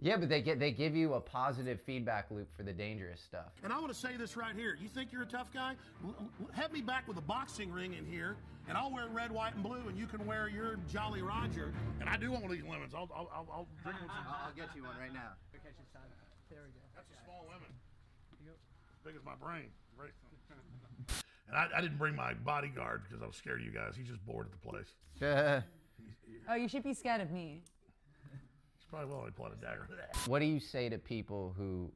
Yeah, but they give you a positive feedback loop for the dangerous stuff. And I want to say this right here. You think you're a tough guy? Have me back with a boxing ring in here, and I'll wear red, white, and blue, and you can wear your Jolly Roger. And I do want one of these lemons. I'll drink one. I'll get you one right now. There we go. That's a small lemon. As big as my brain. Right. And I didn't bring my bodyguard because I was scared of you guys. He's just bored at the place. Oh, you should be scared of me. He's probably willing to pull out a dagger. What do you say to people who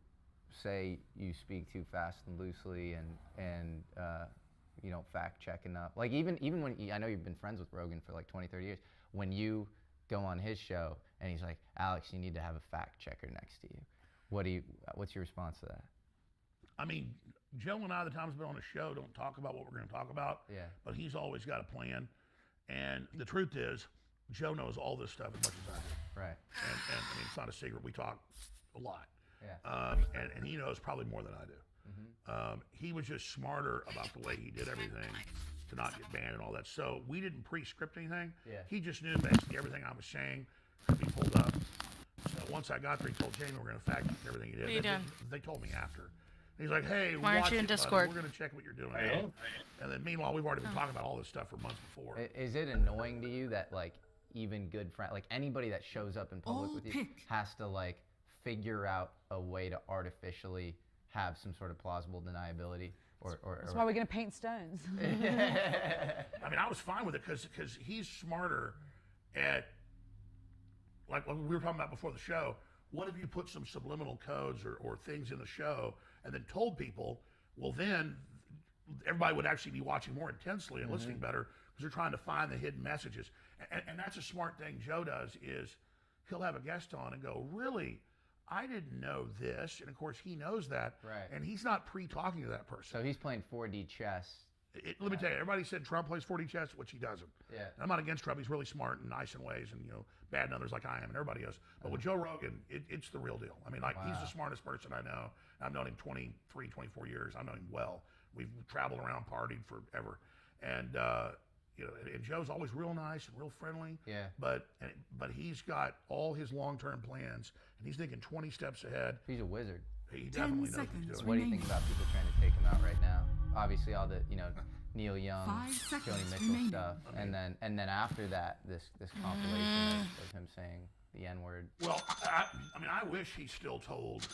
say you speak too fast and loosely and you don't fact check enough? Like even when I know you've been friends with Rogan for like 20, 30 years, when you go on his show and he's like, Alex, you need to have a fact checker next to you. What's your response to that? I mean, Joe and I, the times we've been on the show, don't talk about what we're going to talk about. Yeah. But he's always got a plan. And the truth is, Joe knows all this stuff as much as I do. Right. And I mean, it's not a secret. We talk a lot. Yeah. And he knows probably more than I do. Mm-hmm. He was just smarter about the way he did everything to not get banned and all that. So we didn't pre-script anything. Yeah. He just knew basically everything I was saying could be pulled up. So once I got there, he told Jamie we're going to fact check everything he did. What are you doing? They told me after. He's like, hey, Why aren't watch you in it, buddy. Discord? We're going to check what you're doing. And then meanwhile, we've already been talking about all this stuff for months before. Is it annoying to you that like even good friend, like anybody that shows up in public with you has to like figure out a way to artificially have some sort of plausible deniability? That's why we're going to paint stones. I mean, I was fine with it because he's smarter at, like we were talking about before the show, what if you put some subliminal codes or things in the show and then told people, well, then everybody would actually be watching more intensely and listening better because they're trying to find the hidden messages. And that's a smart thing Joe does is he'll have a guest on and go, really? I didn't know this. And of course, he knows that. Right. And he's not pre-talking to that person. So he's playing 4D chess. Let me tell you, everybody said Trump plays 4D chess, which he doesn't. Yeah. And I'm not against Trump. He's really smart and nice in ways and, bad in others like I am and everybody is. But with Joe Rogan, it's the real deal. I mean, like, he's the smartest person I know. I've known him 23, 24 years. I know him well. We've traveled around, partied forever. And, and Joe's always real nice and real friendly. Yeah. But he's got all his long-term plans, and he's thinking 20 steps ahead. He's a wizard. He definitely knows what he's doing. What do you think about people trying to take him out right now? Obviously, all the Neil Young, Joni Mitchell stuff, and then after that, this compilation of him saying the N-word. Well, I wish he still told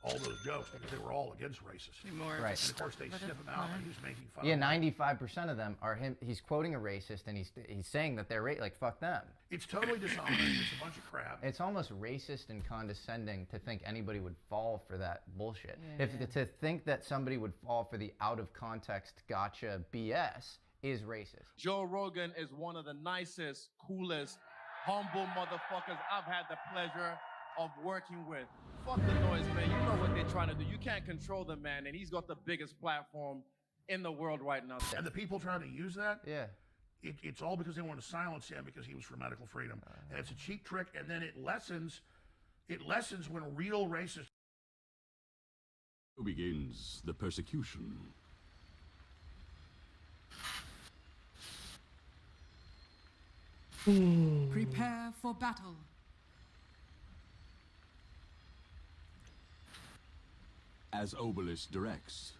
all those jokes because they were all against racists. Right. And of course they sniff him out and he's making fun Yeah, of them. 95% of them are him. He's quoting a racist and he's saying that they're like fuck them. It's totally dishonest. It's a bunch of crap. It's almost racist and condescending to think anybody would fall for that bullshit. To think that somebody would fall for the out of context gotcha BS is racist. Joe Rogan is one of the nicest, coolest, humble motherfuckers I've had the pleasure of working with. Fuck the noise, man. You know what they're trying to do. You can't control the man, and he's got the biggest platform in the world right now. And the people trying to use that, Yeah. it's all because they want to silence him because he was for medical freedom. And it's a cheap trick, and then it lessens when real racists begins the persecution. Prepare for battle. As Obelisk directs.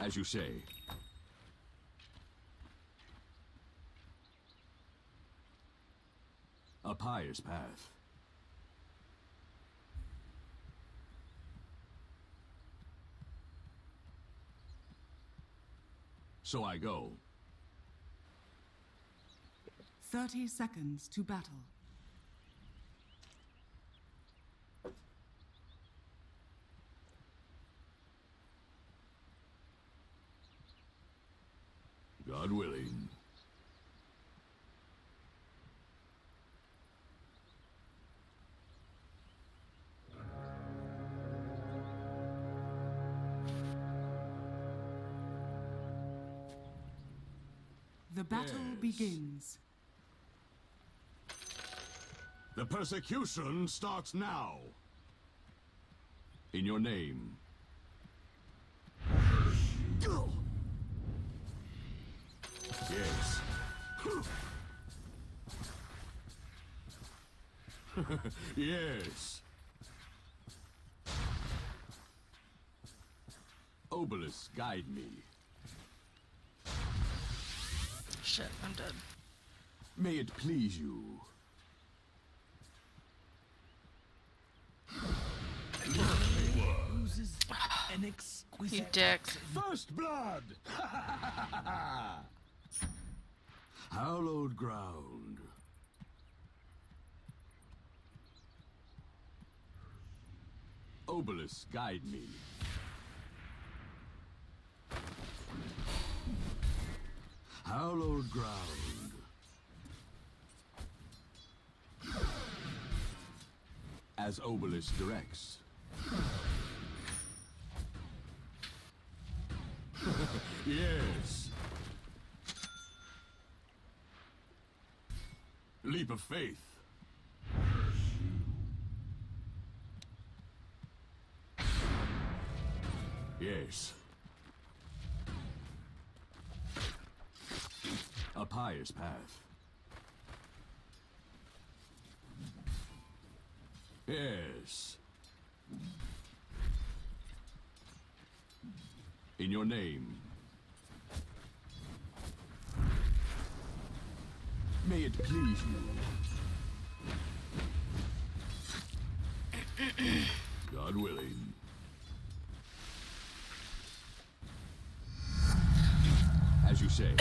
As you say. A pious path. So I go. 30 seconds to battle. God willing. The battle Yes. begins. The persecution starts now. In your name. Yes. Yes. Obelisk, guide me. Shit, I'm dead. May it please you. You dick. First blood! Hallowed ground. Obelisk, guide me. Hallowed ground. As Obelisk directs. Yes. Leap of faith. Yes. A pious path. Yes. In your name. May it please you. God willing. As you say.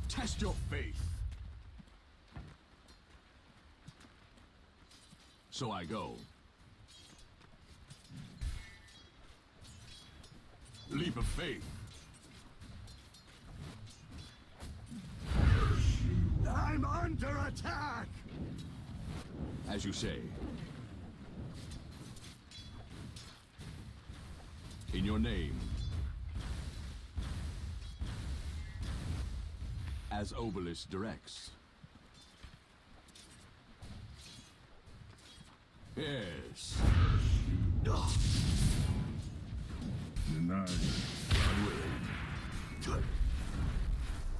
Test your faith. So I go. Leap of faith. I'm under attack! As you say. In your name. As Obelisk directs. Yes. Denied.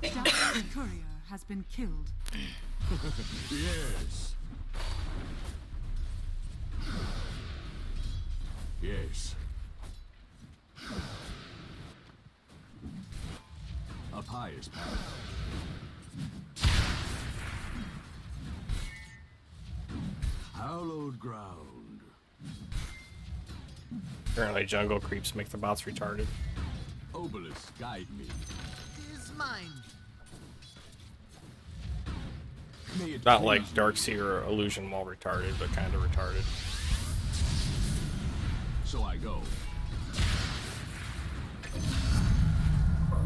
Dapper Courier has been killed. Yes. Yes. A pious path. Hallowed ground. Apparently jungle creeps make the bots retarded. Obelisk, guide me. Is mine. May it Not please like you. Darkseer or Illusion while retarded, but kind of retarded. So I go.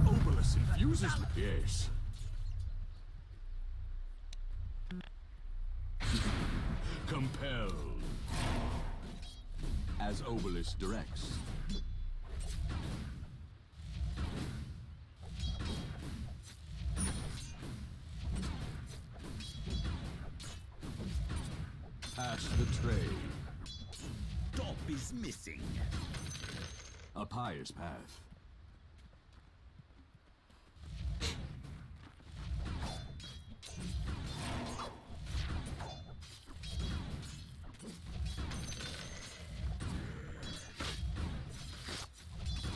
Obelisk infuses me. Yes. Compelled. As Obelisk directs. Pass the tray. Top is missing. A pious path.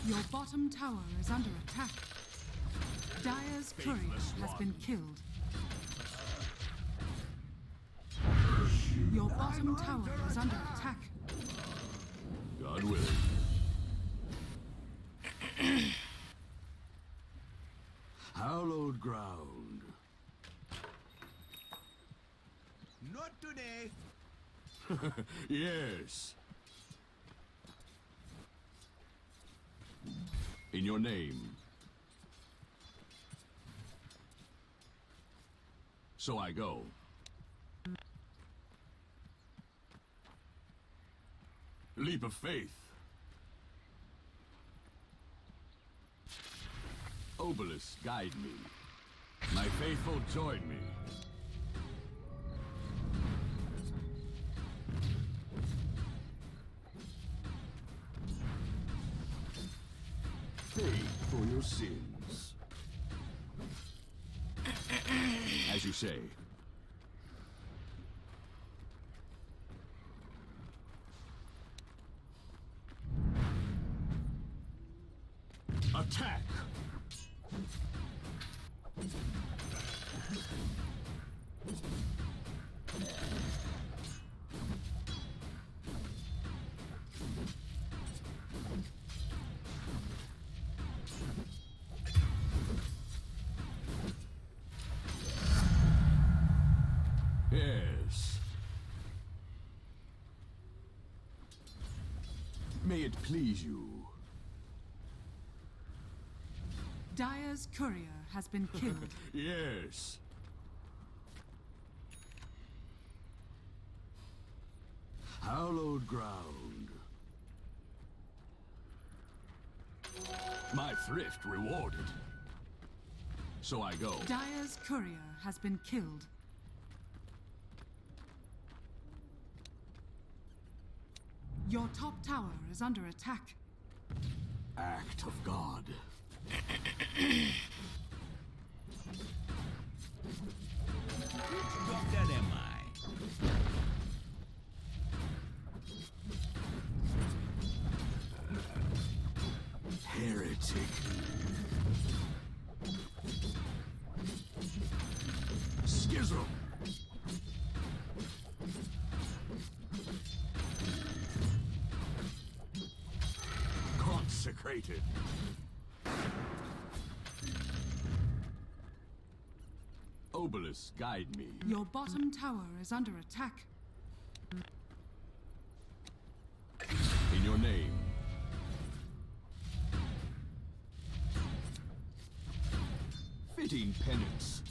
Your bottom tower is under attack. Dire's courier has been killed. Your bottom tower is under attack. God willing. Hallowed ground. Not today. Yes. In your name. So I go. Leap of faith. Obelisk, guide me. My faithful, join me. Pay for your sins. As you say. Attack! Yes. May it please you. Dire's courier has been killed. Yes. Hallowed ground. My thrift rewarded. So I go. Dire's courier has been killed. Your top tower is under attack. Act of God. Which doctor am I? Heretic. Schism. Consecrated. Obelisk, guide me. Your bottom tower is under attack. In your name. Fitting penance.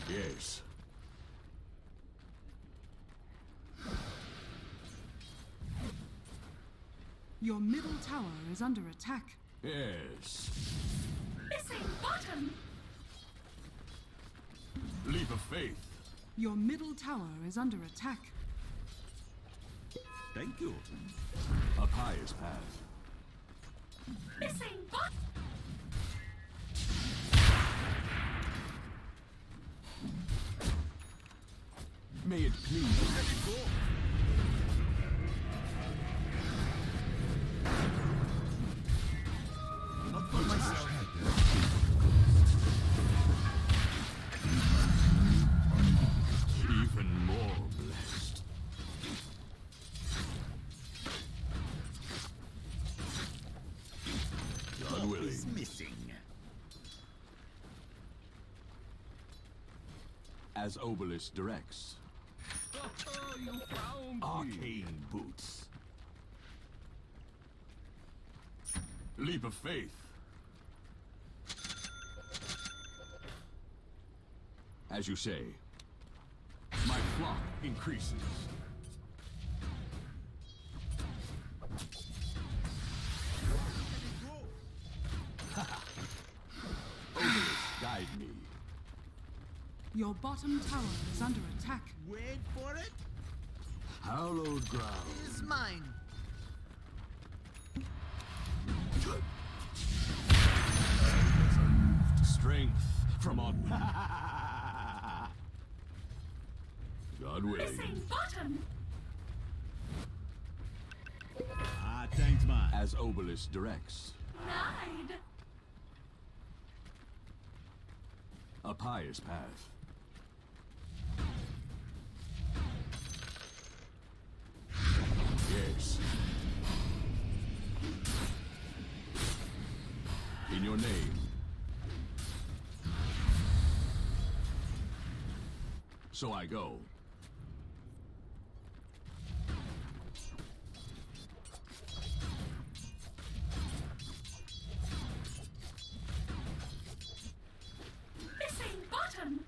Yes. Your middle tower is under attack. Yes. Missing bottom! Leap of faith. Your middle tower is under attack. Thank you. A pious path. Missing bottom! May it please. Let it go. Not for myself. Even more blessed. God willing. Is missing. As Obelisk directs. Oh, you found me. Arcane boots. Leap of faith. As you say. My flock increases. Obelisk, guide me. Your bottom tower is under attack. Wait for it. Hallowed ground. It's mine. Strength from on. God willing. bottom! Ah, thanks, man. As Obelisk directs. Denied! A pious path. Yes. In your name. So I go. Missing bottom!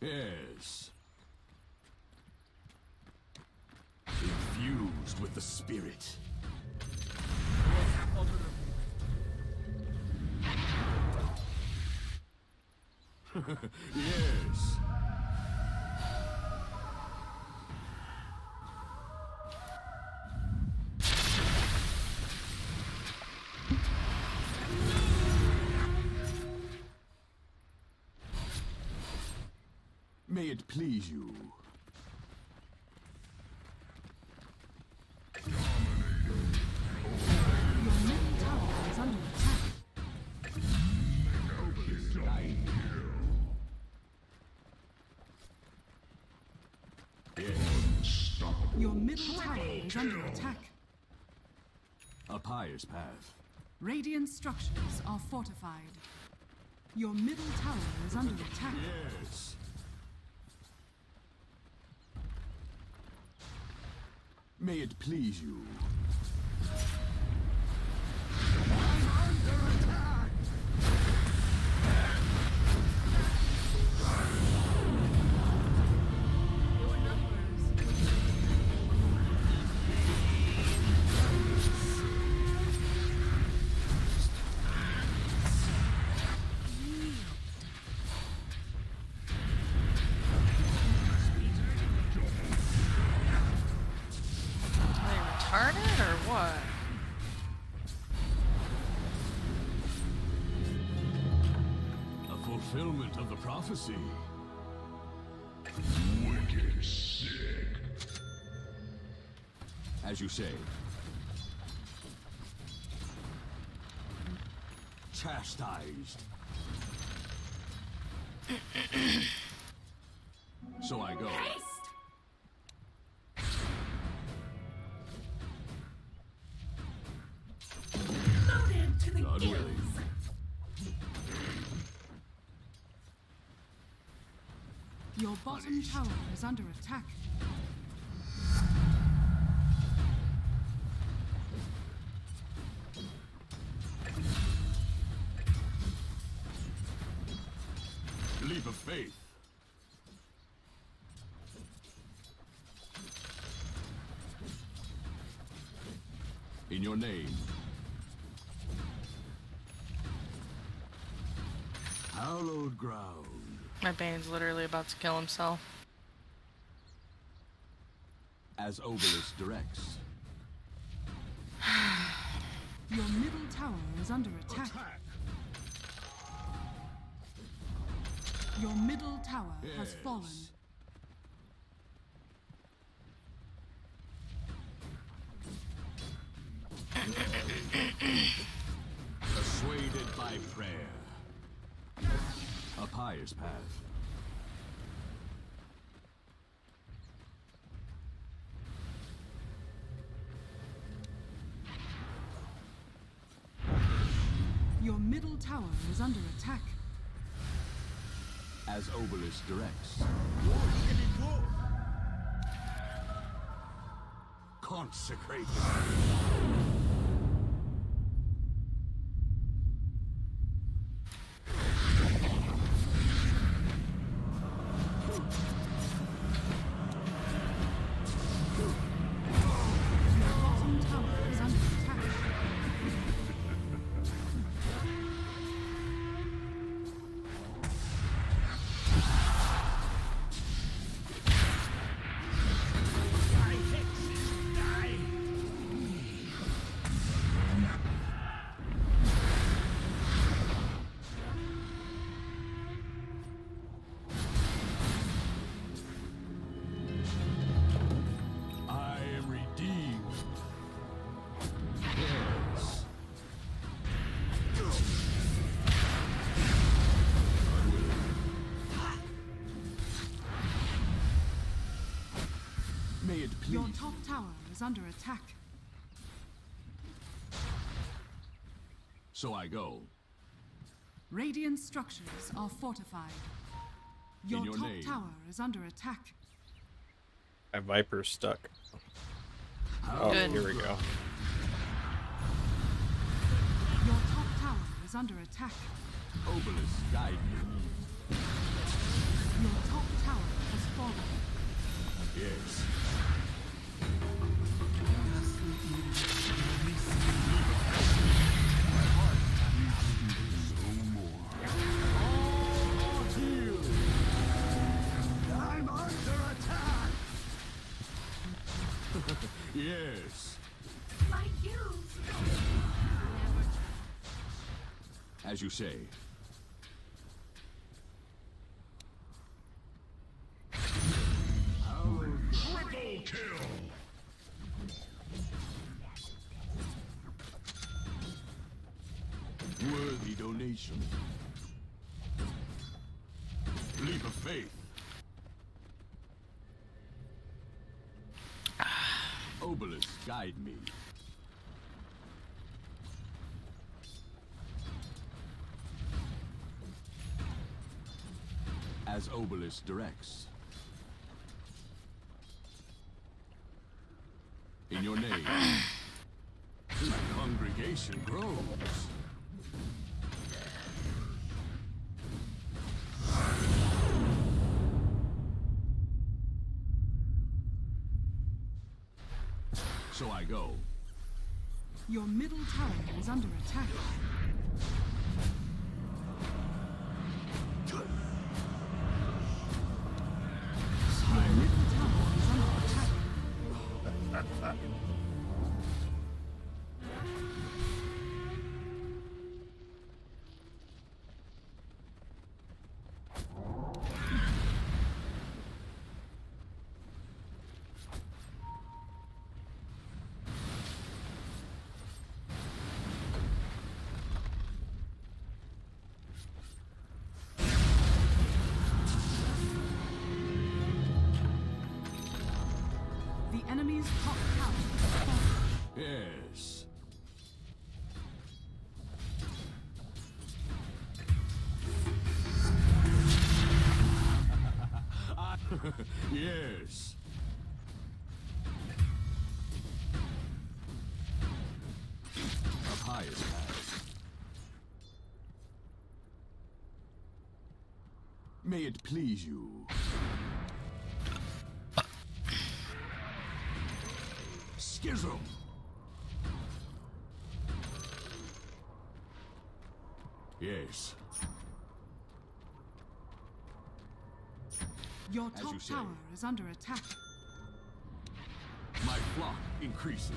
Yes. Infused with the spirit. Yes. May it please you. Your middle tower is under attack. Your middle tower is under attack. A pious path. Radiant structures are fortified. Your middle tower is under attack. Yes. May it please you. Are they retarded or what? A fulfillment of the prophecy. Wicked sick. As you say. Chastised. So I go. God willing. Your bottom tower is under attack. Leap of faith. In your name. Hallowed ground. My Bane's literally about to kill himself. As Obelisk directs. Your middle tower is under attack. Your middle tower has Yes. fallen. Persuaded by prayer. A pious path. Your middle tower is under attack. As Obelisk directs. Consecrated. Your bottom tower is under attack. I am redeemed. Yes. May it please. Your top tower is under attack. So I go. Radiant structures are fortified. Your your top name. tower is under attack. My Viper's stuck. Oh, Good. here we go. Your top tower is under attack. Obelisk guide me. Your top fallen. Yes. I'm under attack! Yes. Like you. As you say. Triple kill. Worthy donation. Leap of faith. Obelisk, guide me. As Obelisk directs. In your name, my congregation grows. So I go. Your middle tower is under attack. Your middle tower is under attack. The enemy's top tower is fallen. Yes. Yes. Up high as path. May it please you. Schism. Yes. Your As top you say. tower is under attack. My flock increases.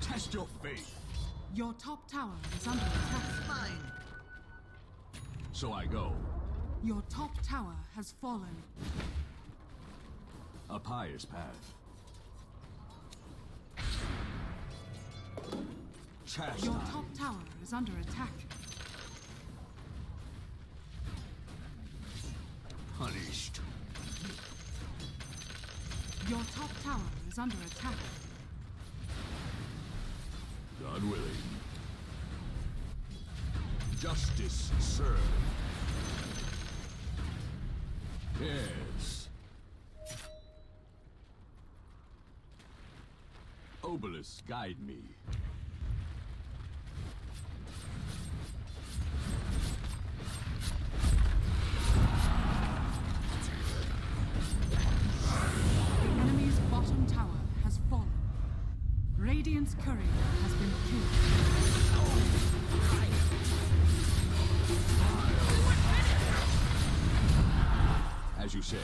Test your faith. Your top tower is under attack. So I go. Your top tower has fallen. A pious path. Your Chastise. top tower is under attack. Punished. Your top tower is under attack. God willing. Justice served. Yes. Obelisk, guide me. The enemy's bottom tower has fallen. Radiant's courier has been killed. As you say.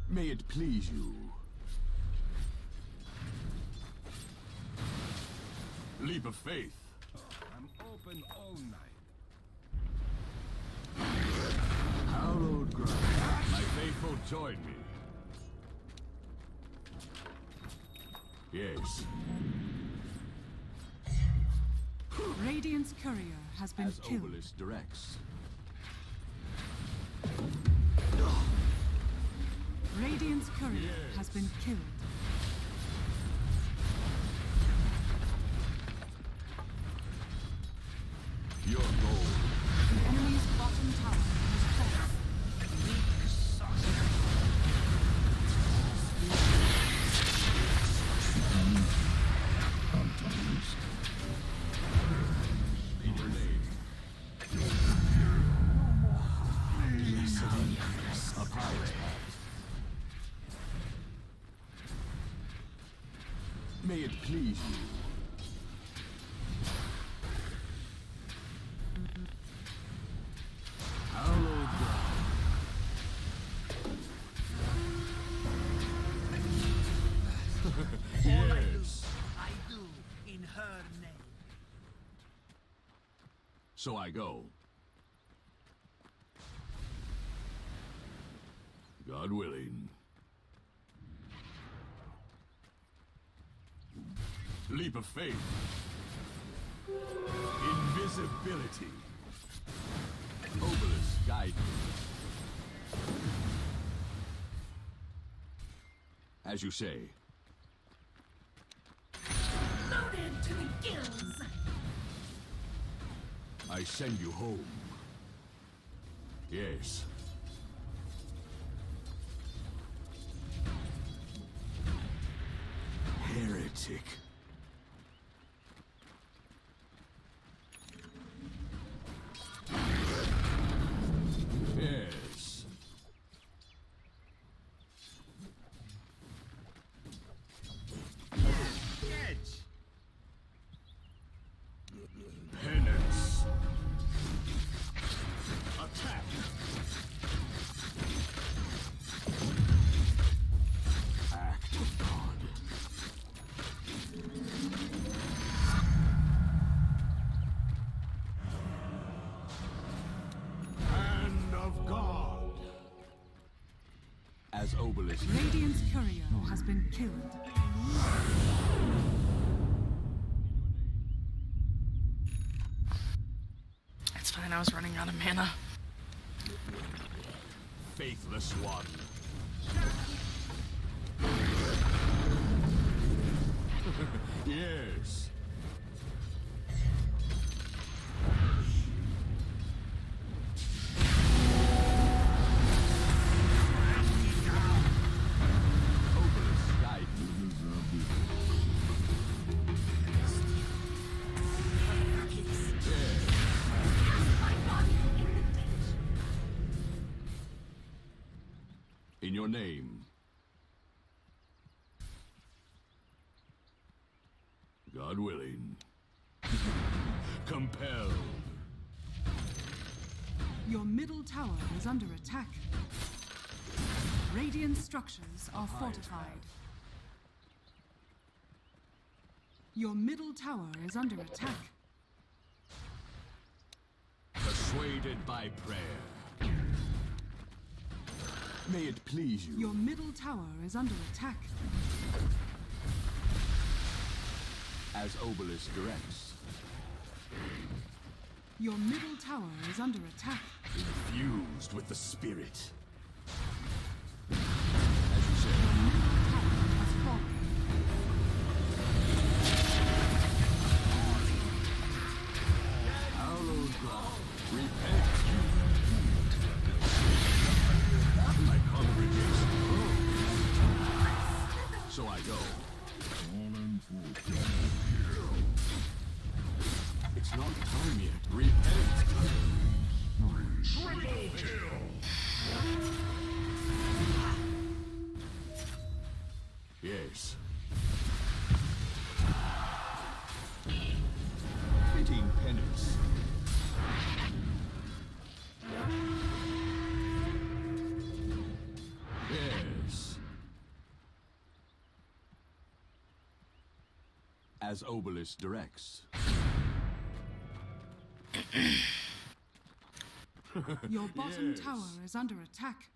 May it please you. Leap of faith. I'm open all night. Hallowed ground. My faithful join me. Yes. Radiant's courier has been As killed. Obelisk directs. Radiant's courier Yes. has been killed. Your goal. The enemy's bottom tower has fallen. May it please you. Hallowed ground. Yes. I do in her name. So I go. God willing. Leap of faith. Invisibility. Obelisk, guide me. As you say. Loaded to the gills. I send you home. Yes. Heretic. Yes. Edge. Penance. Attack. Act of God. Hand of God. As Obelisk. Radiant's courier has been killed. It's fine, I was running out of mana. Faithless one. Yes. Obelisk, guide me. In your name. God willing. Compelled. Your middle tower is under attack. Radiant structures are fortified. Your middle tower is under attack. Persuaded by prayer. May it please you. Your middle tower is under attack. As Obelisk directs. Your middle tower is under attack. Infused with the spirit. As you say. Has fallen. Hallowed ground. Repent. My congregation grows. So I go. It's not time yet. Repent. Triple kill. Yes. Fitting penance. Yes. As Obelisk directs. Your bottom Yes. tower is under attack.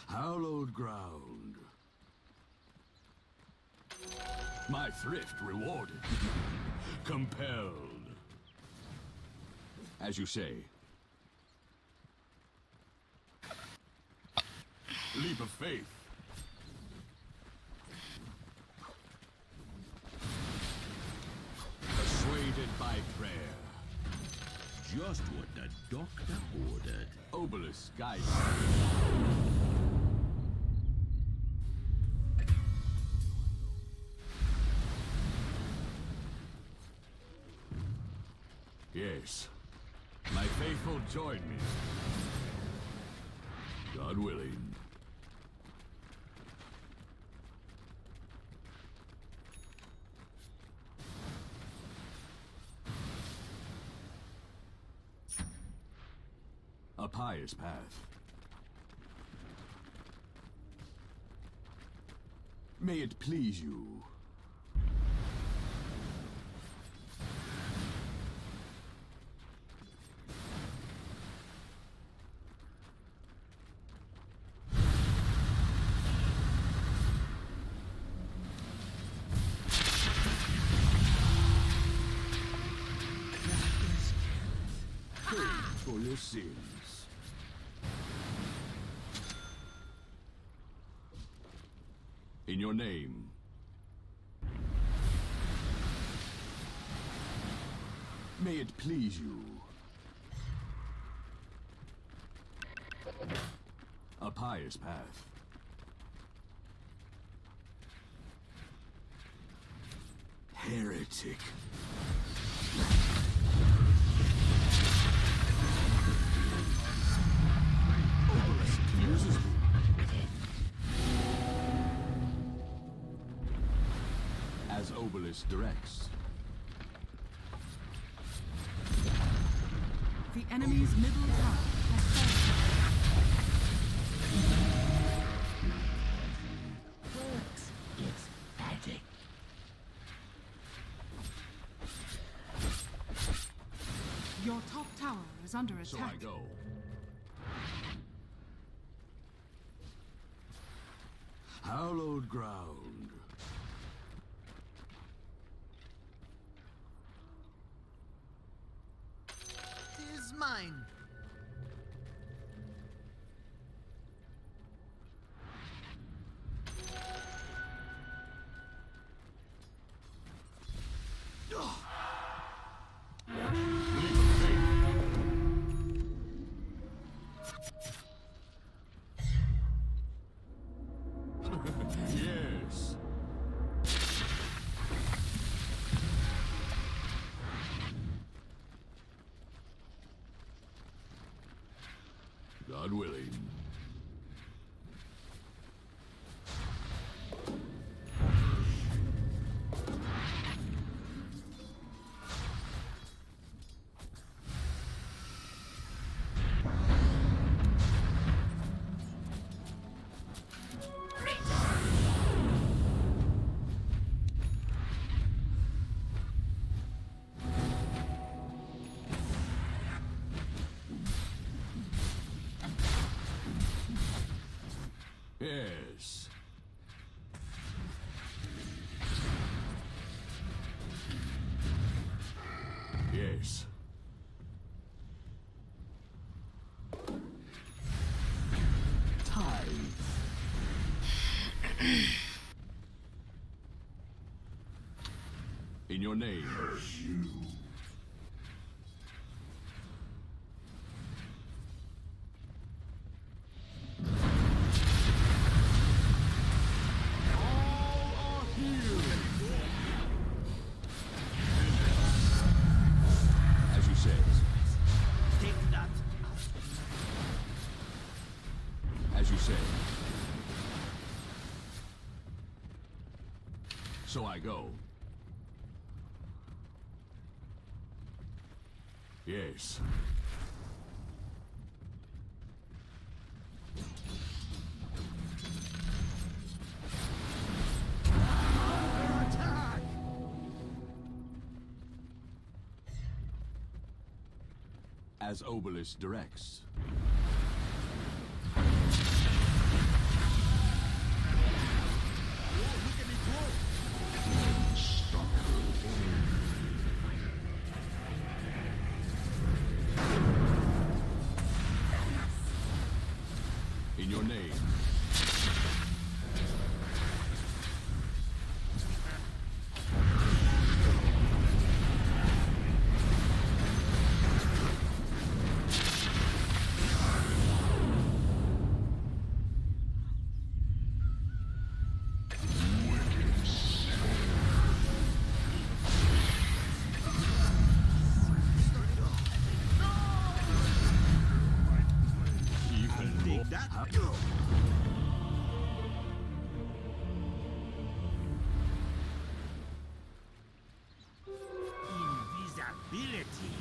Hallowed ground. My thrift rewarded. Compelled. As you say. Leap of faith. Persuaded by prayer. Just what the doctor ordered. Obelisk guide. Yes. My faithful join me. God willing. A pious path. May it please you. Pay for your sins. In your name. May it please you. A pious path. Heretic. Uses me. As Obelisk directs. The enemy's middle tower has fallen. Works. It's magic. Your top tower is under So attack. I go. Hallowed ground. Tis mine. Yes. God willing. Yes. Yes. Time. In your name. As you say. Take that. As you say. So I go. Yes. As Obelisk directs. In your name. Take that. Invisibility.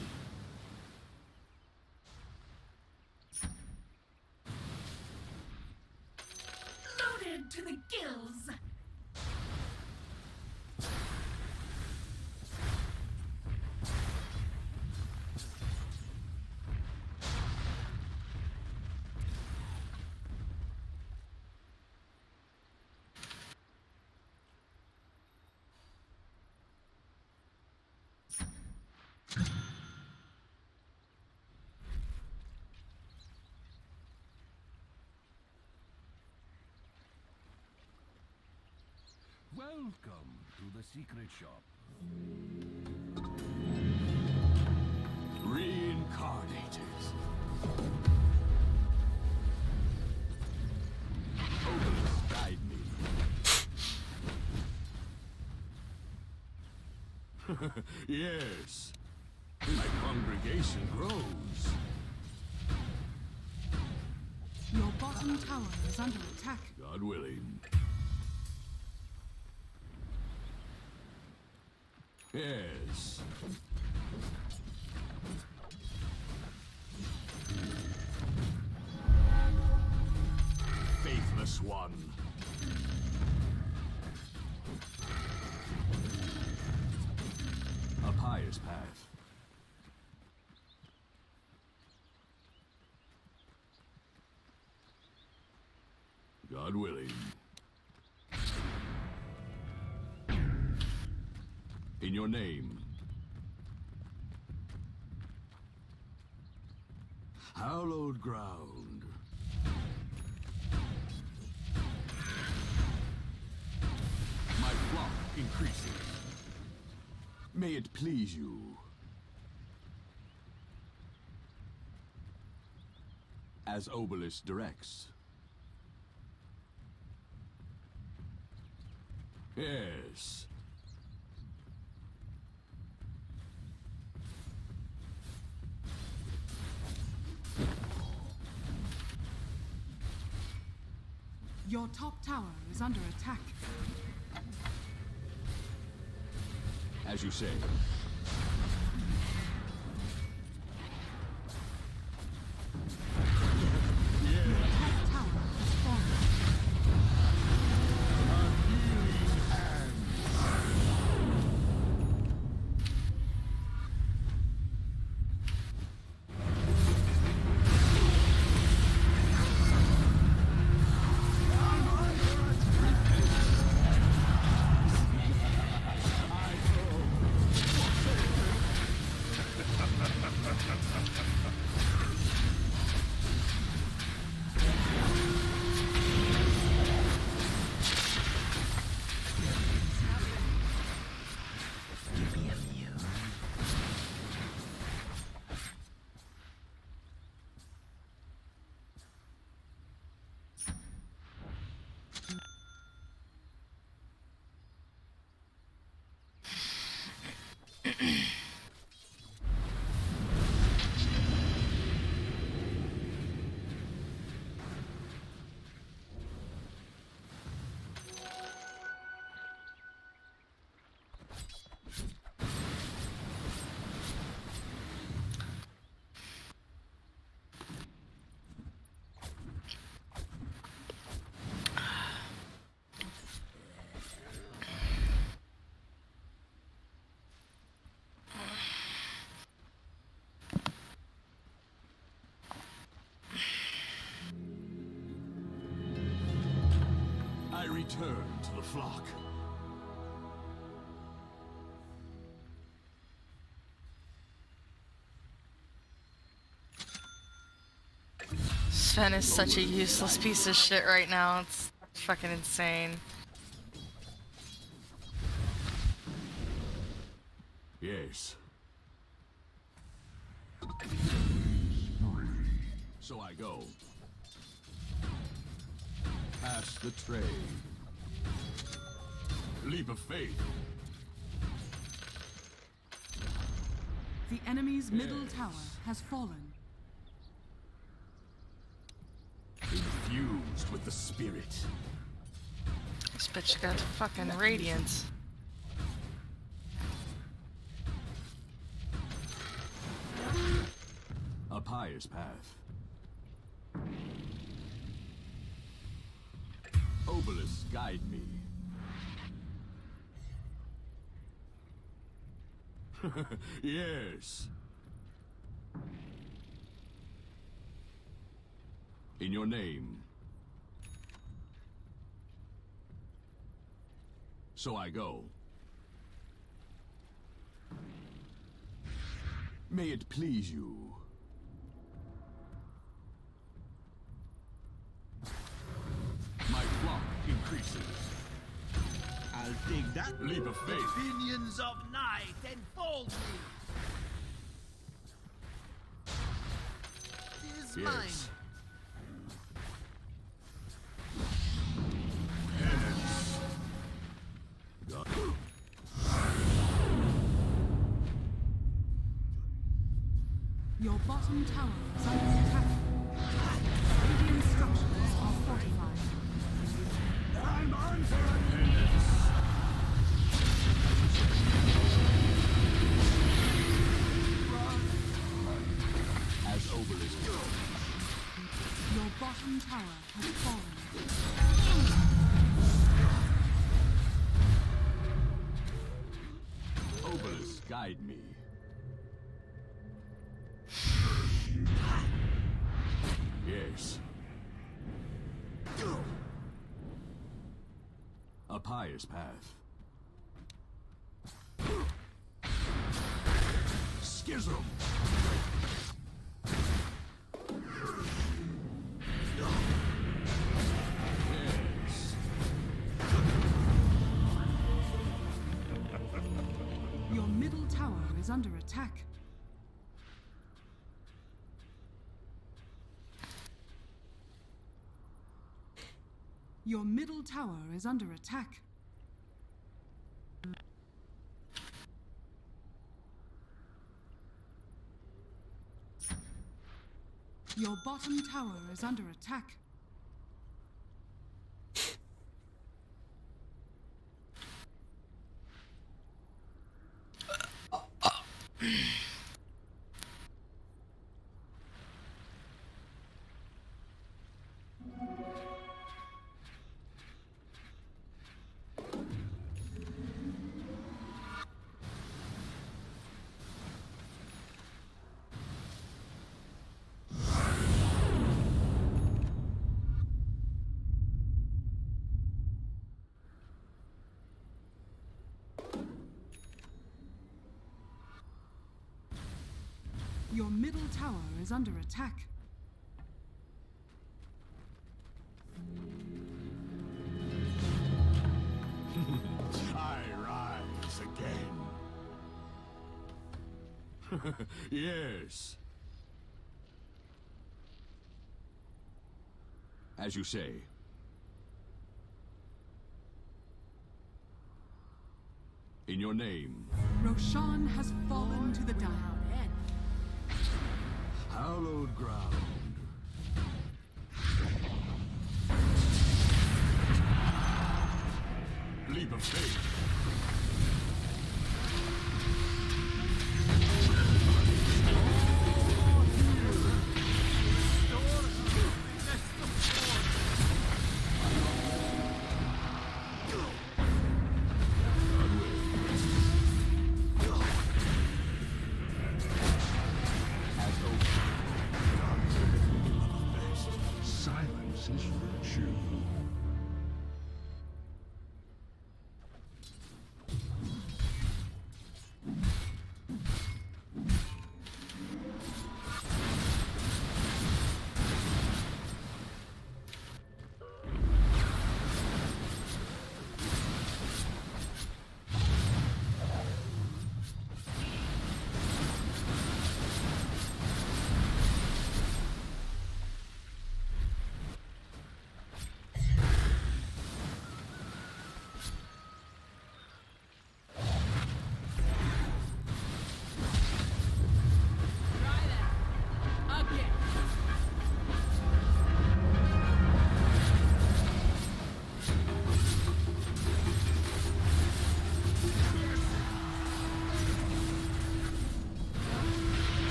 Armored to the gills. Welcome to the secret shop. Reincarnated. Obelisk, guide me. Yes. My congregation grows. Your bottom tower is under attack. God willing. Yes. Faithless one. A pious path. God willing. In your name. Hallowed ground. My flock increases. May it please you. As Obelisk directs. Yes. Your top tower is under attack. As you say. Your top tower has fallen. I return to the flock. Sven is such a useless piece of shit right now. It's fucking insane. Yes. So I go. Pass the tray. Leap of faith. The enemy's middle Yes. tower has fallen. Infused with the spirit. This bitch got fucking radiance. A pious path. Obelisk, guide me. Yes. In your name. So I go. May it please you. My flock increases. I'll take that. Leap of faith. Minions of night, enfold me. Tis mine. Yes. Penance. God. Your bottom tower is under attack. Radiant structures are fortified. I'm on for a penance. As Obelisk goes. Your bottom tower has fallen. Obelisk, guide me. Yes. A pious path. Schism. Yes. Your middle tower is under attack. Your middle tower is under attack. Your bottom tower is under attack. Your middle tower is under attack. I rise again. Yes. As you say. In your name. Roshan has fallen to the down. Hallowed ground. Leap of faith. Silence is virtue.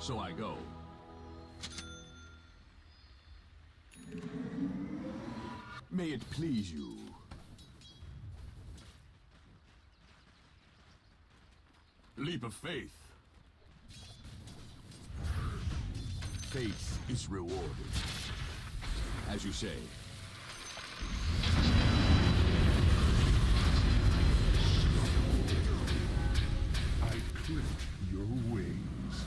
So I go. May it please you. Leap of faith. Faith is rewarded. As you say. I clip your wings.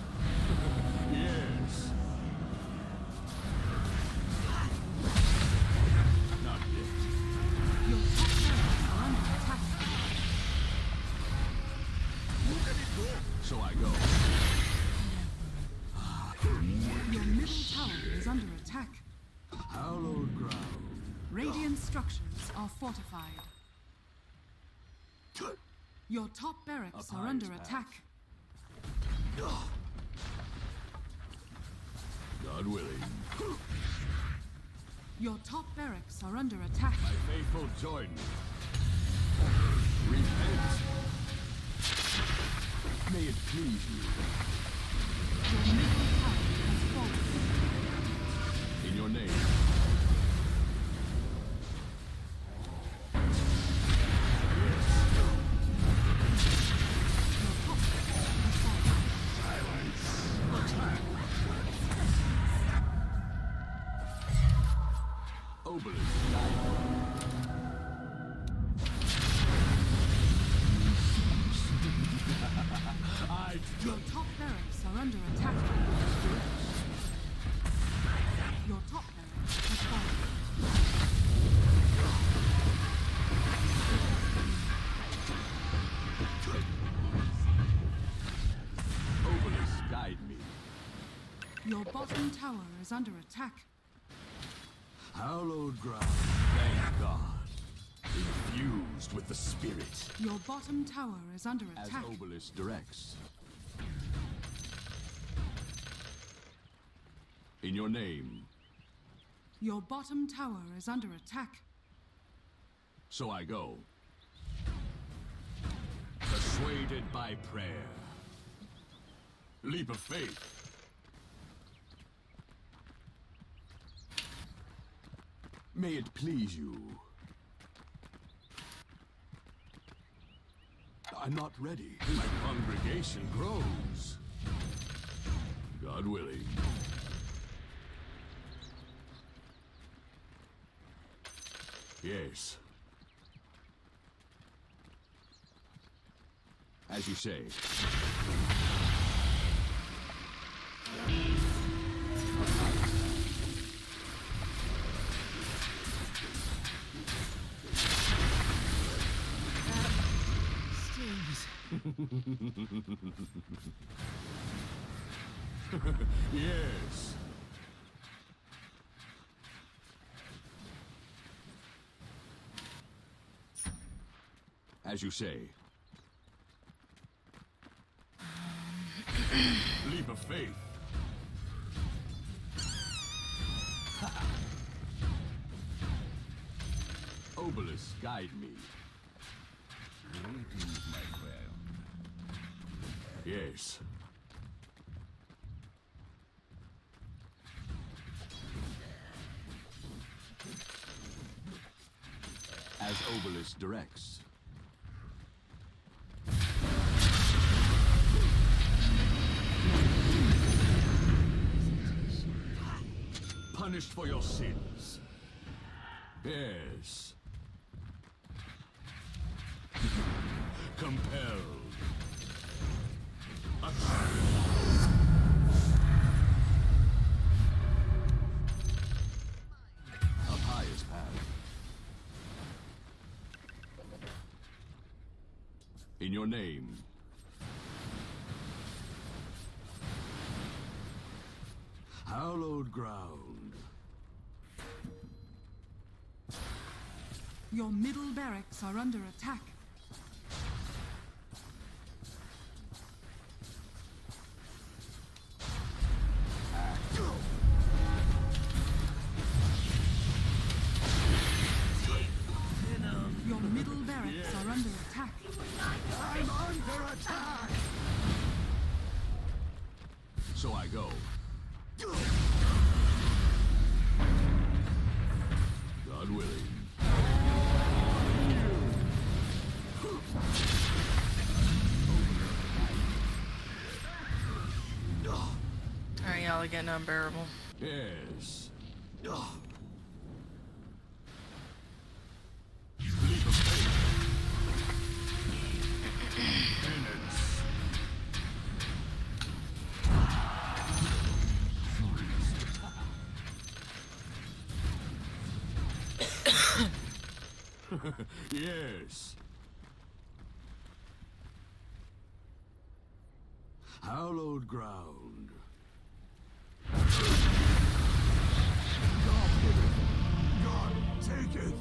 Yes. Not yet. Your top barracks are under attack. So I go. Your middle tower is under attack. Hallowed ground. Radiant structures are fortified. Your top barracks are under attack. God willing. Your top barracks are under attack. My faithful join me. Repent. May it please you. Your middle tower has fallen. In your name. Your top barracks has fallen. Obelisk. Your top barracks are under attack. Your top barracks has fallen. Obelisk, guide me. Your bottom tower is under attack. Hallowed ground. Thank God. Infused with the spirit. Your bottom tower is under As attack. Obelisk directs. In your name. Your bottom tower is under attack. So I go. Persuaded by prayer. Leap of faith. May it please you. I'm not ready. My congregation grows. God willing. Yes. As you say. Yes. As you say. Leap of faith. Obelisk, guide me. Greetings, my friend. Yes. As Obelisk directs. Punished for your sins. Yes. Compelled. Attack. A pious path. In your name. Hallowed ground. Your middle barracks are under attack. Your middle barracks are under attack. I'm under attack! So I I go. God willing. Alright, y'all are getting unbearable. Yes. Yes. Hallowed ground. God giveth, God taketh.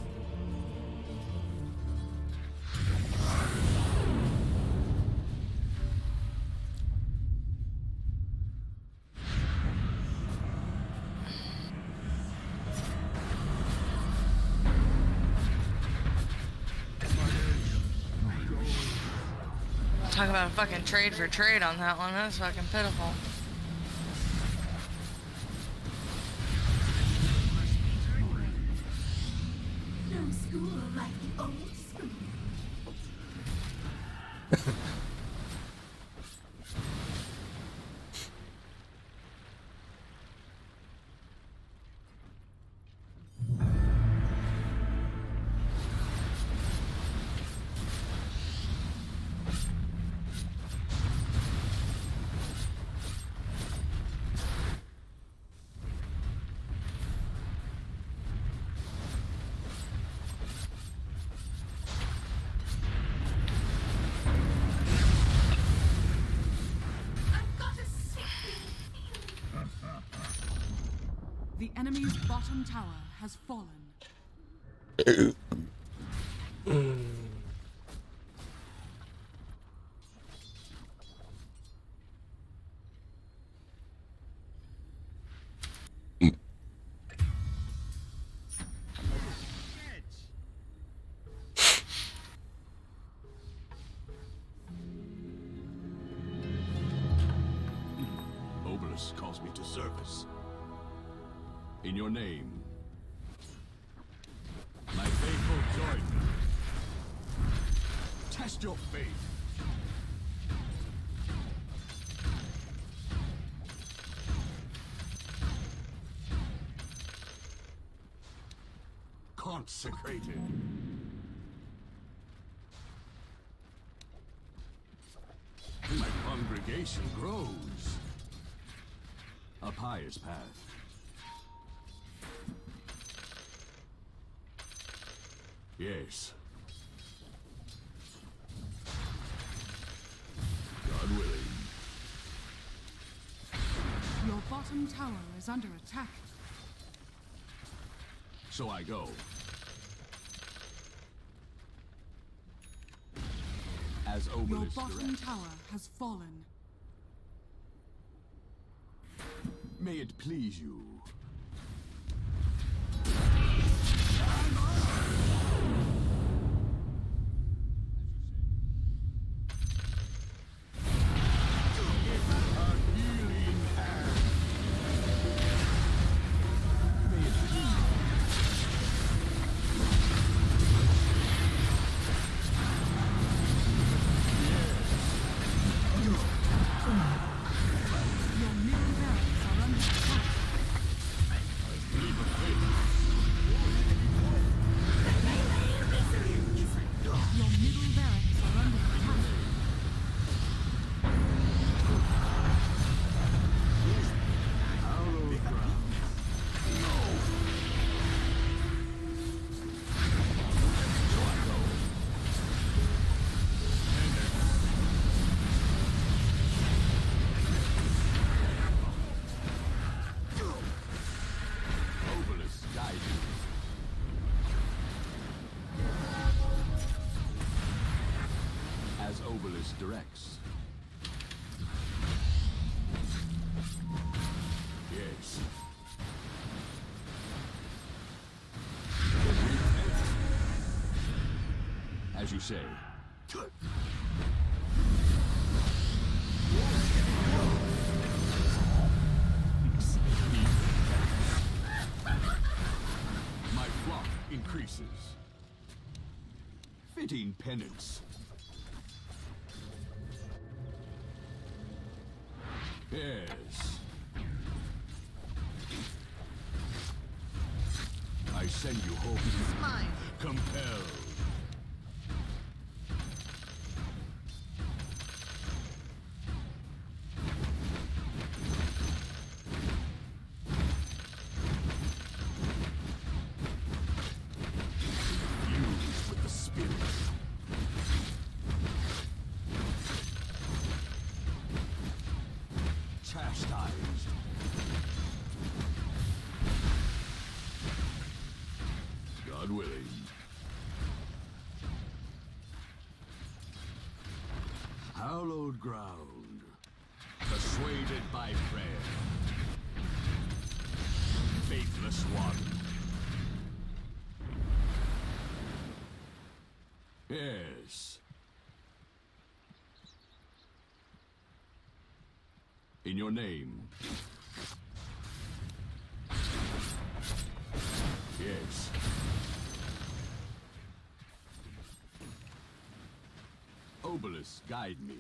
Talk about a fucking trade for trade on that one. That's fucking pitiful. No school like the old school. The enemy's bottom tower has fallen. Obelisk calls me to service. In your name, my faithful join me. Test your faith. Consecrated. My congregation grows. A pious path. Yes. God willing. Your bottom tower is under attack. So I go. As Your Obelisk bottom directs. tower has fallen. May it please you. Your middle barracks are under attack. Your middle barracks are under attack. Hallowed ground. So I go. Obelisk guide you. As Obelisk directs. Yes. As you say. increases. Fitting penance. Yes. I send you hope. Mine. Compelled. Fused with the spirit. Chastised. God willing. Hallowed ground. Persuaded by prayer. Faithless one. Yes. In your name. Yes. Obelisk, guide me.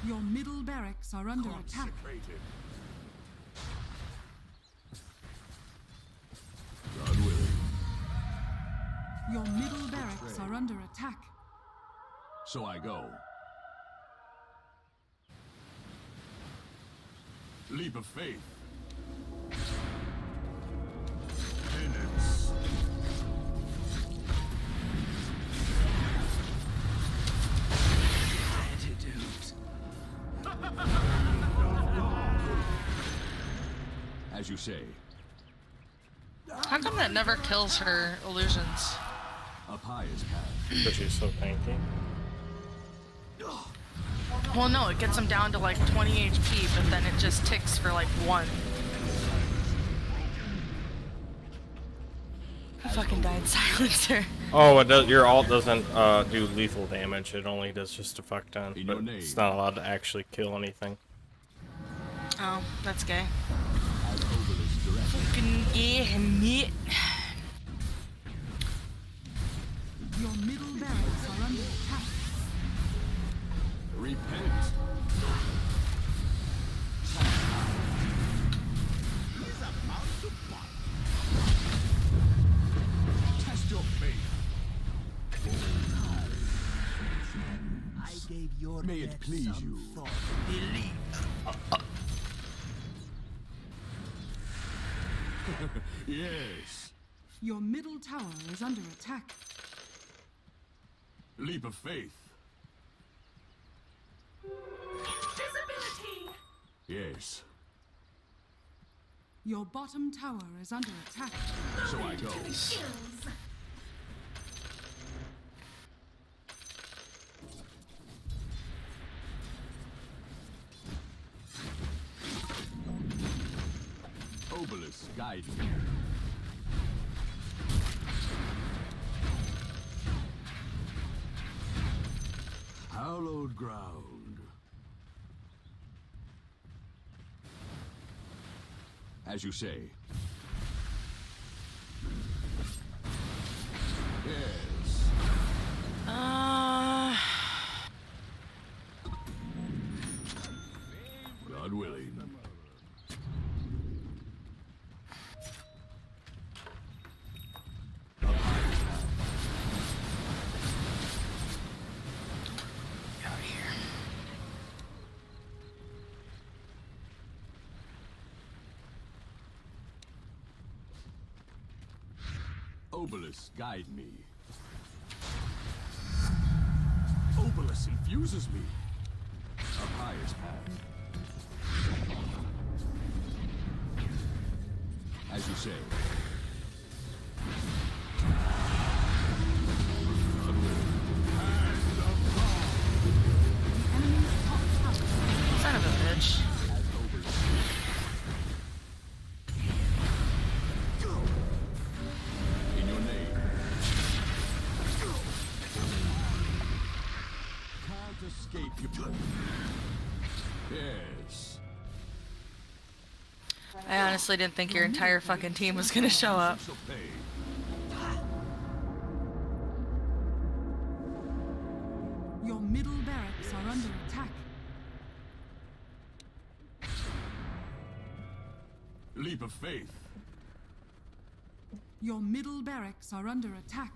Your middle barracks are under attack. Consecrated. God willing. Your middle barracks are under attack. So I go. Leap of faith. Penance. As you say. How come that never kills her illusions? A pious path. Because she's so tanky. Well, no, it gets them down to like 20 HP, but then it just ticks for like 1. I fucking died silencer. Oh, it does. Your alt doesn't do lethal damage. It only does just a fuck ton. In But your name. it's not allowed to actually kill anything. Oh, that's gay. As Obelisk directs. Fucking gay meat. Your middle barracks are under attack. Repent. Test your faith. I gave your May it death please some you. thought. Believe. Yes. Your middle tower is under attack. Leap of faith. Visibility! Yes. Your bottom tower is under attack. So I go. Obelisk, guide me. Hallowed ground. As you say. Yes. God willing. Out of here. Obelisk, guide me. Obelisk infuses me. A pious path. As you say. God willing. Hand of God. Enemy's top tower. Son of a bitch. As Obelisk. In your name. Can't escape you. Yes. I honestly didn't think your entire fucking team was gonna show up. Shall pay. Your middle barracks are under attack. Leap of faith. Your middle barracks are under attack.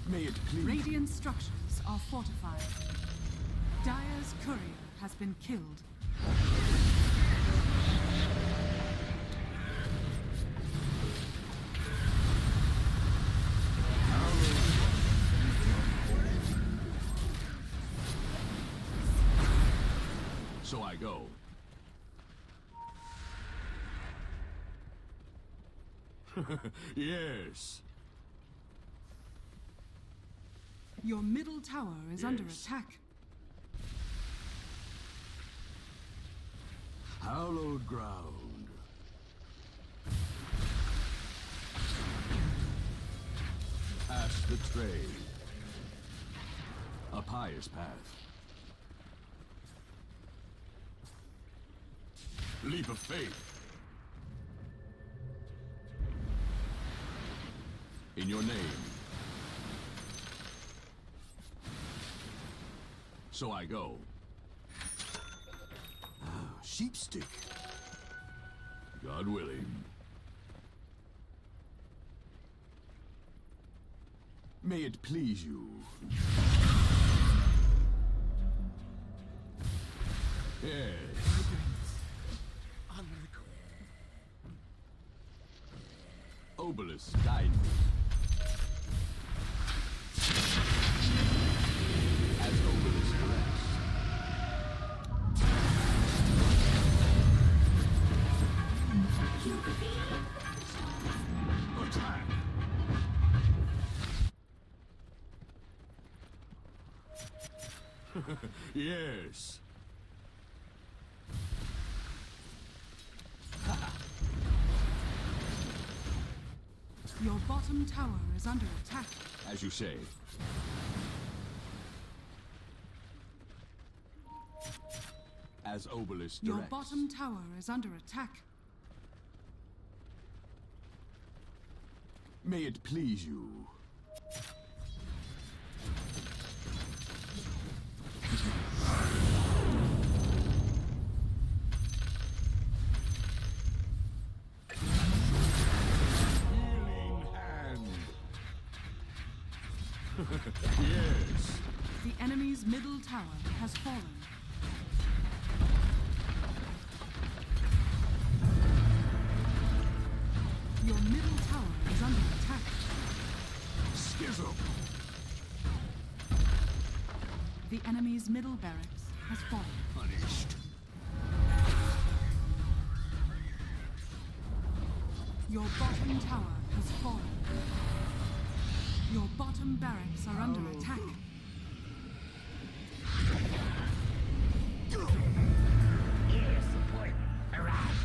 May it please. Radiant structures are fortified. Dire's courier has been killed. So I go. Yes. Your middle tower is under attack. Hallowed ground. Pass the trade. A pious path. Leap of faith. In your name. So I go. Sheepstick. God willing. May it please you. Yes. Obelisk, guide me. As Obelisk directs. Attack. Yes. Your bottom tower is under attack. As you say. As Obelisk Your directs. bottom tower is under attack. May it please you. Healing hand. Yes. The enemy's middle tower has fallen. Your middle tower is under attack. Schism. The enemy's middle barracks has fallen. Punished. Your bottom tower has fallen. Your bottom barracks are under attack.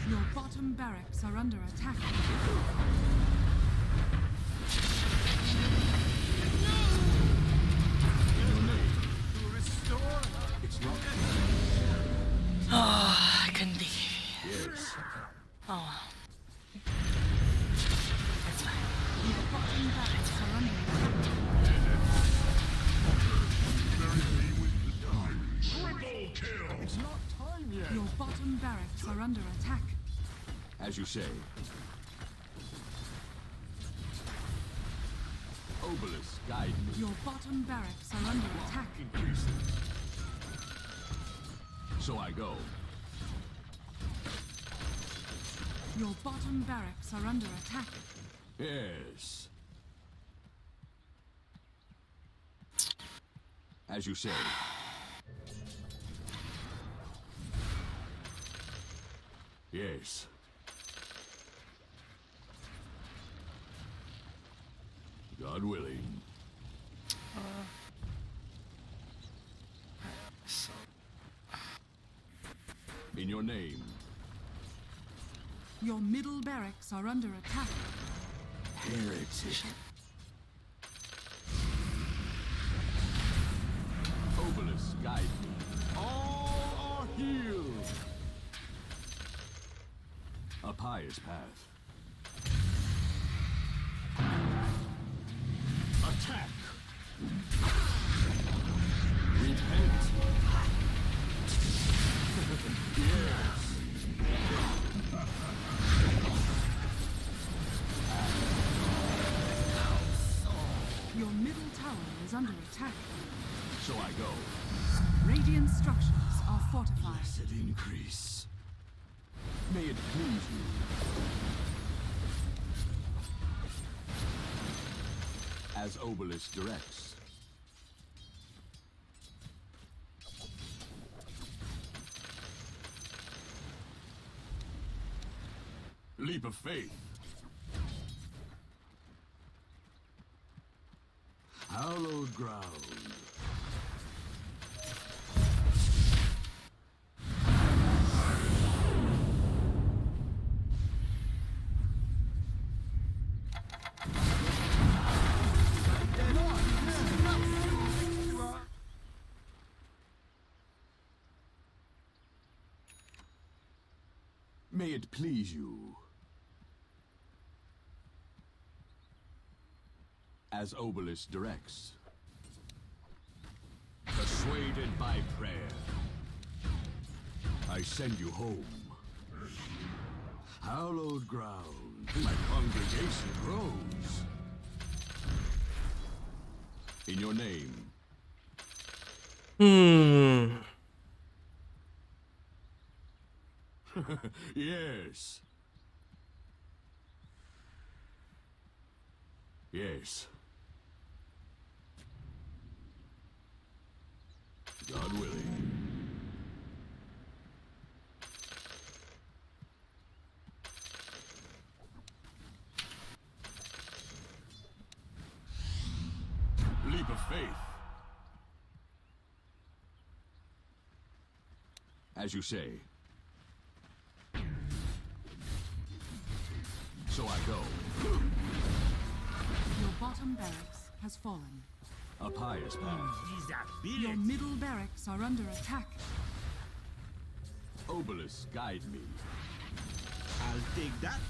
Your bottom barracks are under attack. Oh, I couldn't be. Yes. Oh well. It's fine. Your bottom barracks are under attack. Triple kill! It's not time yet. Your bottom barracks are under attack. As you say. Obelisk, guide me. Your bottom barracks are under attack. Increases. So I go. Your bottom barracks are under attack. Yes. As you say. Yes. God willing. In your name. Your middle barracks are under attack. Heretic. Obelisk, guide me. All are healed. A A pious path. Attack! Repent! Yes! Your middle tower is under attack. So I go. Radiant structures are fortified. Blessed increase. May it please you. As Obelisk directs. Leap of faith. Hallowed ground. May it please you. As Obelisk directs. Persuaded by prayer. I send you home. Hallowed ground. My congregation grows. In your name. Yes. Yes. God willing. Leap of faith. As you say. So I go. Your bottom barracks has fallen. A pious path. Your middle barracks are under attack. Obelisk, guide me. I'll take that.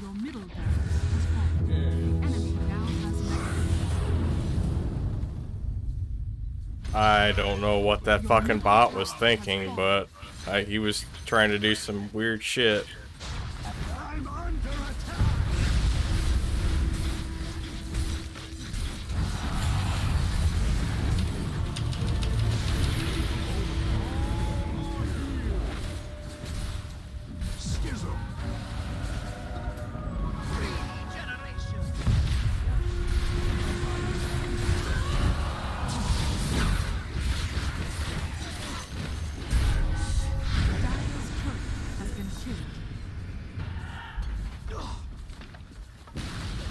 Your middle barracks has fallen. The enemy now has mega. I don't know what that fucking bot was thinking, but he was trying to do some weird shit. I'm under attack. Schism. Dire's turret has been killed.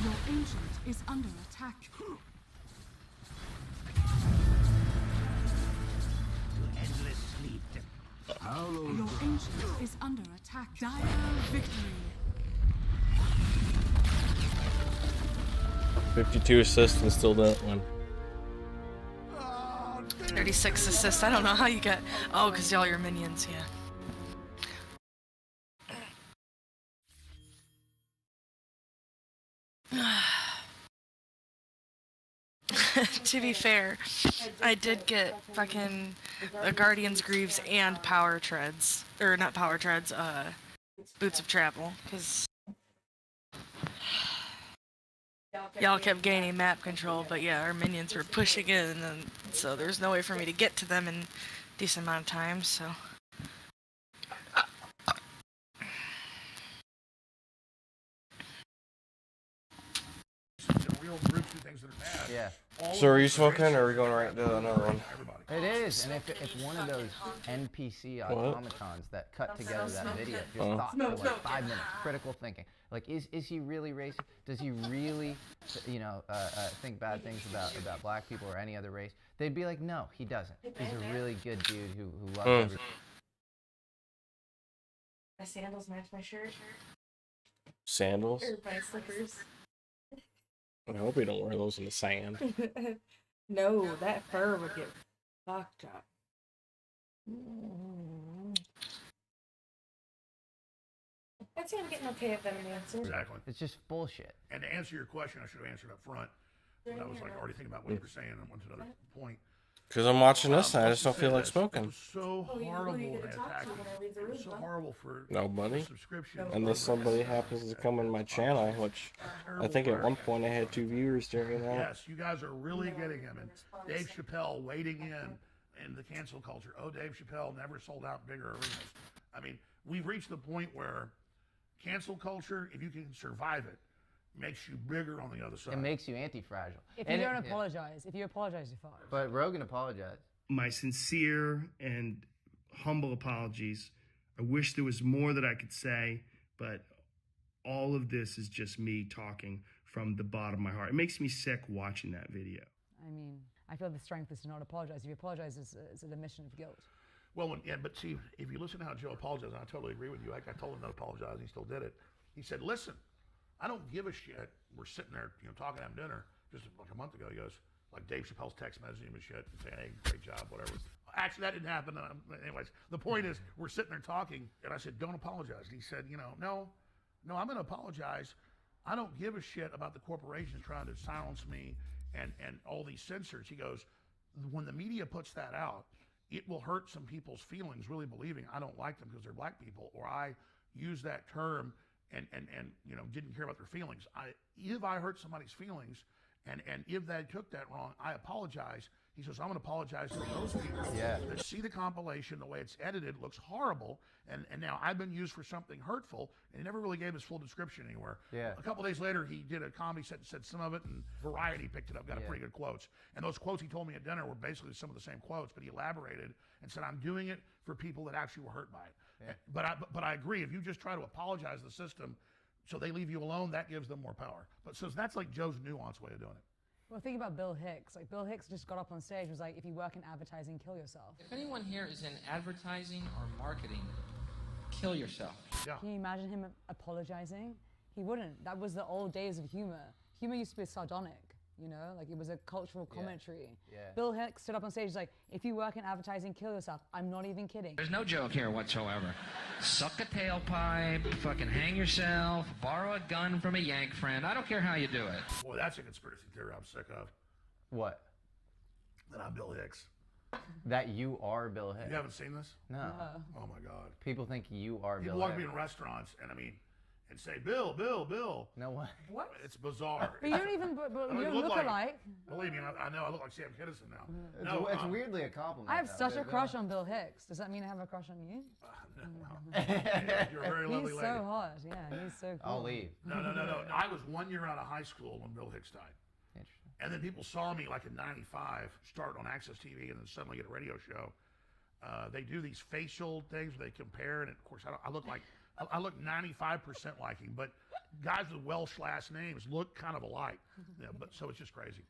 Your ancient is under attack. Endless sleep. Hallowed Your ancient is under attack. Dire victory. 52 assists and still didn't win. 36 assists. I don't know how you get. Oh, because all your minions, yeah. To be fair, I did get fucking Guardian's Greaves and Power Treads. Or not Power Treads, Boots of Travel. Because y'all kept gaining map control, but yeah, our minions were pushing in, and so there's no way for me to get to them in a decent amount of time, so. Real groups do things that are bad. Yeah. So are you smoking, or are we going right to another one? It is, and if one of those NPC automatons that cut together that video just thought for like 5 minutes, critical thinking, like is he really racist? Does he really, think bad things about black people or any other race? They'd be like, no, he doesn't. He's a really good dude who loves everything. My sandals match my shirt. Sandals? Or my slippers. I hope we don't wear those in the sand. No, that fur would get fucked up. I'd say I'm getting okay at that answer. Exactly. It's just bullshit. And to answer your question, I should have answered up front. But I was like already thinking about what you were saying and went to another point. Because I'm watching this and I Let's just don't feel like this. It smoking. was so Oh, horrible. you They get to talk attacked to me. when I leave the It was room, so though. horrible for Nobody. subscription. Unless somebody happens to come in my channel, which I think at one point I had 2 viewers during that. Yes, you guys are really getting him. And Dave Chappelle wading in the cancel culture. Oh, Dave Chappelle never sold out bigger arenas. I mean, we've reached the point where cancel culture, if you can survive it, makes you bigger on the other side. It makes you anti-fragile. If you don't apologize, if you apologize, you're fine. But Rogan apologized. My sincere and humble apologies. I wish there was more that I could say, but all of this is just me talking from the bottom of my heart. It makes me sick watching that video. I mean, I feel the strength is to not apologize. If you apologize, it's an admission of guilt. Well, but see, if you listen to how Joe apologized, and I totally agree with you. I told him not to apologize. He still did it. He said, listen, I don't give a shit. We're sitting there, talking at dinner just like a month ago. He goes, like Dave Chappelle's text messaging him and shit and saying, hey, great job, whatever. Actually, that didn't happen. Anyways, the point is, we're sitting there talking, and I said, don't apologize. And he said, no, I'm going to apologize. I don't give a shit about the corporations trying to silence me and all these censors. He goes, when the media puts that out, it will hurt some people's feelings, really believing I don't like them because they're black people, or I use that term and didn't care about their feelings. If I hurt somebody's feelings, and if they took that wrong, I apologize. He says, I'm going to apologize to those people that see the compilation, the way it's edited looks horrible, and now I've been used for something hurtful, and he never really gave his full description anywhere. Yeah. A couple days later, he did a comedy set and said some of it, and Variety picked it up, got a pretty good quotes. And those quotes he told me at dinner were basically some of the same quotes, but he elaborated and said, I'm doing it for people that actually were hurt by it. Yeah. But I agree, if you just try to apologize to the system so they leave you alone, that gives them more power. But so that's like Joe's nuanced way of doing it. Well, think about Bill Hicks. Like, Bill Hicks just got up on stage and was like, if you work in advertising, kill yourself. If anyone here is in advertising or marketing, kill yourself. Yeah. Can you imagine him apologizing? He wouldn't. That was the old days of humor. Humor used to be sardonic, like it was a cultural commentary. Yeah. Bill Hicks stood up on stage like, if you work in advertising, kill yourself. I'm not even kidding. There's no joke here whatsoever. Suck a tailpipe, fucking hang yourself, borrow a gun from a yank friend. I don't care how you do it. Boy, that's a conspiracy theory I'm sick of. What? That I'm Bill Hicks. That you are Bill Hicks. You haven't seen this? No. Oh my God. People think you are People Bill walk Hicks. me in restaurants and say, Bill. No way. What? It's bizarre. But you don't even, you don't look alike. Believe me, I know I look like Sam Kinison now. No, it's weirdly a compliment. I have though. such a crush on Bill Hicks. Does that mean I have a crush on you? No. You're a very lovely He's lady. so hot. Yeah, he's so cool. I'll leave. No. I was 1 year out of high school when Bill Hicks died. Interesting. And then people saw me like in '95, start on Access TV, and then suddenly get a radio show. They do these facial things where they compare, and of course I look 95% like him, but guys with Welsh last names look kind of alike. But so it's just crazy.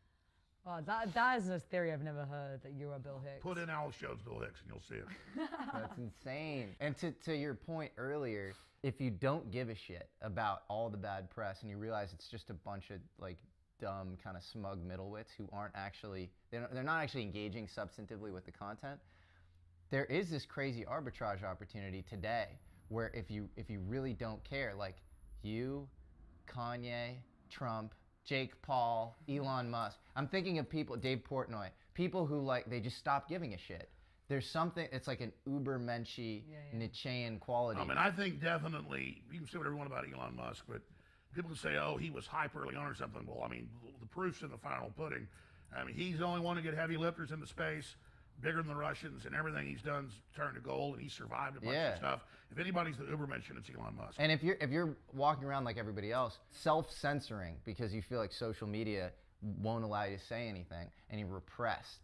Oh, that is a theory I've never heard, that you are Bill Hicks. Put in Alex Jones, Bill Hicks, and you'll see it. That's insane. And to your point earlier, if you don't give a shit about all the bad press and you realize it's just a bunch of like dumb kind of smug middlewits who aren't actually, they're not actually engaging substantively with the content, there is this crazy arbitrage opportunity today where if you really don't care, like you, Kanye, Trump, Jake Paul, Elon Musk. I'm thinking of people, Dave Portnoy, people who they just stop giving a shit. There's something, it's like an ubermenschy, Nietzschean quality. I mean, I think definitely, you can say whatever you want about Elon Musk, but people can say, oh, he was hype early on or something. Well, I mean, the proof's in the final pudding. I mean, he's the only one to get heavy lifters into space, bigger than the Russians, and everything he's done's turned to gold, and he survived a bunch of stuff. If anybody's the ubermensch, it's Elon Musk. And if you're walking around like everybody else, self-censoring because you feel like social media won't allow you to say anything, and you're repressed,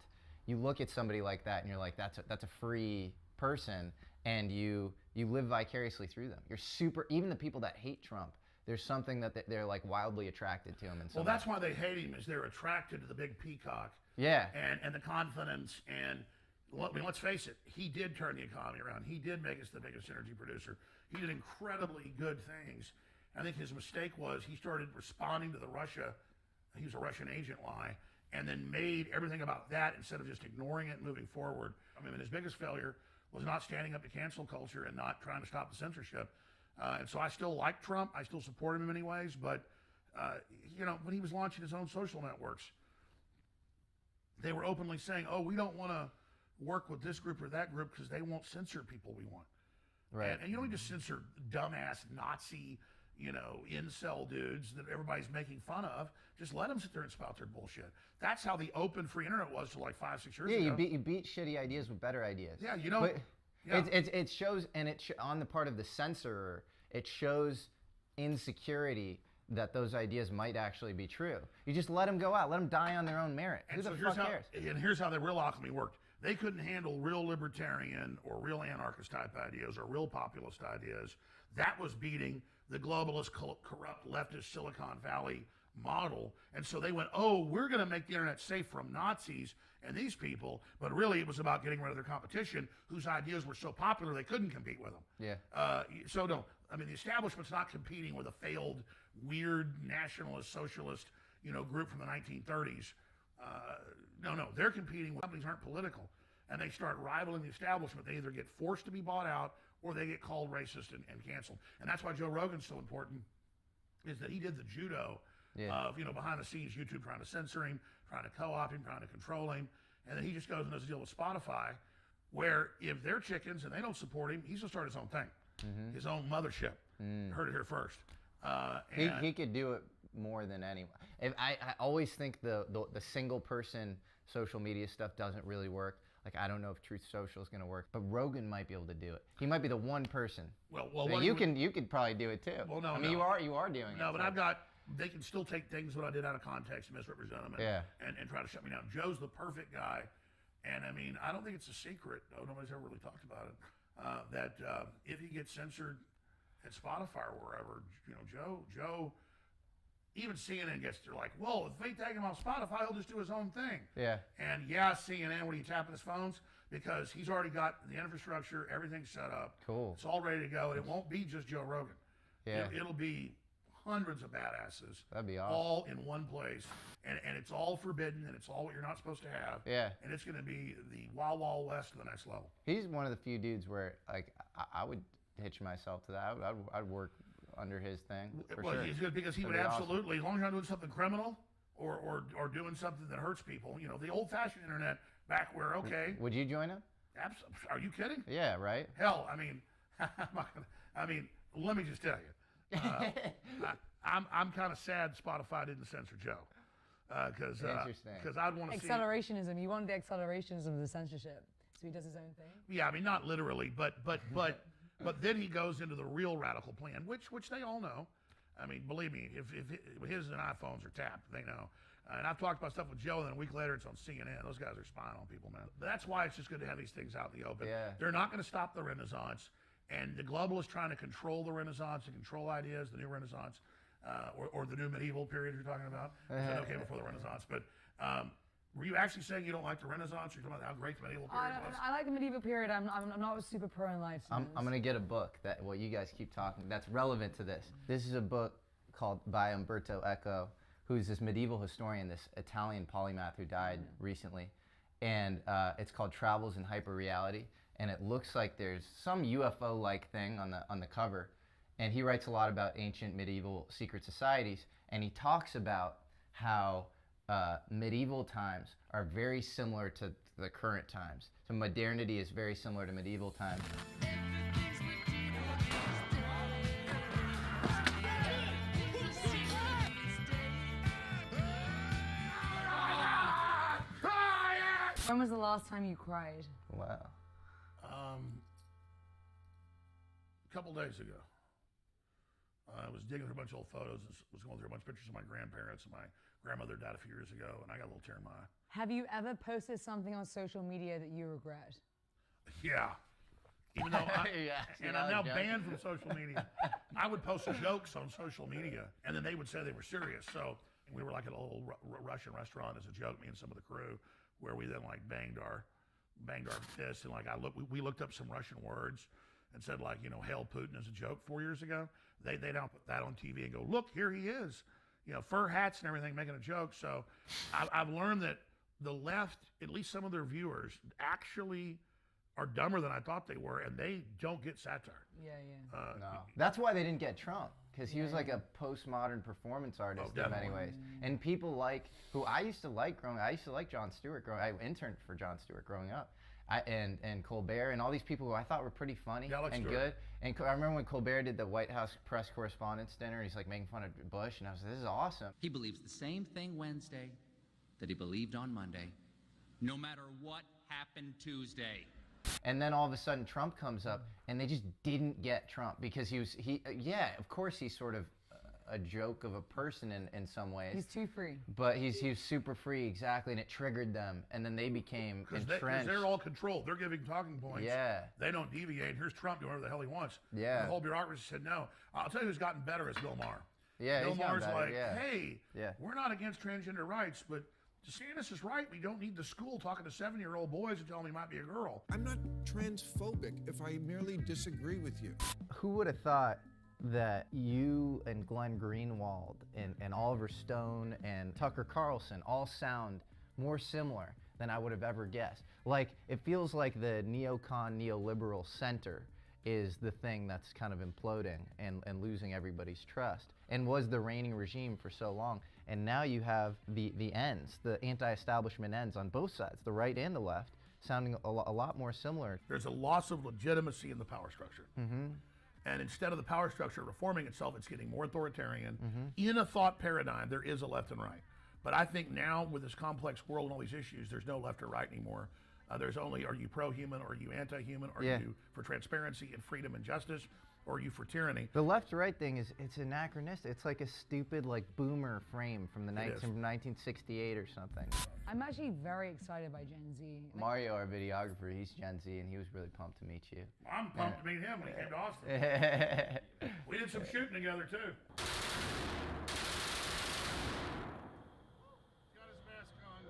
you look at somebody like that and you're like, that's a free person, and you live vicariously through them. You're even the people that hate Trump, there's something that they're like wildly attracted to him. Well, that's why they hate him, is they're attracted to the big peacock. Yeah. And the confidence, and I mean, let's face it, he did turn the economy around. He did make us the biggest energy producer. He did incredibly good things. I think his mistake was he started responding to the Russia, he was a Russian agent lie, and then made everything about that instead of just ignoring it and moving forward. I mean, his biggest failure was not standing up to cancel culture and not trying to stop the censorship. And so I still like Trump. I still support him in many ways. But, you know, when he was launching his own social networks, they were openly saying, oh, we don't want to work with this group or that group because they won't censor people we want. Right. And you don't need to censor dumbass Nazi, you know, incel dudes that everybody's making fun of. Just let them sit there and spout their bullshit. That's how the open free internet was till like 5, 6 years ago. Yeah, you beat shitty ideas with better ideas. Yeah, you know. But Yeah. it shows, and on the part of the censorer, it shows insecurity that those ideas might actually be true. You just let them go out, let them die on their own merit. Who the fuck cares? And here's how the real alchemy worked. They couldn't handle real libertarian or real anarchist type ideas or real populist ideas. That was beating the globalist, corrupt, leftist Silicon Valley model. And so they went, oh, we're going to make the internet safe from Nazis and these people. But really, it was about getting rid of their competition, whose ideas were so popular they couldn't compete with them. Yeah. So no, I mean, the establishment's not competing with a failed, weird nationalist, socialist, you know, group from the 1930s. No, they're competing with companies aren't political, and they start rivaling the establishment. They either get forced to be bought out or they get called racist and canceled. And that's why Joe Rogan's so important, is that he did the judo of, you know, behind the scenes, YouTube trying to censor him, trying to co-opt him, trying to control him. And then he just goes and does a deal with Spotify, where if they're chickens and they don't support him, he's gonna start his own thing, his own mothership. Heard it here first. He could do it more than anyone. I always think the single person social media stuff doesn't really work. Like, I don't know if Truth Social is going to work, but Rogan might be able to do it. He might be the one person. Well, so you could probably do it too. Well, no, I mean, no. you are doing it. No, but they can still take things that I did out of context and misrepresent them and try to shut me down. Joe's the perfect guy. And I mean, I don't think it's a secret, though nobody's ever really talked about it, that if he gets censored at Spotify or wherever, you know, Joe, even CNN gets, they're like, well, if they take him off Spotify, he'll just do his own thing. Yeah. And yeah, CNN, what are you tapping his phones? Because he's already got the infrastructure, everything set up. Cool. It's all ready to go. And it won't be just Joe Rogan. Yeah. It'll be hundreds of badasses. That'd be awesome. All in one place. And it's all forbidden, and it's all what you're not supposed to have. Yeah. And it's going to be the Wild Wild West to the next level. He's one of the few dudes where, like, I would hitch myself to that. I'd work under his thing. For Well, sure. he's good because he would absolutely, as long as you're not doing something criminal or doing something that hurts people, you know, the old-fashioned internet back where, okay. Would you join him? Are you kidding? Yeah, right. Hell, I mean, let me just tell you, I'm kind of sad Spotify didn't censor Joe, because I'd want to see Accelerationism. You want the accelerationism of the censorship, so he does his own thing. Yeah, I mean, not literally, but then he goes into the real radical plan, which they all know. I mean, believe me, if his and iPhones are tapped, they know. And I've talked about stuff with Joe, and then a week later it's on CNN. Those guys are spying on people, man. But that's why it's just good to have these things out in the open. Yeah. They're not going to stop the Renaissance, and the globalists trying to control the Renaissance and control ideas, the new Renaissance, or the new medieval period you're talking about. Okay, before the Renaissance, but. Were you actually saying you don't like the Renaissance? You're talking about how great the medieval period was? I like the medieval period. I'm not super pro-enlightenment. I'm gonna get a book that what you guys keep talking that's relevant to this. This is a book called by Umberto Eco, who's this medieval historian, this Italian polymath who died recently, and it's called Travels in Hyperreality, and it looks like there's some UFO-like thing on the cover, and he writes a lot about ancient medieval secret societies, and he talks about how medieval times are very similar to the current times. So modernity is very similar to medieval times. When was the last time you cried? Wow. A couple days ago. I was digging through a bunch of old photos and was going through a bunch of pictures of my grandparents, and my grandmother died a few years ago, and I got a little tear in my eye. Have you ever posted something on social media that you regret? Yeah. Even though I'm now banned from social media. I would post jokes on social media, and then they would say they were serious. So we were like at a little Russian restaurant as a joke, me and some of the crew, where we then like banged our fists, and like we looked up some Russian words and said, like, you know, hail Putin as a joke 4 years ago. They now put that on TV and go, look, here he is, you know, fur hats and everything, making a joke. So I've learned that the left, at least some of their viewers, actually are dumber than I thought they were, and they don't get satire. Yeah, yeah. No. That's why they didn't get Trump, because he was like a postmodern performance artist in many ways. And people who I used to like growing up, I used to like Jon Stewart growing up. I interned for Jon Stewart growing up. And Colbert and all these people who I thought were pretty funny and good. And I remember when Colbert did the White House press correspondence dinner, and he's like making fun of Bush, and I was like, this is awesome. He believes the same thing Wednesday that he believed on Monday, no matter what happened Tuesday. And then all of a sudden Trump comes up, and they just didn't get Trump because yeah, of course he's sort of a joke of a person in some ways. He's too free. But he's super free, exactly, and it triggered them, and then they became entrenched. Because they're all controlled. They're giving talking points. Yeah. They don't deviate. Here's Trump doing whatever the hell he wants. Yeah. The whole bureaucracy said no. I'll tell you who's gotten better is Bill Maher. Yeah, Bill he's gotten Maher's better, like, yeah. hey, Yeah. we're not against transgender rights, but DeSantis is right. We don't need the school talking to 7-year-old boys and telling them he might be a girl. I'm not transphobic if I merely disagree with you. Who would have thought that you and Glenn Greenwald and Oliver Stone and Tucker Carlson all sound more similar than I would have ever guessed? Like, it feels like the neocon, neoliberal center is the thing that's kind of imploding and losing everybody's trust, and was the reigning regime for so long. And now you have the ends, the anti-establishment ends on both sides, the right and the left, sounding a lot more similar. There's a loss of legitimacy in the power structure. Mm-hmm. And instead of the power structure reforming itself, it's getting more authoritarian. Mm-hmm. In a thought paradigm, there is a left and right. But I think now, with this complex world and all these issues, there's no left or right anymore. There's only, are you pro-human, or are you anti-human, are you for transparency and freedom and justice, or are you for tyranny? The left-right thing it's anachronistic. It's like a stupid boomer frame from from 1968 or something. I'm actually very excited by Gen Z. Mario, our videographer, he's Gen Z, and he was really pumped to meet you. I'm pumped to meet him when he came to Austin. We did some shooting together, too. Got his mask on,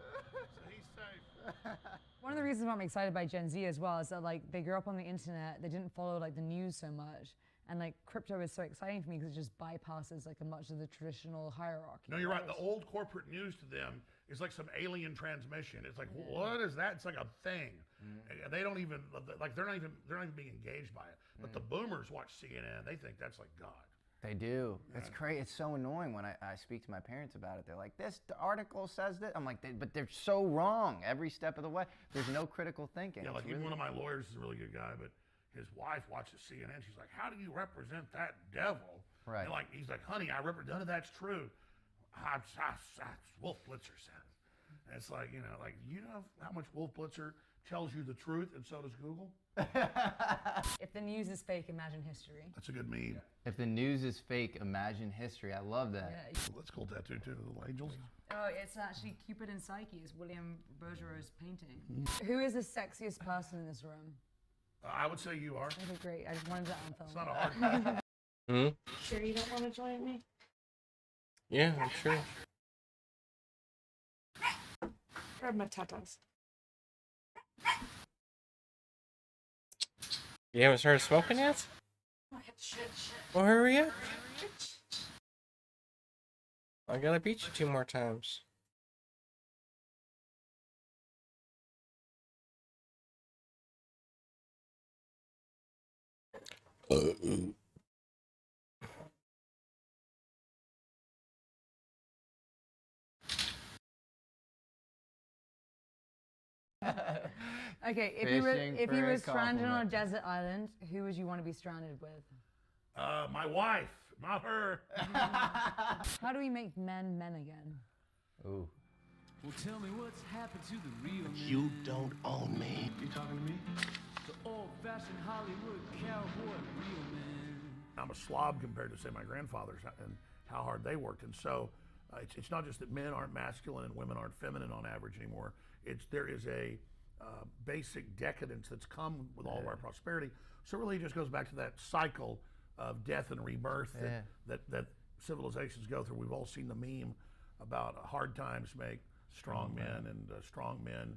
so he's safe. One of the reasons why I'm excited by Gen Z as well is that they grew up on the internet, they didn't follow the news so much, and crypto is so exciting for me because it just bypasses a much of the traditional hierarchy. No, you're right. The old corporate news to them is like some alien transmission. It's like, what is that? It's like a thing. They don't even they're not even being engaged by it. But the boomers watch CNN. They think that's like God. They do. It's crazy. It's so annoying when I speak to my parents about it. They're like, the article says that. I'm like, but they're so wrong every step of the way. There's no critical thinking. Yeah, It's even one of my lawyers is a really good guy, but his wife watches CNN. She's like, how do you represent that devil? Right. And he's like, honey, none of that's true. Wolf Blitzer said it. And it's like, you know how much Wolf Blitzer tells you the truth, and so does Google? If the news is fake, imagine history. That's a good meme. If the news is fake, imagine history. I love that. Yeah. That's cool tattoo too, the little angels. Oh, it's actually Cupid and Psyche. It's William Bergerot's painting. Who is the sexiest person in this room? I would say you are. Okay, great. I just wanted that on film. It's not a hard Sure you don't want to join me? Yeah, I'm sure. Grab my tatas. You haven't started smoking yet? Well, hurry up. I gotta beat you 2 more times. Okay, if you were stranded on a desert island, who would you want to be stranded with? My wife, not her. How do we make men men again? Ooh. Well, tell me what's happened to the real man. You don't own me. You talking to me? The old-fashioned Hollywood cowboy real man. I'm a slob compared to, say, my grandfathers and how hard they worked. And so it's not just that men aren't masculine and women aren't feminine on average anymore. There is a basic decadence that's come with all of our prosperity. So it really just goes back to that cycle of death and rebirth that civilizations go through. We've all seen the meme about hard times make strong men, and strong men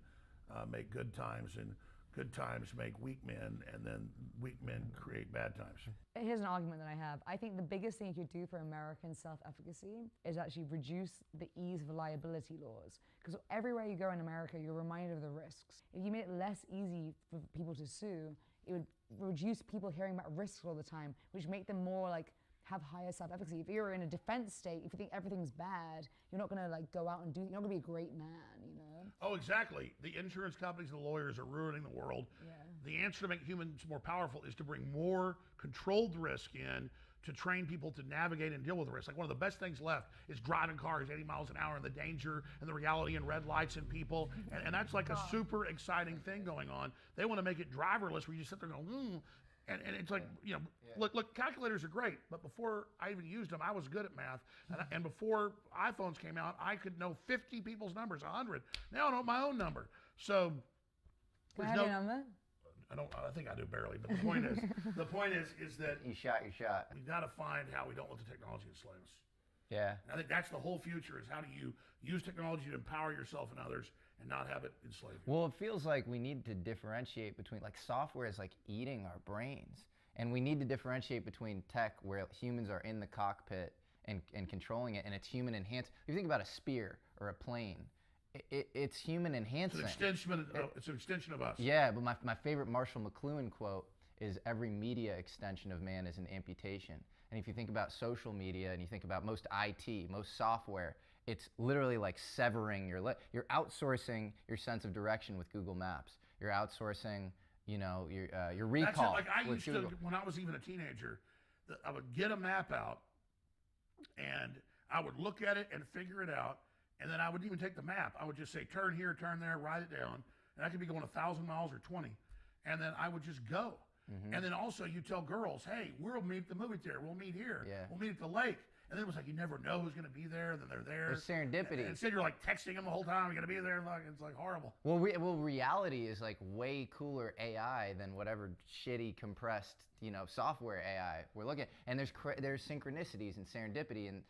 make good times, and good times make weak men, and then weak men create bad times. Here's an argument that I have. I think the biggest thing you could do for American self-efficacy is actually reduce the ease of liability laws. Because everywhere you go in America, you're reminded of the risks. If you made it less easy for people to sue, it would reduce people hearing about risks all the time, which make them more like have higher self-efficacy. If you're in a defense state, if you think everything's bad, you're not gonna like go out and you're not gonna be a great man, you know? Oh, exactly. The insurance companies and the lawyers are ruining the world. Yeah. The answer to make humans more powerful is to bring more controlled risk in to train people to navigate and deal with risk. Like one of the best things left is driving cars 80 miles an hour and the danger and the reality and red lights and people. And that's like a super exciting thing going on. They want to make it driverless where you just sit there and go, And it's like, you know, look, calculators are great, but before I even used them, I was good at math. And before iPhones came out, I could know 50 people's numbers, 100. Now I know my own number. So Can I have your number? I think I do barely, but the point is that you shot your shot. We've got to find how we don't let the technology enslave us. Yeah. And I think that's the whole future is how do you use technology to empower yourself and others and not have it enslave you. Well, it feels like we need to differentiate between, like, software is like eating our brains. And we need to differentiate between tech where humans are in the cockpit and controlling it, and it's human enhanced. If you think about a spear or a plane, it's human enhancing. It's an extension of us. Yeah, but my favorite Marshall McLuhan quote is every media extension of man is an amputation. And if you think about social media and you think about most IT, most software, it's literally like severing you're outsourcing your sense of direction with Google Maps. You're outsourcing, you know, your recall. That's it. Like I used Google. to, when I was even a teenager, I would get a map out and I would look at it and figure it out. And then I would even take the map. I would just say, turn here, turn there, write it down. And I could be going 1,000 miles or 20. And then I would just go. Mm-hmm. And then also you tell girls, hey, we'll meet at the movie theater. We'll meet here. Yeah. We'll meet at the lake. And then it was like, you never know who's going to be there. Then they're there. There's serendipity. And instead you're like texting them the whole time. You're going to be there. And it's like horrible. Well, reality is like way cooler AI than whatever shitty compressed, you know, software AI we're looking at. And there's synchronicities and serendipity, and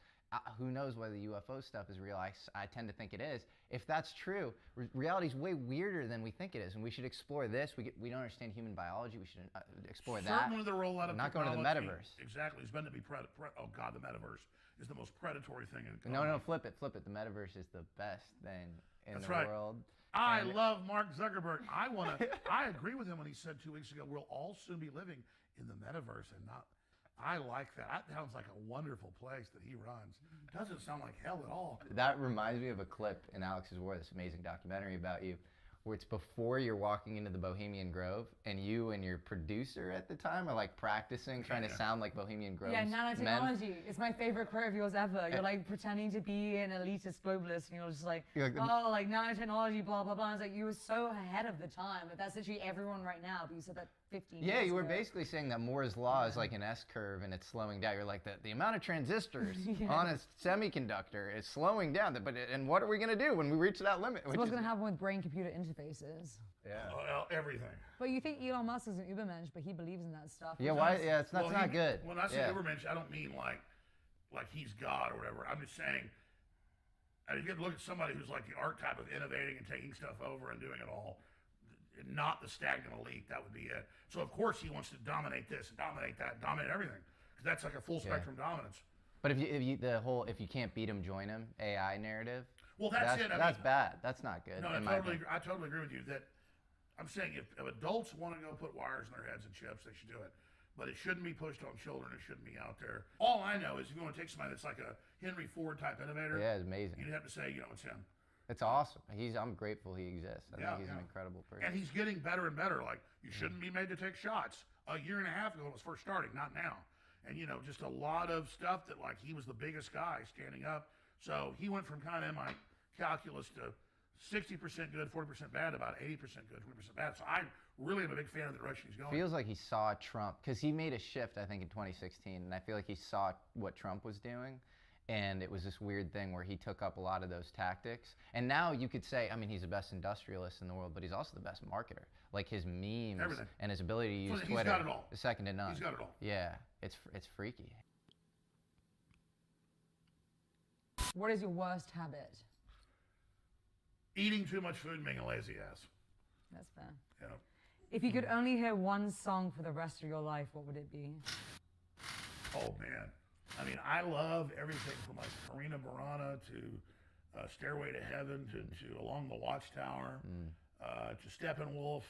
who knows whether the UFO stuff is real. I tend to think it is. If that's true, reality is way weirder than we think it is, and we should explore this. We don't understand human biology. We should explore that. Certainly the rollout of not going to the metaverse. Exactly. It's meant to be oh God, the metaverse is the most predatory thing in No, flip it. The metaverse is the best thing in the world. I love Mark Zuckerberg. I agree with him when he said 2 weeks ago, we'll all soon be living in the metaverse and not. I like that. That sounds like a wonderful place that he runs. Doesn't sound like hell at all. That reminds me of a clip in Alex's War, this amazing documentary about you, where it's before you're walking into the Bohemian Grove, and you and your producer at the time are like practicing, trying to sound like Bohemian Grove's Yeah, nanotechnology. men. It's my favorite quote of yours ever. You're like pretending to be an elitist globalist, and you're just like, like nanotechnology, blah, blah, blah. And it's like, you were so ahead of the time. But that's literally everyone right now, but you said that 15 years Yeah, you were ago. basically saying that Moore's law is like an S-curve and it's slowing down. You're like, the amount of transistors on a semiconductor is slowing down. And what are we going to do when we reach that limit? So what's going to happen with brain-computer interfaces? Yeah. Everything. But you think Elon Musk is an ubermensch, but he believes in that stuff. Yeah, why? Yeah, it's not good. When I say ubermensch, I don't mean like he's God or whatever. I'm just saying, I mean, you get to look at somebody who's like the archetype of innovating and taking stuff over and doing it all. Not the stagnant elite, that would be it. So of course he wants to dominate this, dominate that, dominate everything, because that's like a full spectrum dominance. But if you can't beat him, join him AI narrative. Well, that's it. That's bad. That's not good. No, I totally agree with you. That I'm saying if adults want to go put wires in their heads and chips, they should do it. But it shouldn't be pushed on children. It shouldn't be out there. All I know is if you want to take somebody that's like a Henry Ford type innovator, yeah, it's amazing. You'd have to say, it's him. It's awesome. I'm grateful he exists. I think he's an incredible person. And he's getting better and better. Like, you shouldn't be made to take shots. A year and a half ago, it was first starting, not now. And, just a lot of stuff that, like, he was the biggest guy standing up. So he went from kind of my calculus to 60% good, 40% bad, about 80% good, 20% bad. So I really am a big fan of the direction he's going. Feels like he saw Trump, because he made a shift, I think, in 2016. And I feel like he saw what Trump was doing. And it was this weird thing where he took up a lot of those tactics. And now you could say, I mean, he's the best industrialist in the world, but he's also the best marketer. Like his memes and his ability to use Twitter got it all. is second to none. He's got it all. Yeah, it's freaky. What is your worst habit? Eating too much food and being a lazy ass. That's fair. Yeah. If you could only hear one song for the rest of your life, what would it be? Oh man, I mean, I love everything from like Karina Burana to Stairway to Heaven to Along the Watchtower to Steppenwolf.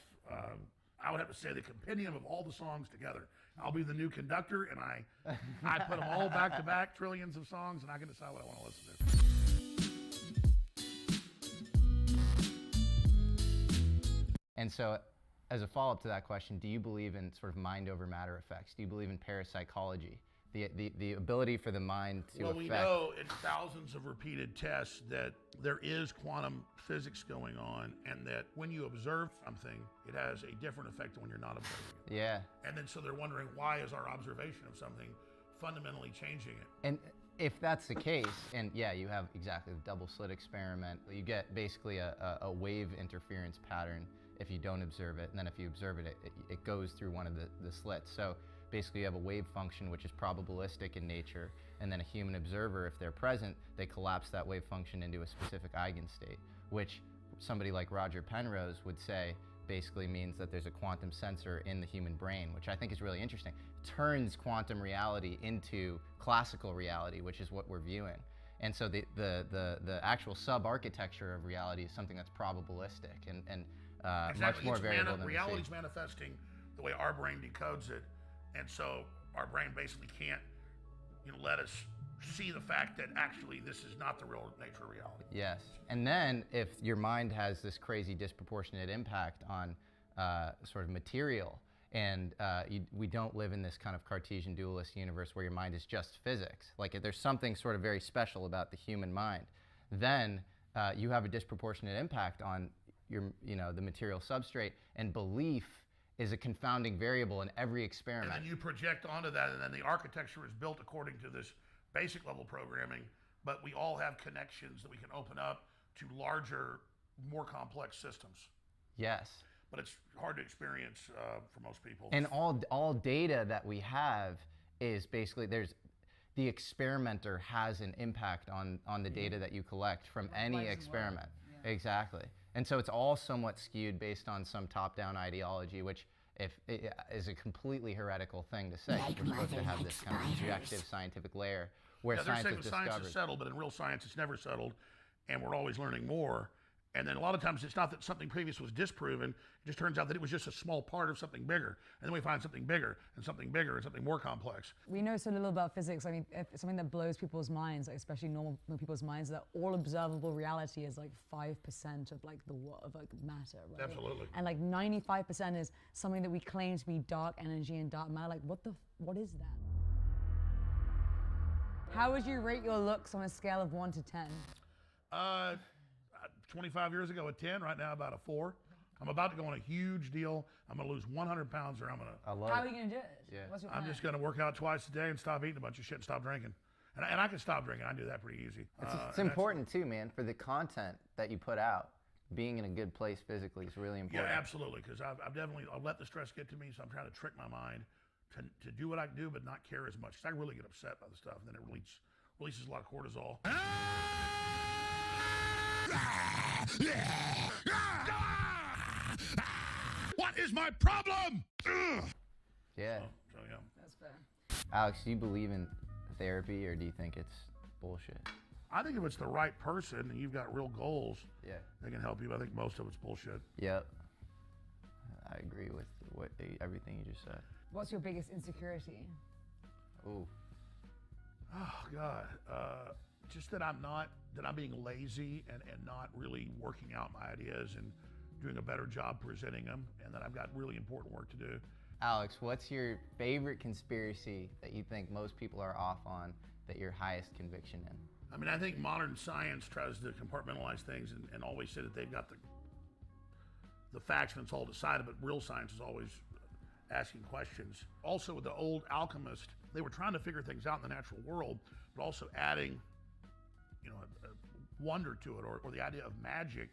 I would have to say the compendium of all the songs together. I'll be the new conductor, and I put them all back to back, trillions of songs, and I can decide what I want to listen to. And so, as a follow-up to that question, do you believe in sort of mind over matter effects? Do you believe in parapsychology? The ability for the mind to Well, we know in thousands of repeated tests that there is quantum physics going on, and that when you observe something, it has a different effect than when you're not observing it. Yeah. And then so they're wondering, why is our observation of something fundamentally changing it? And if that's the case, and yeah, you have exactly the double slit experiment, you get basically a wave interference pattern if you don't observe it, and then if you observe it, it goes through one of the slits. So basically you have a wave function which is probabilistic in nature, and then a human observer, if they're present, they collapse that wave function into a specific eigenstate, which somebody like Roger Penrose would say basically means that there's a quantum sensor in the human brain, which I think is really interesting. Turns quantum reality into classical reality, which is what we're viewing. And so the actual sub-architecture of reality is something that's probabilistic and exactly. much more variable than reality's manifesting the way our brain decodes it, and so our brain basically can't, let us see the fact that actually this is not the real nature of reality. Yes, and then if your mind has this crazy disproportionate impact on sort of material, and we don't live in this kind of Cartesian dualist universe where your mind is just physics. Like if there's something sort of very special about the human mind, then you have a disproportionate impact on the material substrate, and belief is a confounding variable in every experiment. And then you project onto that, and then the architecture is built according to this basic level programming, but we all have connections that we can open up to larger, more complex systems. Yes. But it's hard to experience for most people. And all data that we have is basically the experimenter has an impact on the data that you collect from any experiment. Yeah. Exactly. And so it's all somewhat skewed based on some top-down ideology, which is a completely heretical thing to say. We're supposed to have this kind of objective scientific layer where science is discovered. Science is settled, but in real science it's never settled, and we're always learning more. And then a lot of times it's not that something previous was disproven, it just turns out that it was just a small part of something bigger. And then we find something bigger and something bigger and something more complex. We know so little about physics. I mean, something that blows people's minds, like especially normal people's minds, that all observable reality is like 5% of like matter, right? Absolutely. And like 95% is something that we claim to be dark energy and dark matter. Like what is that? How would you rate your looks on a scale of 1 to 10? 25 years ago, a 10. Right now, about a 4. I'm about to go on a huge deal. I'm going to lose 100 pounds, or I'm going to. How are you going to do it? Yeah. What's your plan? I'm just going to work out twice a day and stop eating a bunch of shit and stop drinking. And I can stop drinking. I do that pretty easy. It's important too, man, for the content that you put out. Being in a good place physically is really important. Yeah, absolutely. Because I've let the stress get to me, so I'm trying to trick my mind to do what I can do, but not care as much. Because I really get upset by the stuff, and then it releases a lot of cortisol. What is my problem? Yeah. So yeah. That's fair. Alex, do you believe in therapy, or do you think it's bullshit? I think if it's the right person and you've got real goals, yeah, they can help you. I think most of it's bullshit. Yep. I agree with everything you just said. What's your biggest insecurity? Ooh. Oh God. Just that I'm being lazy and not really working out my ideas and doing a better job presenting them, and that I've got really important work to do. Alex, what's your favorite conspiracy that you think most people are off on, that your highest conviction in? I mean, I think modern science tries to compartmentalize things and always say that they've got the facts and it's all decided, but real science is always asking questions. Also, with the old alchemists, they were trying to figure things out in the natural world, but also adding a wonder to it, or the idea of magic,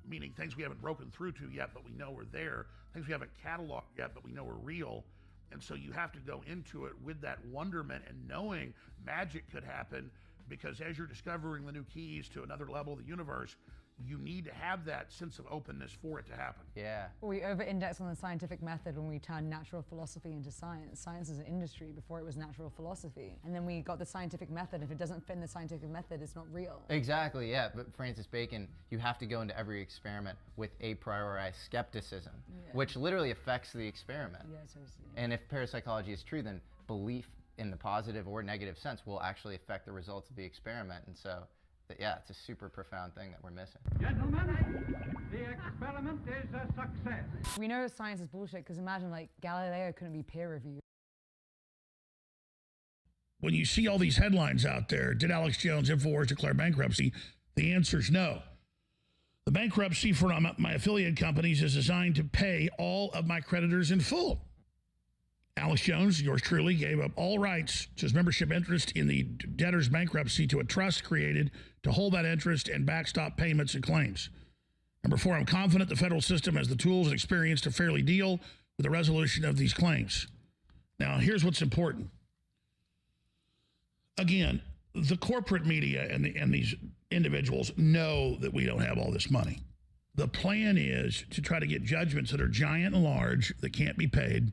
meaning things we haven't broken through to yet, but we know are there, things we haven't cataloged yet, but we know are real. And so you have to go into it with that wonderment and knowing magic could happen because as you're discovering the new keys to another level of the universe, you need to have that sense of openness for it to happen. Yeah. We over-index on the scientific method when we turned natural philosophy into science. Science is an industry before it was natural philosophy. And then we got the scientific method. If it doesn't fit in the scientific method, it's not real. Exactly, yeah. But Francis Bacon, you have to go into every experiment with a priori skepticism, which literally affects the experiment. Yeah, totally. And if parapsychology is true, then belief in the positive or negative sense will actually affect the results of the experiment. And so, yeah, it's a super profound thing that we're missing. Gentlemen, the experiment is a success. We know science is bullshit because imagine, like, Galileo couldn't be peer-reviewed. When you see all these headlines out there, did Alex Jones InfoWars declare bankruptcy? The answer is no. The bankruptcy for my affiliate companies is designed to pay all of my creditors in full. Alex Jones, yours truly, gave up all rights to his membership interest in the debtor's bankruptcy to a trust created to hold that interest and backstop payments and claims. Number 4, I'm confident the federal system has the tools and experience to fairly deal with the resolution of these claims. Now, here's what's important. Again, the corporate media and these individuals know that we don't have all this money. The plan is to try to get judgments that are giant and large that can't be paid,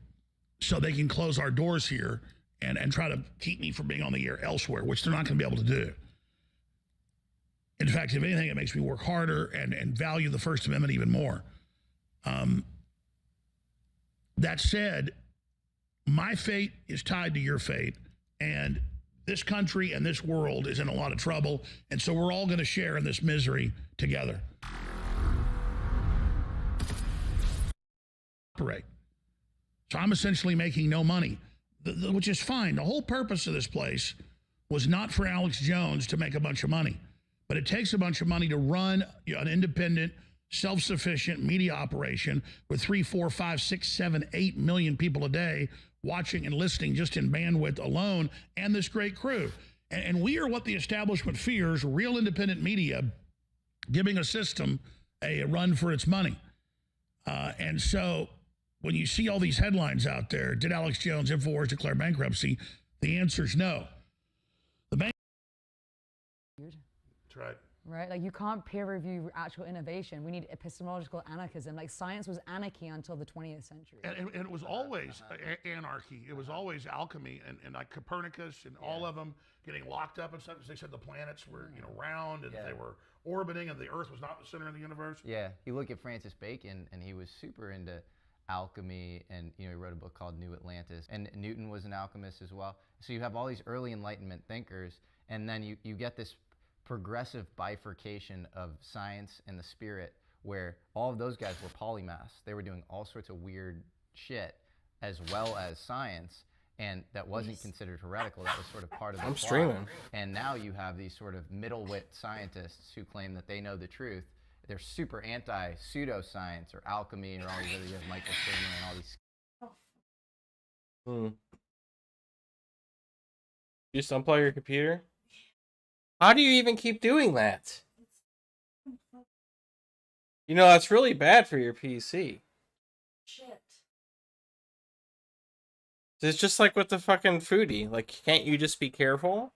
so they can close our doors here and try to keep me from being on the air elsewhere, which they're not going to be able to do. In fact, if anything, it makes me work harder and value the First Amendment even more. That said, my fate is tied to your fate, and this country and this world is in a lot of trouble, and so we're all going to share in this misery together. Operate. So I'm essentially making no money, which is fine. The whole purpose of this place was not for Alex Jones to make a bunch of money, but it takes a bunch of money to run an independent, self-sufficient media operation with 3, 4, 5, 6, 7, 8 million people a day watching and listening just in bandwidth alone, and this great crew. And we are what the establishment fears, real independent media giving a system a run for its money. And so when you see all these headlines out there, did Alex Jones InfoWars declare bankruptcy? The answer is no. The bank. That's right. Right? Like, you can't peer review actual innovation. We need epistemological anarchism. Like, science was anarchy until the 20th century. And it was always anarchy. It was always alchemy. And like Copernicus and all of them getting locked up and stuff because they said the planets were, round and they were orbiting and the Earth was not the center of the universe. Yeah. You look at Francis Bacon, and he was super into alchemy, and he wrote a book called New Atlantis, and Newton was an alchemist as well. So you have all these early Enlightenment thinkers, and then you get this progressive bifurcation of science and the spirit, where all of those guys were polymaths. They were doing all sorts of weird shit as well as science, and that wasn't considered heretical. That was sort of part of the I'm plot. streaming. And now you have these sort of middle-wit scientists who claim that they know the truth. They're super anti-pseudoscience or alchemy or all these other, you have Michael Singer and all these. You just unplug your computer? How do you even keep doing that? You know, that's really bad for your PC. Shit. It's just like with the fucking foodie. Like, can't you just be careful?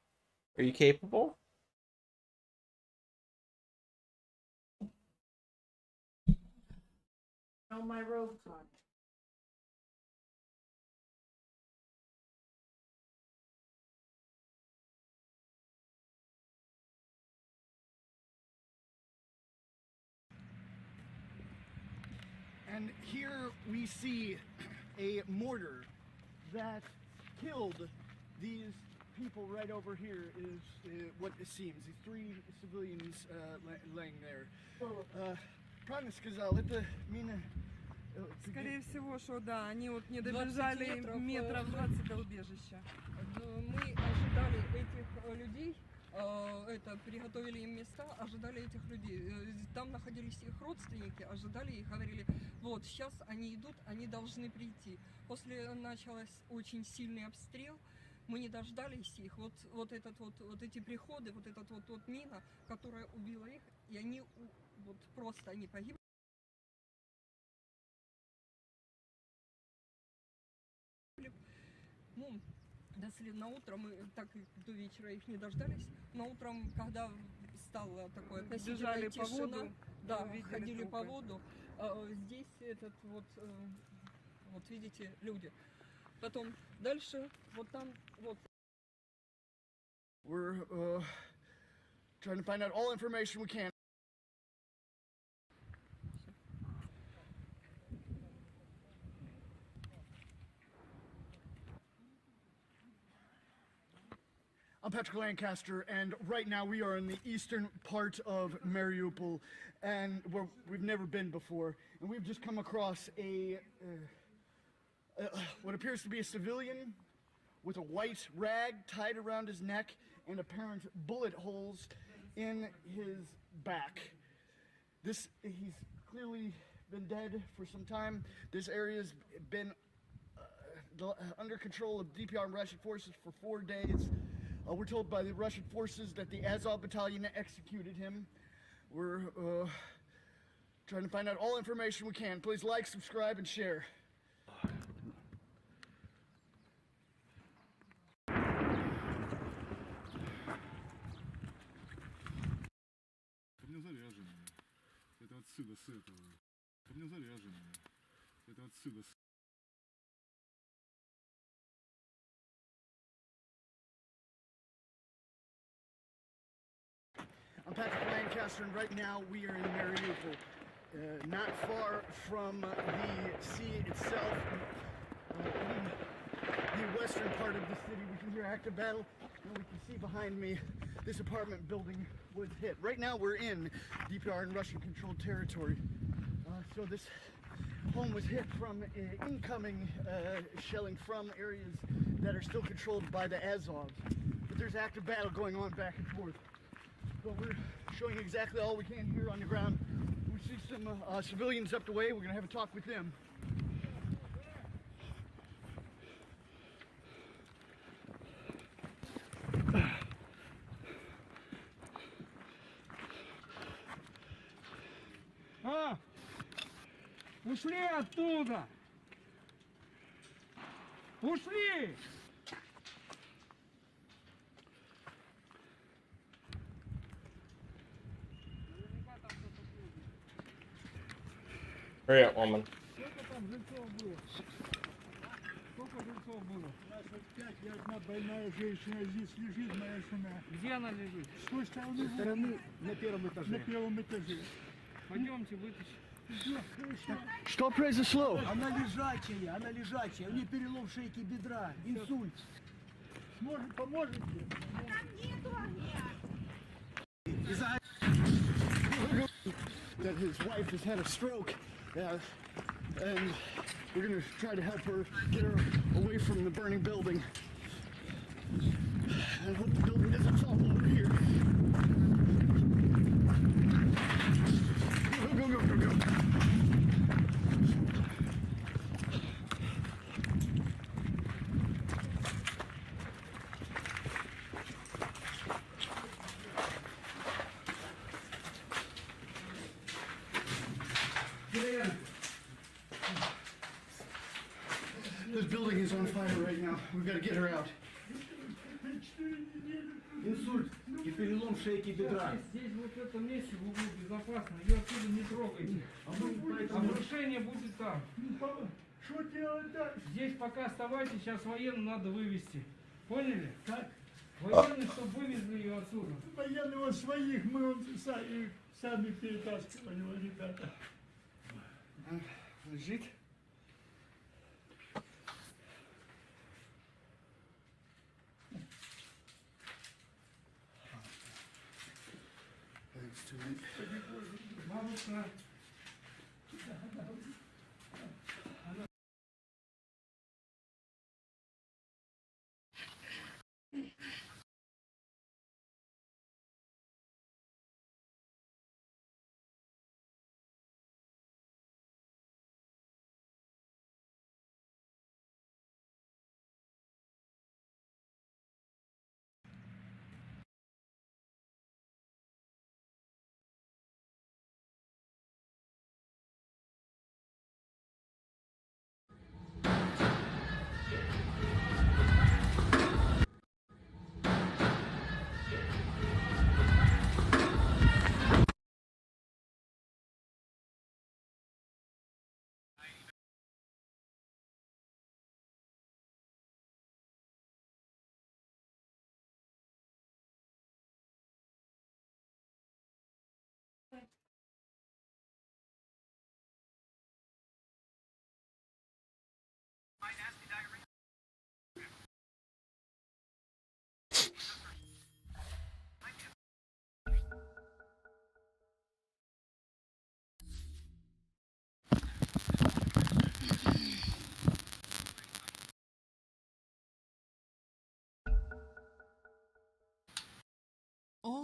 Are you capable? On my robe card. And here we see a mortar that killed these people right over here is what it seems. These 3 civilians laying there. Правильно сказал, это мина... Скорее всего, что да, они вот не добежали метров 20 до убежища. Мы ожидали этих людей, приготовили им места, ожидали этих людей. Там находились их родственники, ожидали их, говорили, вот, сейчас они идут, они должны прийти. После начался очень сильный обстрел, мы не дождались их, вот эти приходы, вот эта вот мина, которая убила их, и они вот просто они погибли. Ну, до если на утро мы так и до вечера их не дождались, но утром, когда стало такое относительная Бежали по тишина, воду, да, увидели ходили по трупы. воду, здесь этот вот, вот видите, люди. Потом дальше, вот там, вот. We're trying to find out all information we can. I'm Patrick Lancaster, and right now we are in the eastern part of Mariupol, and where we've never been before. And we've just come across what appears to be a civilian with a white rag tied around his neck and apparent bullet holes in his back. He's clearly been dead for some time. This area's been under control of DPR and Russian forces for 4 days. We're told by the Russian forces that the Azov battalion executed him. We're trying to find out all information we can. Please like, subscribe, and share. Ко мне заряженные. Это отсюда, с этого. Ко мне заряженные. Это отсюда, с... I'm Patrick Lancaster, and right now we are in Mariupol, not far from the sea itself. In the western part of the city, we can hear active battle, and we can see behind me this apartment building was hit. Right now we're in DPR and Russian-controlled territory. So this home was hit from incoming shelling from areas that are still controlled by the Azov. But there's active battle going on back and forth. But we're showing exactly all we can here on the ground. We see some civilians up the way. We're going to have a talk with them. Ушли оттуда! Ушли! Hurry up, woman. Сколько там жильцов было? Сколько жильцов было? У нас вот 5, я одна больная женщина, здесь лежит моя жена. Где она лежит? С той стороны, на первом этаже. на первом этаже. Пойдемте, вытащим. Что произошло? Она лежачая, у нее перелом шейки бедра, инсульт. Поможете? That his wife has had a stroke, and we're going to try to help her, get her away from the burning building. I hope the building doesn't fall over here. Go. This building is on fire right now. We've got to get her out. Инсульт и перелом шейки бедра. Здесь вот в этом месте в углу безопасно, ее отсюда не трогайте. Обрушение будет там. Что делать дальше? Здесь пока оставайтесь, сейчас военным надо вывести. Поняли? Как? Военные, чтобы вывезли ее отсюда. Военного своих мы сами перетаскивали, ребята. Лежит. Бабушка.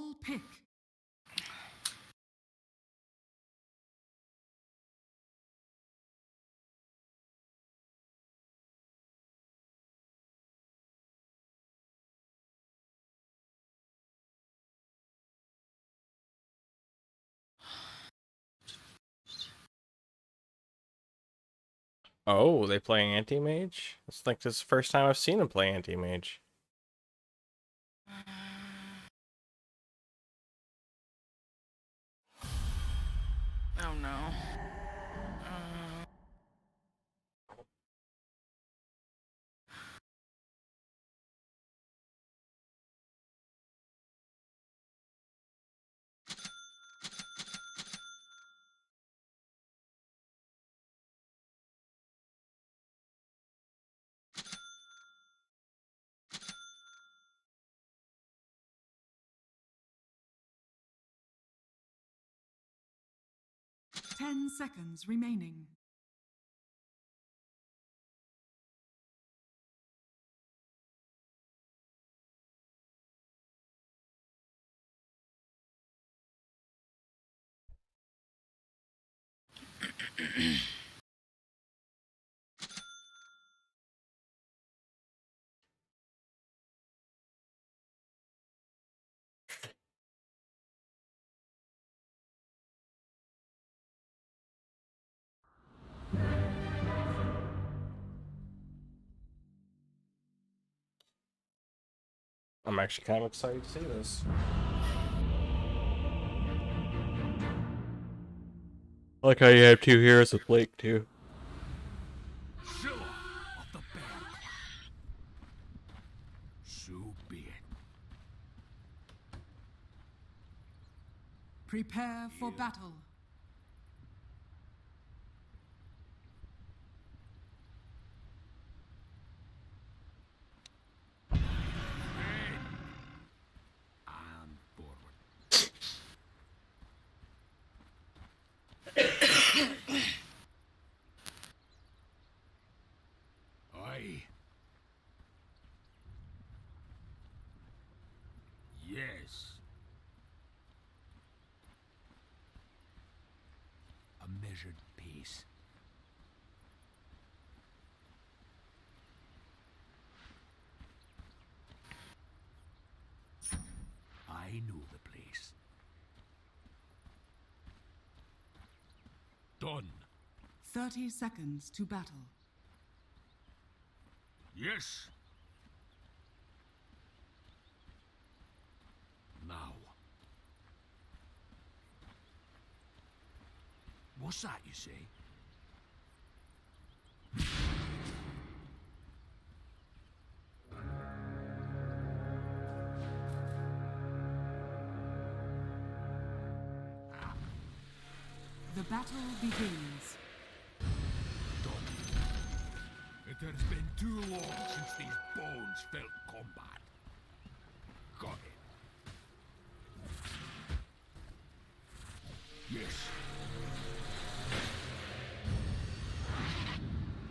All pick. Oh, they play anti-mage? It's like this is the first time I've seen him play anti-mage. Oh no. Ten seconds remaining. I'm actually kind of excited to see this. I like how you have two heroes with Blake too. Sure of the bear clan. So be it. Prepare for battle. And forward. Aye. Yes. A measured pace. I know the place. Done. 30 seconds to battle. Yes. Now. What's that you say? The battle begins. It has been too long since these bones felt combat. Got it. Yes.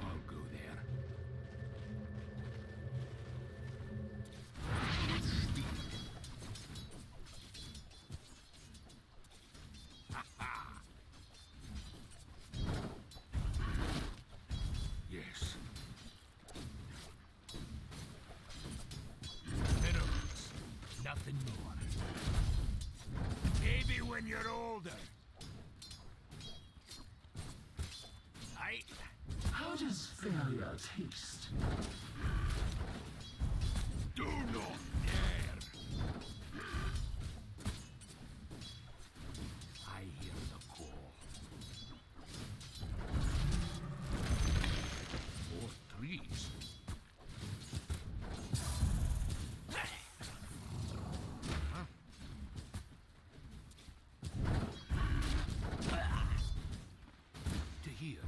I'll go there. With speed. Ha ha. Yes. Minerals, nothing more. Maybe when you're older. How does failure taste? Do not dare. I hear the call. More trees. To hear.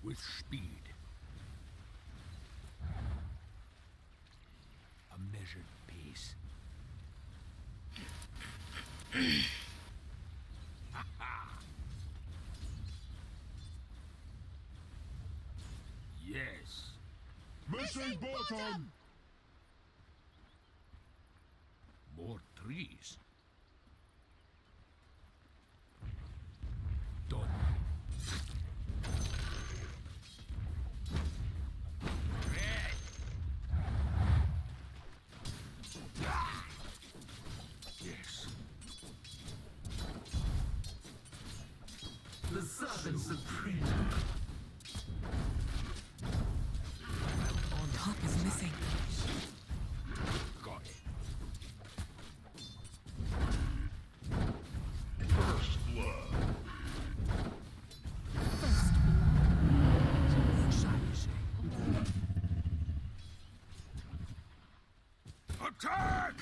with speed. A measured pace. Yes. Missing bottom! More trees. Done. Red. Yes. The servant supreme. Top is missing. Got it. First blood. Attack!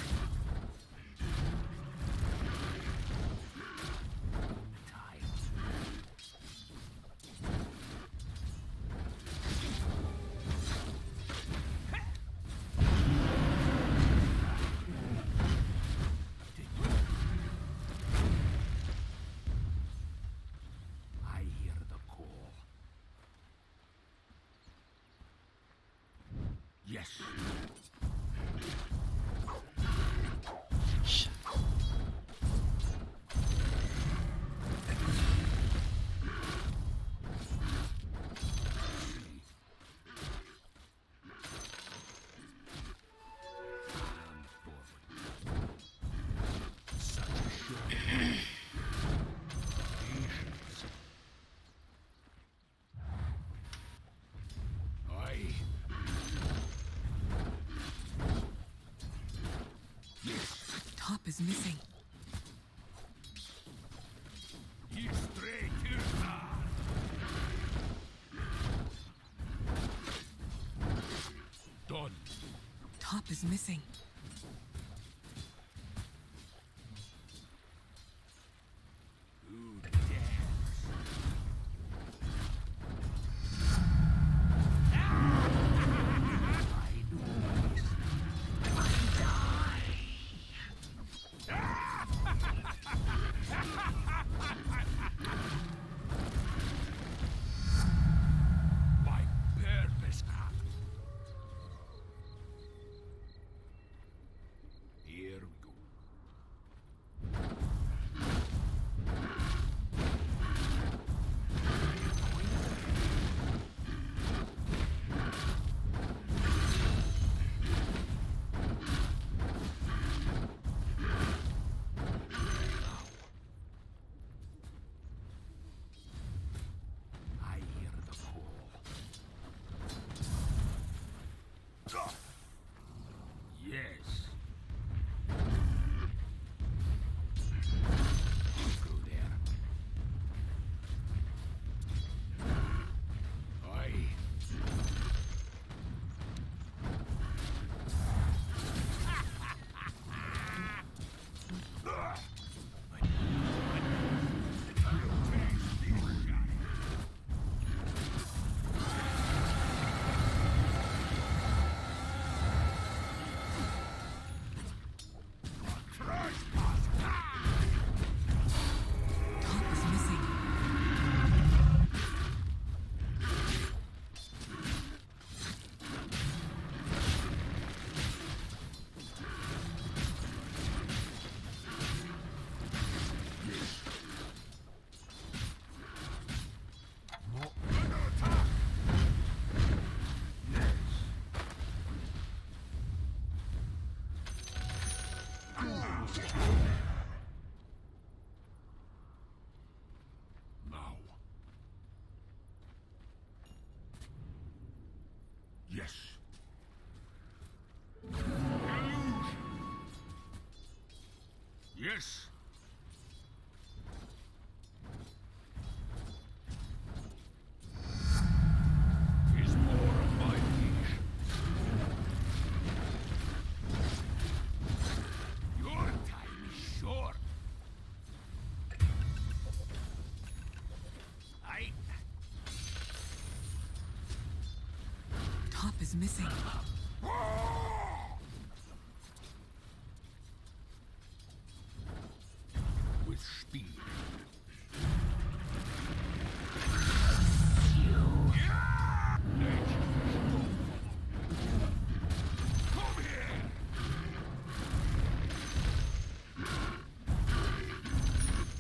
I hear the call. Yes. Such a show. Patience. Aye. Yes. Top is missing. Straight Done. Top is missing. Good dance. I know this. My purpose. Here we go. I hear the call. Yes. Go there. Aye. Top is missing. Now. Yes. Yes. Is more of my niche. Your time is short. I is missing. With speed.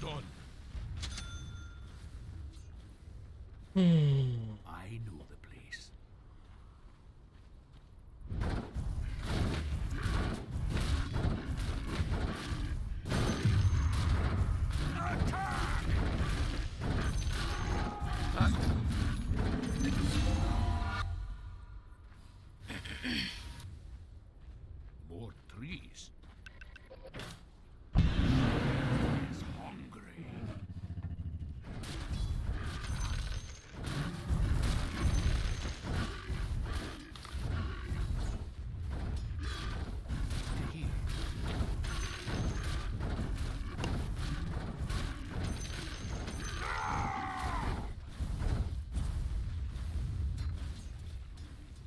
Done. I know the place. More trees. He's hungry.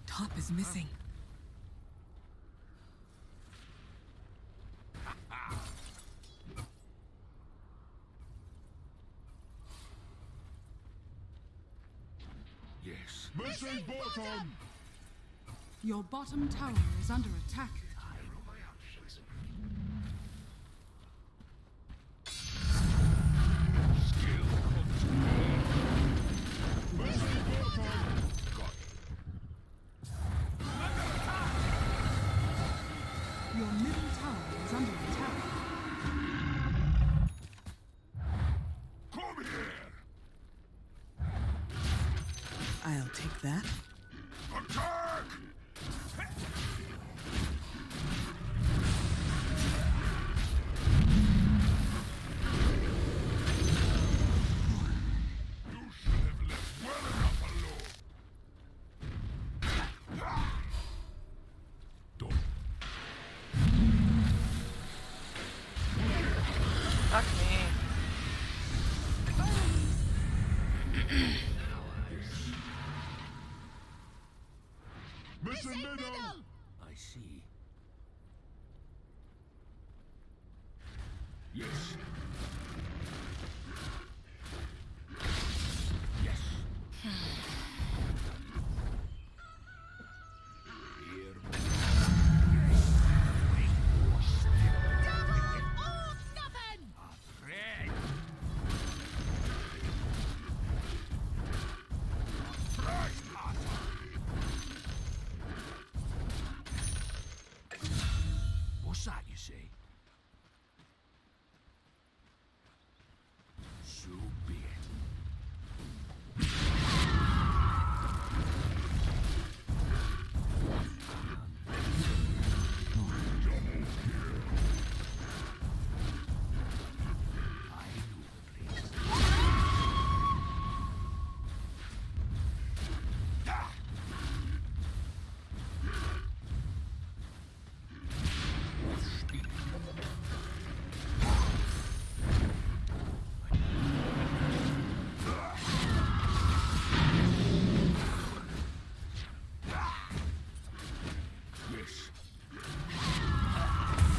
Top is missing. Yes. Missing bottom! Your bottom tower is under attack. Your middle tower is under attack. Come here! I'll take that. Attack! You should have left well enough alone. Done. Fuck me. Missing middle! I see. Yes. Yes. Here. Afraid. What's that you say? So be it.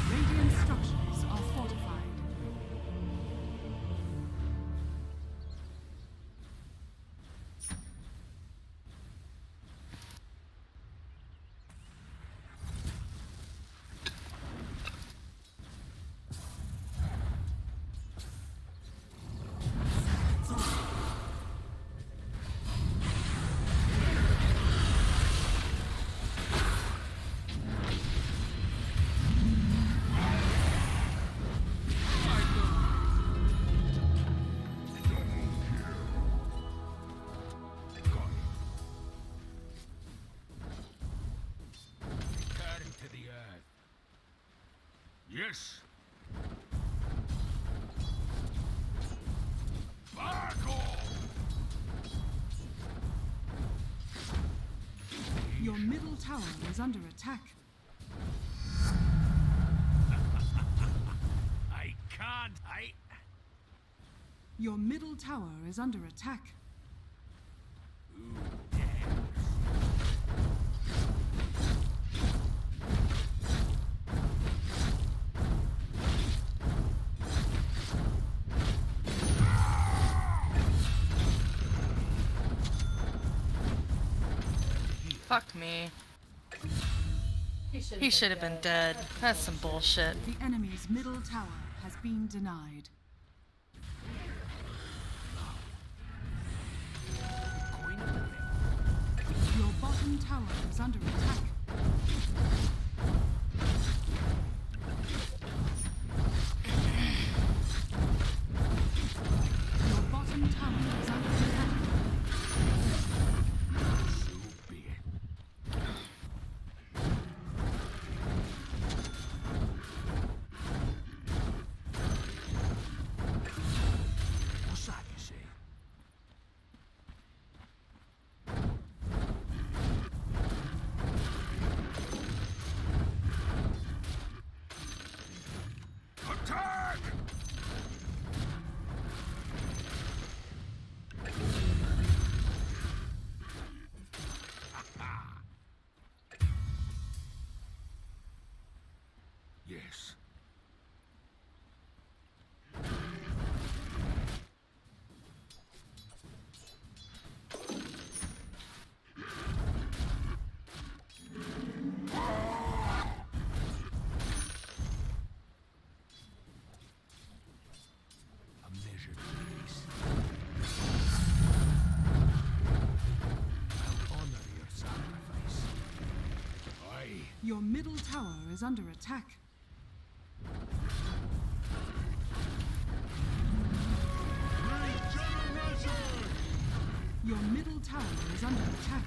Radiant structures are fortified. Return to the earth. Yes. Back off! Your middle tower is under attack. I can't. Your middle tower is under attack. Who dares? Fuck me. He should have been dead. That's some bullshit. The enemy's middle tower has been denied. Your bottom tower is under attack. Your bottom tower is under attack. What's that you say? Attack! Yes. A measured pace. I'll honor your sacrifice. Aye. Your middle tower is under attack. Your middle tower is under attack.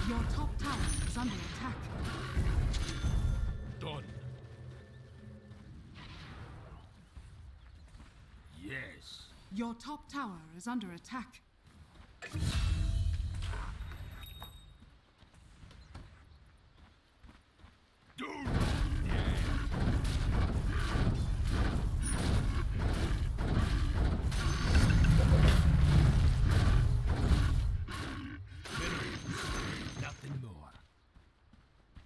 Your top tower is under attack. Done. Yes. Your top tower is under attack. Nothing more.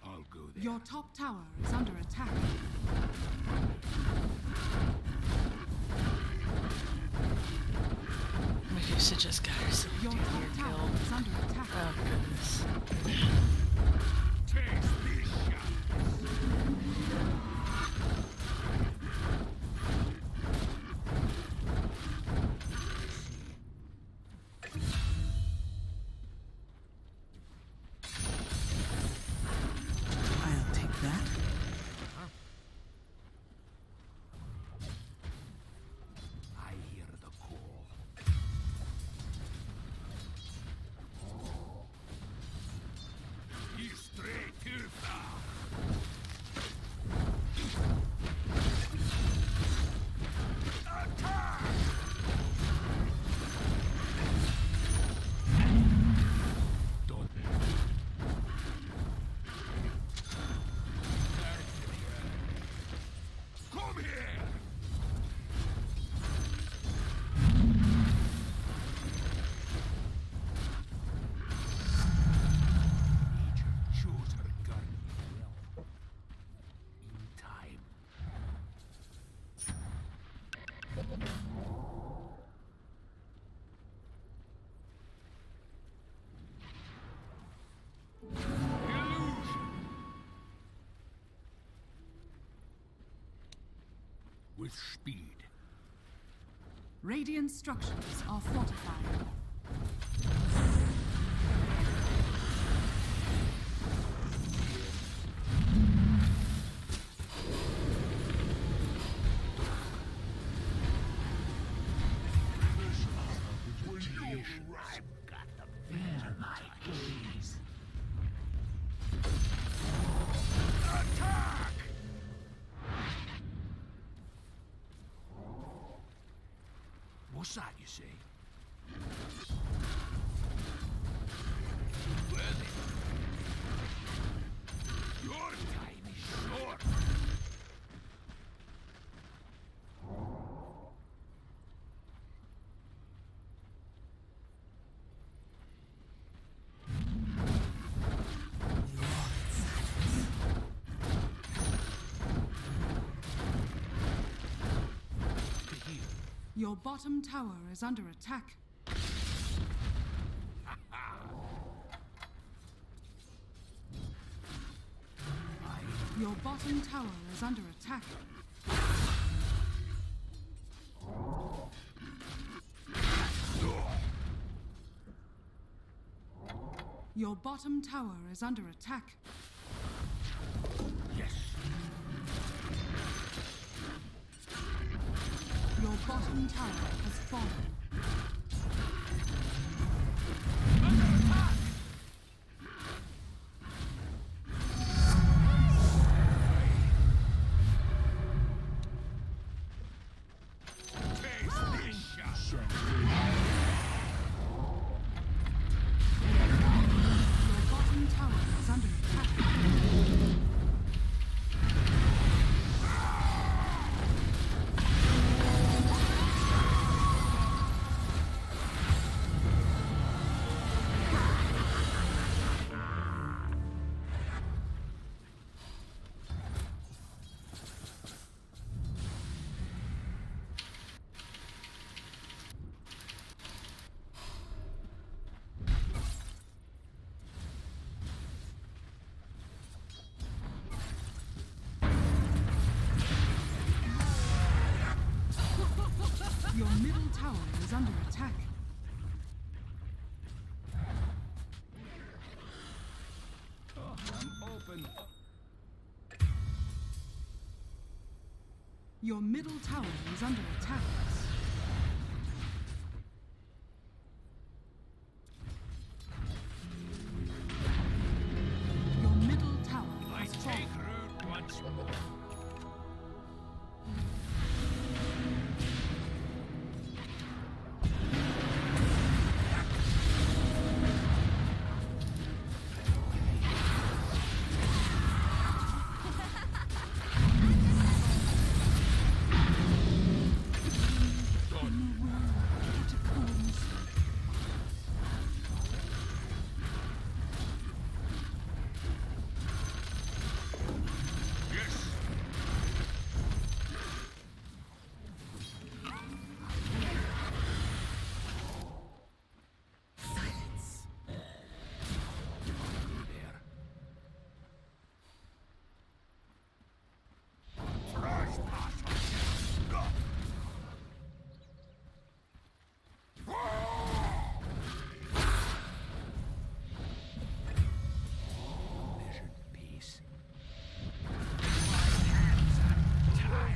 I'll go there. Your top tower is under attack. We used to just got ourselves Your top tower is under attack. Oh goodness. Taste this shot. I'll take that. I hear the call. You stray too far. Attack! Done. Come here! Nature chose her guardian well. In time. Illusion! With speed. Radiant structures are fortified. Attack! What's that you say? Well then. Your time is short. Your bottom tower is under attack. Your bottom tower is under attack. Your bottom tower is under attack. Yes. Your bottom tower has fallen. Your middle tower is under attack. I'm open. Your middle tower is under attack. Your middle tower I has take fallen. root once more.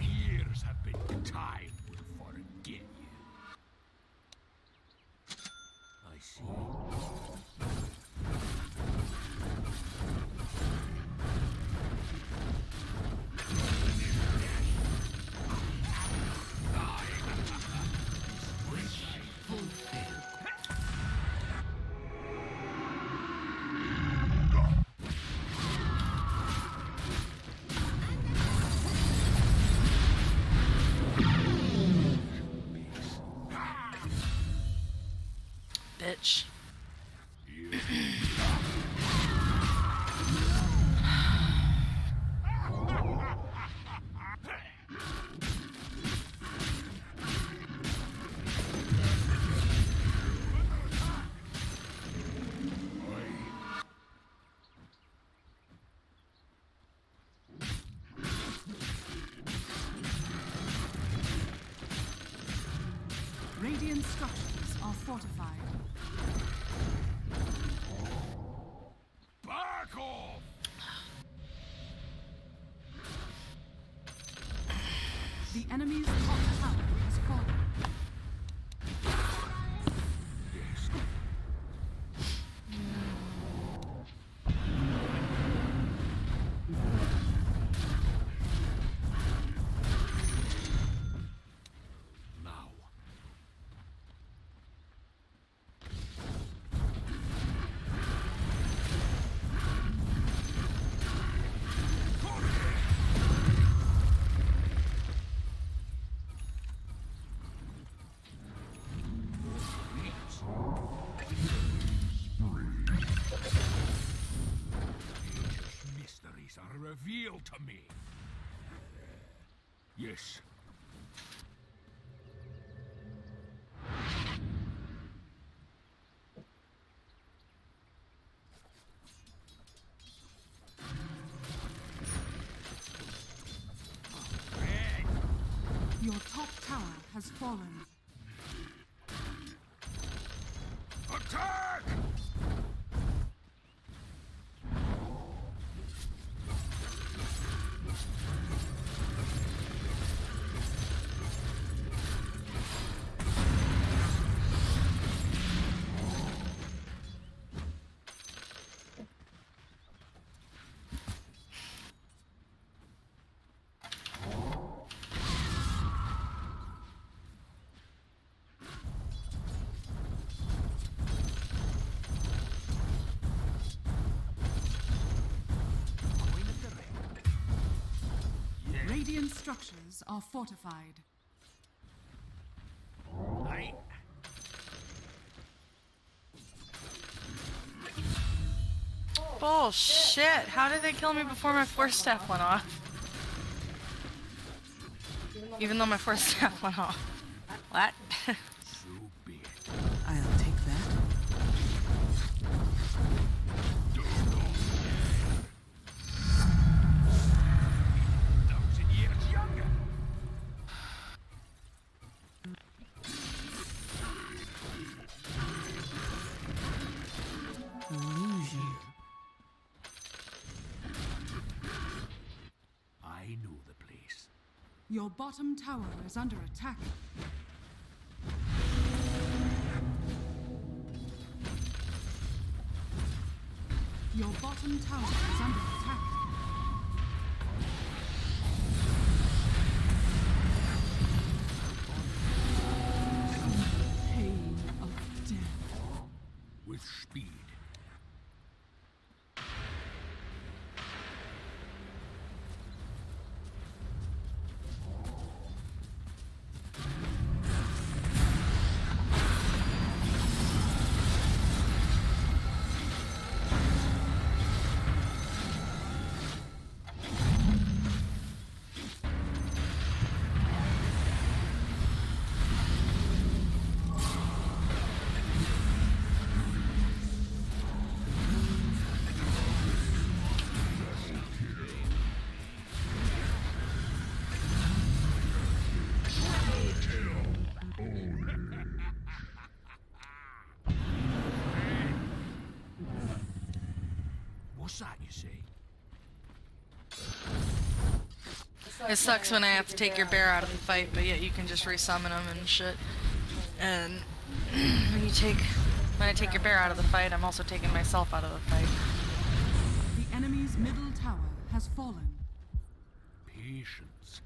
Years have been time will forget you. I see. Bitch. Radiant structures are fortified. Back off! The enemy's top tower has fallen. Now. Nature's mysteries are revealed to me. Yes. Your top tower has fallen. Attack! Radiant structures are fortified. Bullshit! How did they kill me before my force staff went off? Even though my force staff went off. What? I'll take that. Illusion. I know the place. Your bottom tower is under attack. Your bottom tower is under attack. Pain of death. With speed. What's that you say? It sucks when I have to take your bear out of the fight, but yet you can just resummon him and shit. And when I take your bear out of the fight, I'm also taking myself out of the fight. The enemy's middle tower has fallen. Patience.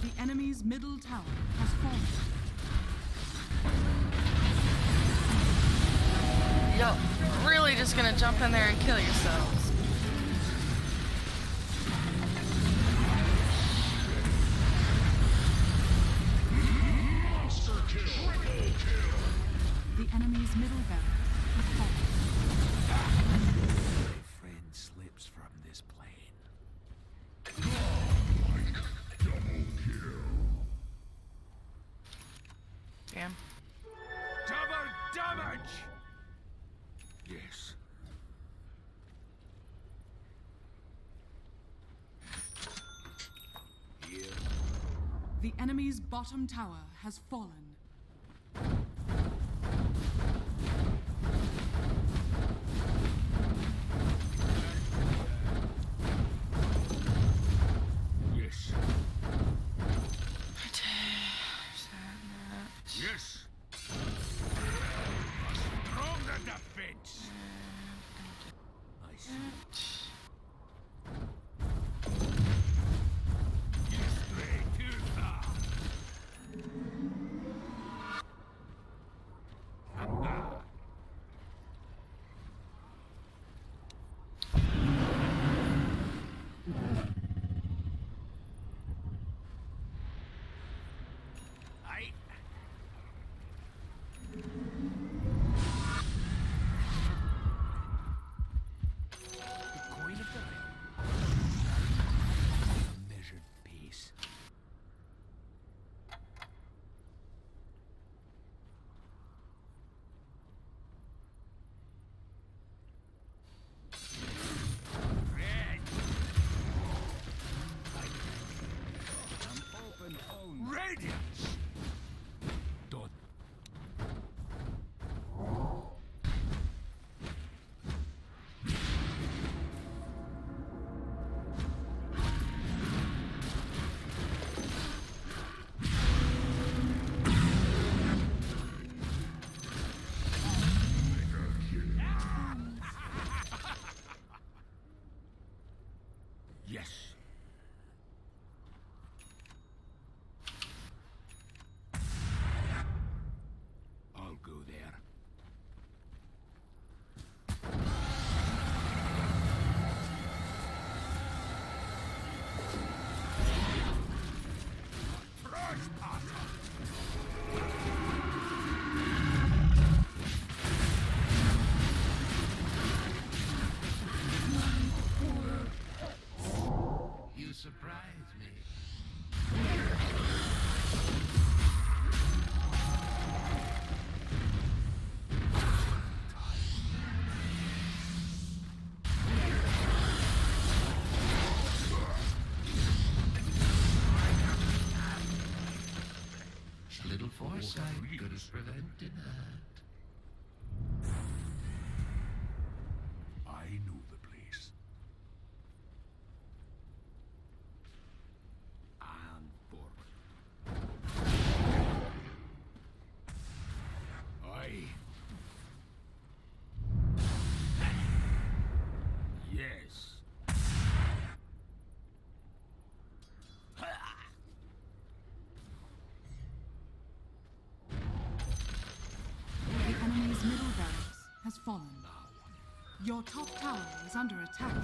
The enemy's middle tower has fallen. Yo, really just gonna jump in there and kill yourselves. The enemy's middle barracks has fallen. My friend slips from this plane. Double kill. Damn. Double damage! Yes. Here. The enemy's bottom tower has fallen. Yes. Yes. A stronger defense. I see. Straight to the Radiance! DOTA. Yes. I'll go there. You surprise me. A little foresight could have prevented that. I know the place. And forward. Aye. Yes. The enemy's middle barracks has fallen. Your top tower is under attack.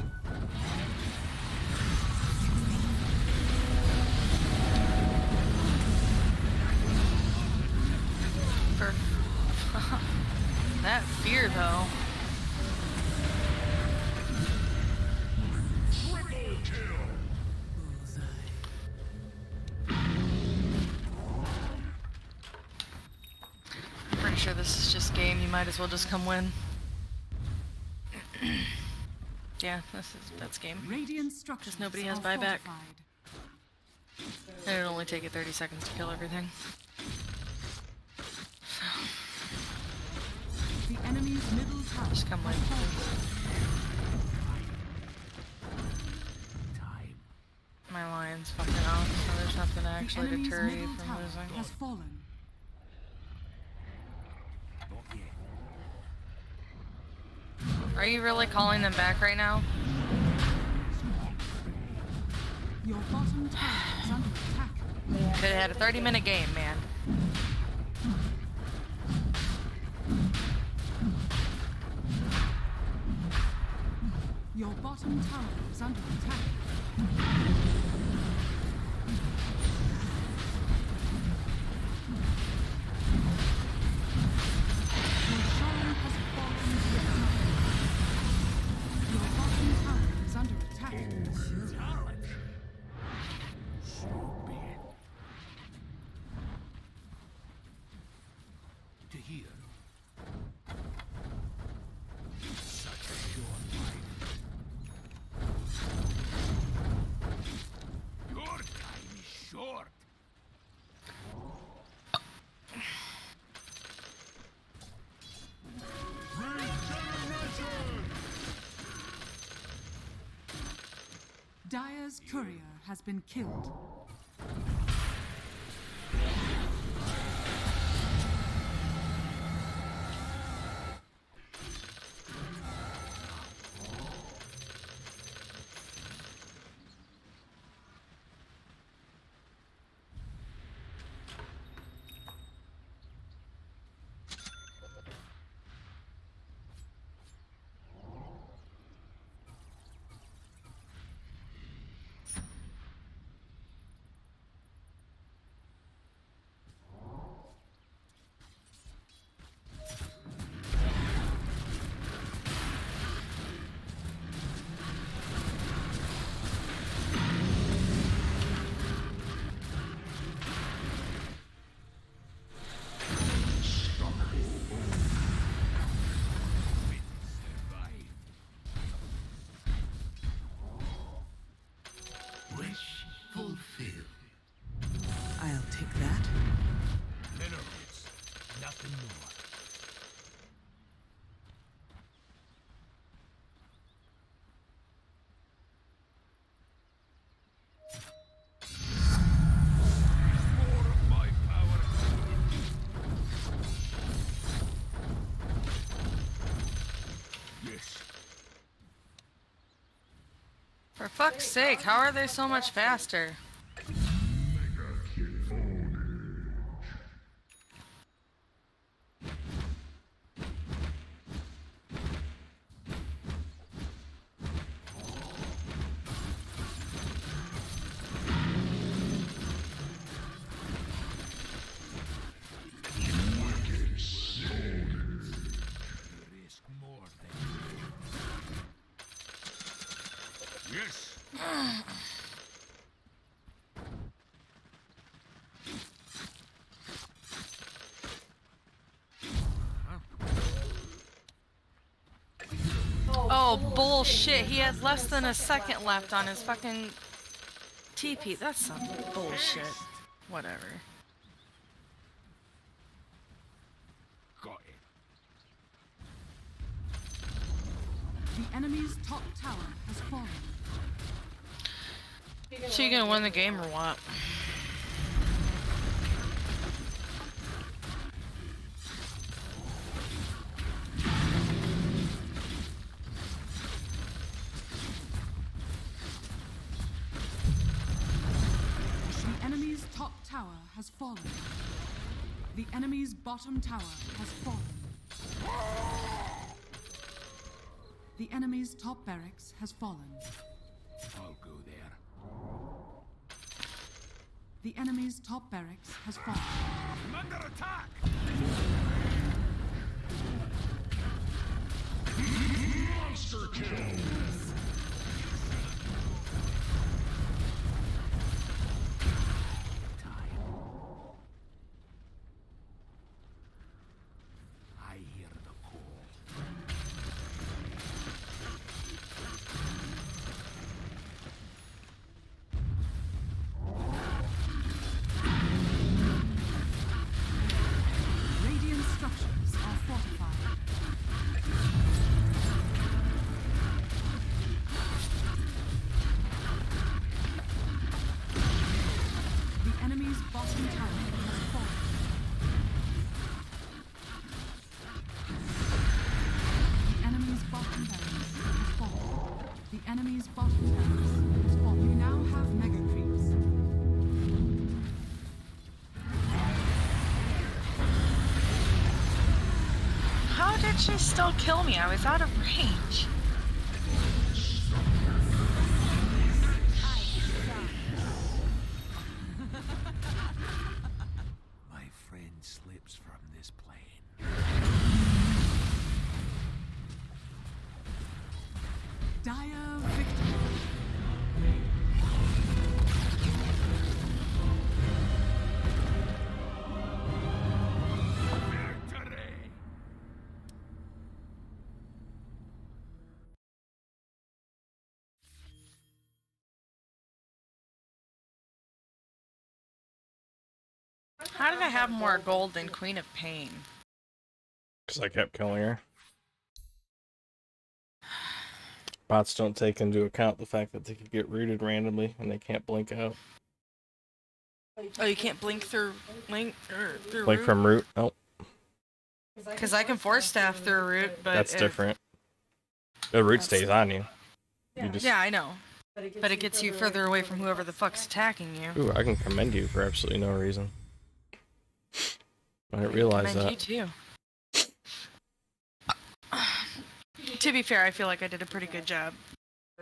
For that fear, though. Triple kill! Pretty sure this is just game. You might as well just come win. Yeah, that's game. Radiant structures Because nobody has are buyback. fortified. And it'll only take you 30 seconds to kill everything. The enemy's middle tower Just come win. has fallen. My lion's fucking off, so there's nothing to The actually enemy's deter you middle from tower losing. has fallen. Are you really calling them back right now? Your bottom tower is under attack. Could have had a 30-minute game, man. Your bottom tower is under attack. Your shrine has fallen to the ground. Your bottom tower is under attack. To hear. Such a short life. Your time is short. Dire's courier has been killed. pick that. Minerals, nothing more. More of my power. Yes. For fuck's sake, how are they so much faster? Risk more than yes. Oh, bullshit. He has less than a second left on his fucking TP. That's some bullshit. Whatever. Got it. The enemy's top tower has fallen. So you gonna win the game or what? The enemy's top tower has fallen. The enemy's bottom tower has fallen. The enemy's top barracks has fallen. I'll go there. The enemy's top barracks has fallen. I'm under attack! Monster kill! I hear the call. Radiant structures are fortified. The enemy's bottom tower has fallen. The enemy's bottom barracks has fallen. The enemy's bottom barracks has fallen. We now have mega creeps. How did she still kill me? I was out of range. My friend slips from this plane. Dire victory. Victory! How did I have more gold than Queen of Pain? Because I kept killing her. Bots don't take into account the fact that they could get rooted randomly and they can't blink out. Oh, you can't blink through link or through Blink root? from root? Nope. Because I can force staff through root, but That's if- different. The root stays on you. You just... Yeah, I know. But it gets you further away from whoever the fuck's attacking you. Ooh, I can commend you for absolutely no reason. I didn't realize Commend that. you too. To be fair, I feel like I did a pretty good job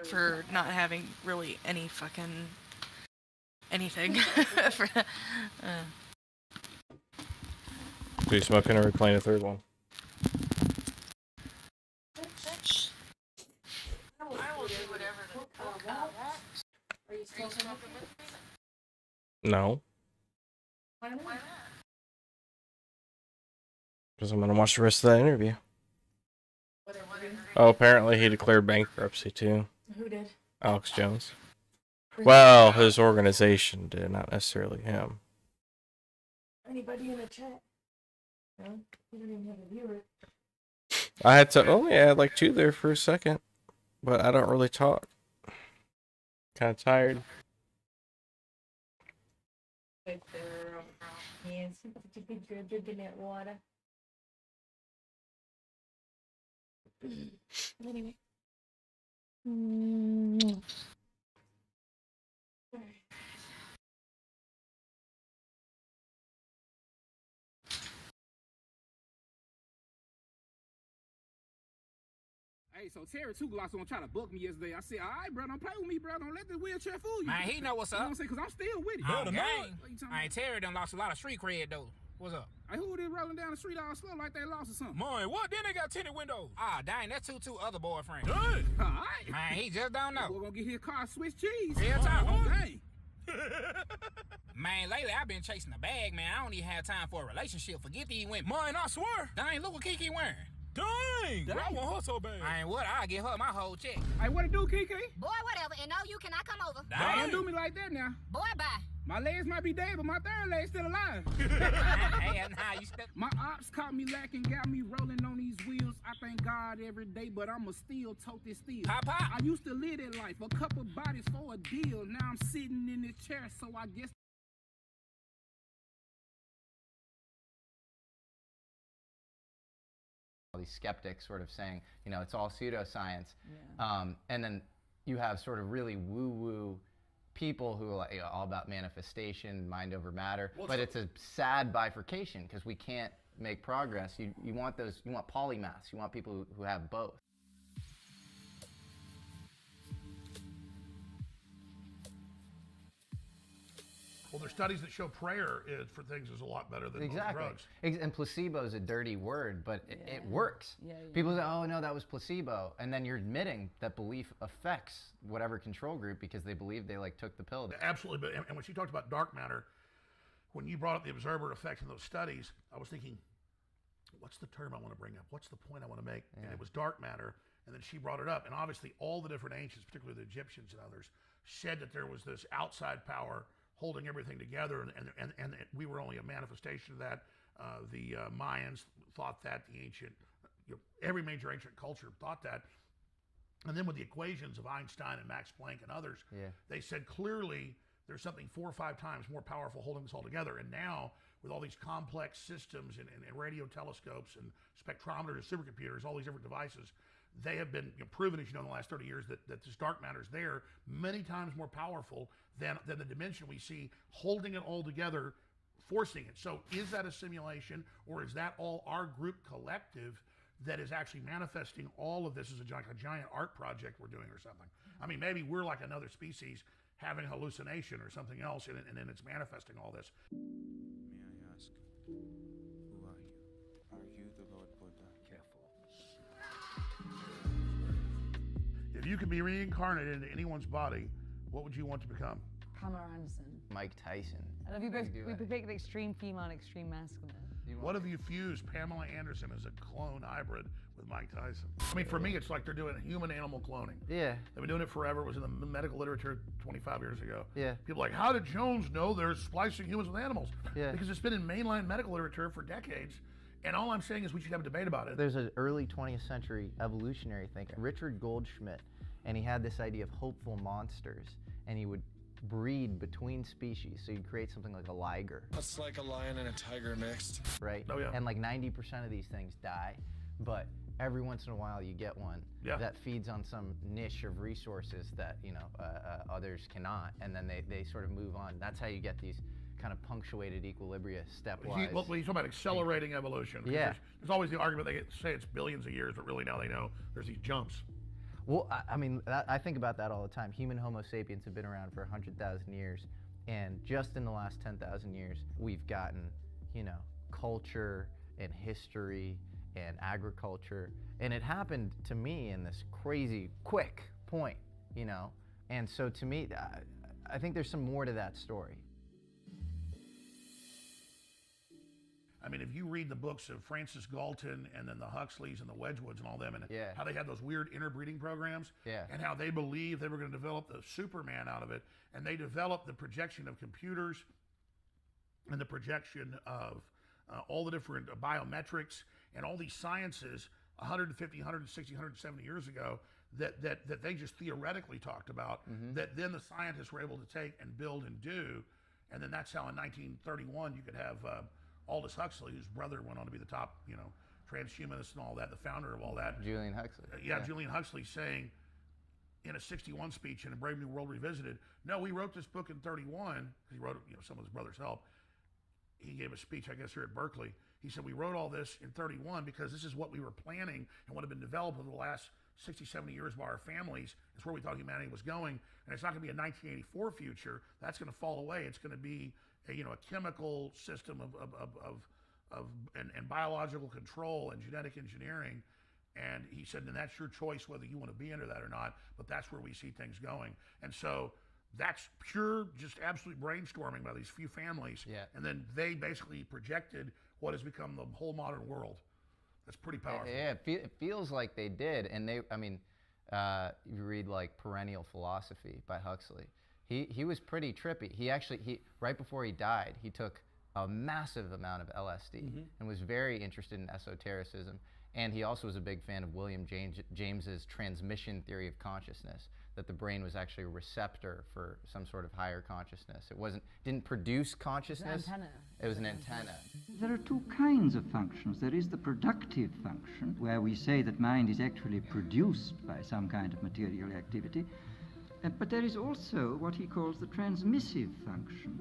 for not having really any fucking anything. for, So you smoking or playing a third one? I will do whatever the fuck I want. Are you still smoking with me? No. Why not? Because I'm going to watch the rest of that interview. Oh, apparently he declared bankruptcy too. Who did? Alex Jones. Well, his organization did, not necessarily him. Anybody in the chat? No? You don't even have a viewer. I had to only add like 2 there for a second, but I don't really talk. Kind of tired. Good girl. Yes, such a good girl drinking that water. Anyway. Hey, so Terry Two Glocks gonna try to book me yesterday. I said, all right, bro, don't play with me, bro. Don't let the wheelchair fool you. Man, he know what's You know up. what I'm saying? Because I'm still with it. Oh, gang. What you talking I ain't Terry done lost a lot of street cred, though. What's up? Hey, who they rolling down the street all slow like they lost or something? Man, what? Then they got tinted windows. Ah, dang, that's two other boyfriends. Dang. All right. Man, he just don't know. We're gonna get his car Swiss cheese. Real time. Oh, dang. Man, lately I've been chasing a bag, man. I don't even have time for a relationship. Forget these women. Man, I swear. Dang, look what Kiki wearing. Dang, bro, I want her so bad. I ain't what? I'll get her my whole check. Hey, what it do, Kiki? Boy, whatever. And no, you cannot come over. Don't do me like that now. Boy, bye. My legs might be dead, but my third leg's still alive. Hey, nah, you my ops caught me lacking, got me rolling on these wheels. I thank God every day, but I'ma still tote this steel. Pop. I used to live that life, a couple bodies for a deal. Now I'm sitting in this chair, so I guess. All these skeptics sort of saying, you know, it's all pseudoscience. Yeah. And then you have sort of really woo-woo people who are like, you know, all about manifestation, mind over matter. Well, but it's a sad bifurcation because we can't make progress. You want polymaths. You want people who have both. Well, there's studies that show prayer for things is a lot better than exactly. drugs. And placebo is a dirty word, but it works. People say, oh, no, that was placebo. And then you're admitting that belief affects whatever control group because they believe they like took the pill. Absolutely. But and when she talked about dark matter, when you brought up the observer effect in those studies, I was thinking, what's the term I want to bring up? What's the point I want to make? Yeah. And it was dark matter. And then she brought it up. And obviously all the different ancients, particularly the Egyptians and others, said that there was this outside power holding everything together, and we were only a manifestation of that. The Mayans thought that, the ancient, every major ancient culture thought that. And then with the equations of Einstein and Max Planck and others, they said clearly there's something 4 or 5 times more powerful holding this all together. And now with all these complex systems and radio telescopes and spectrometers, supercomputers, all these different devices, they have been proven, as you know, in the last 30 years that this dark matter is there many times more powerful than the dimension we see, holding it all together, forcing it. So is that a simulation, or is that all our group collective that is actually manifesting all of this as a giant art project we're doing or something? I mean, maybe we're like another species having a hallucination or something else, and then it's manifesting all this. May I ask, who are you? Are you the Lord Buddha? Careful. If you could be reincarnated into anyone's body, what would you want to become? Pamela Anderson. Mike Tyson. I love you both. We pick the extreme female and extreme masculine. What if you fuse Pamela Anderson as a clone hybrid with Mike Tyson? I mean, for me, it's like they're doing human-animal cloning. Yeah. They've been doing it forever. It was in the medical literature 25 years ago. Yeah. People are like, how did Jones know they're splicing humans with animals? Yeah. Because it's been in mainline medical literature for decades. And all I'm saying is we should have a debate about it. There's an early 20th century evolutionary thinker, Richard Goldschmidt, and he had this idea of hopeful monsters, and he would breed between species, so you'd create something like a liger. That's like a lion and a tiger mixed. Right? Oh, yeah. And like 90% of these things die, but every once in a while you get one that feeds on some niche of resources that, you know, others cannot, and then they sort of move on. That's how you get these kind of punctuated equilibria stepwise. Well, he's talking about accelerating evolution. Yeah. There's always the argument, they say it's billions of years, but really now they know there's these jumps. Well, I mean, I think about that all the time. Human Homo sapiens have been around for 100,000 years, and just in the last 10,000 years, we've gotten, you know, culture and history and agriculture, and it happened to me in this crazy quick point, you know, and so to me, I think there's some more to that story. I mean, if you read the books of Francis Galton and then the Huxleys and the Wedgwoods and all them, and how they had those weird interbreeding programs, and how they believed they were going to develop the Superman out of it, and they developed the projection of computers and the projection of all the different biometrics and all these sciences 150, 160, 170 years ago that they just theoretically talked about, that then the scientists were able to take and build and do. And then that's how in 1931 you could have Aldous Huxley, whose brother went on to be the top, transhumanist and all that, the founder of all that. Julian Huxley. Julian Huxley saying in a 61 speech in A Brave New World Revisited, no, we wrote this book in 31, because he wrote it, some of his brother's help. He gave a speech, I guess, here at Berkeley. He said, we wrote all this in 31 because this is what we were planning and what had been developed over the last 60, 70 years by our families. It's where we thought humanity was going. And it's not going to be a 1984 future. That's going to fall away. It's going to be a chemical system and biological control and genetic engineering. And he said, and that's your choice whether you want to be under that or not, but that's where we see things going. And so that's pure, just absolute brainstorming by these few families. Yeah. And then they basically projected what has become the whole modern world. That's pretty powerful. Yeah, it feels like they did. And you read like Perennial Philosophy by Huxley. He was pretty trippy. He right before he died, he took a massive amount of LSD and was very interested in esotericism. And he also was a big fan of William James's transmission theory of consciousness, that the brain was actually a receptor for some sort of higher consciousness. Didn't produce consciousness. It was an antenna. There are two kinds of functions. There is the productive function, where we say that mind is actually produced by some kind of material activity. But there is also what he calls the transmissive function,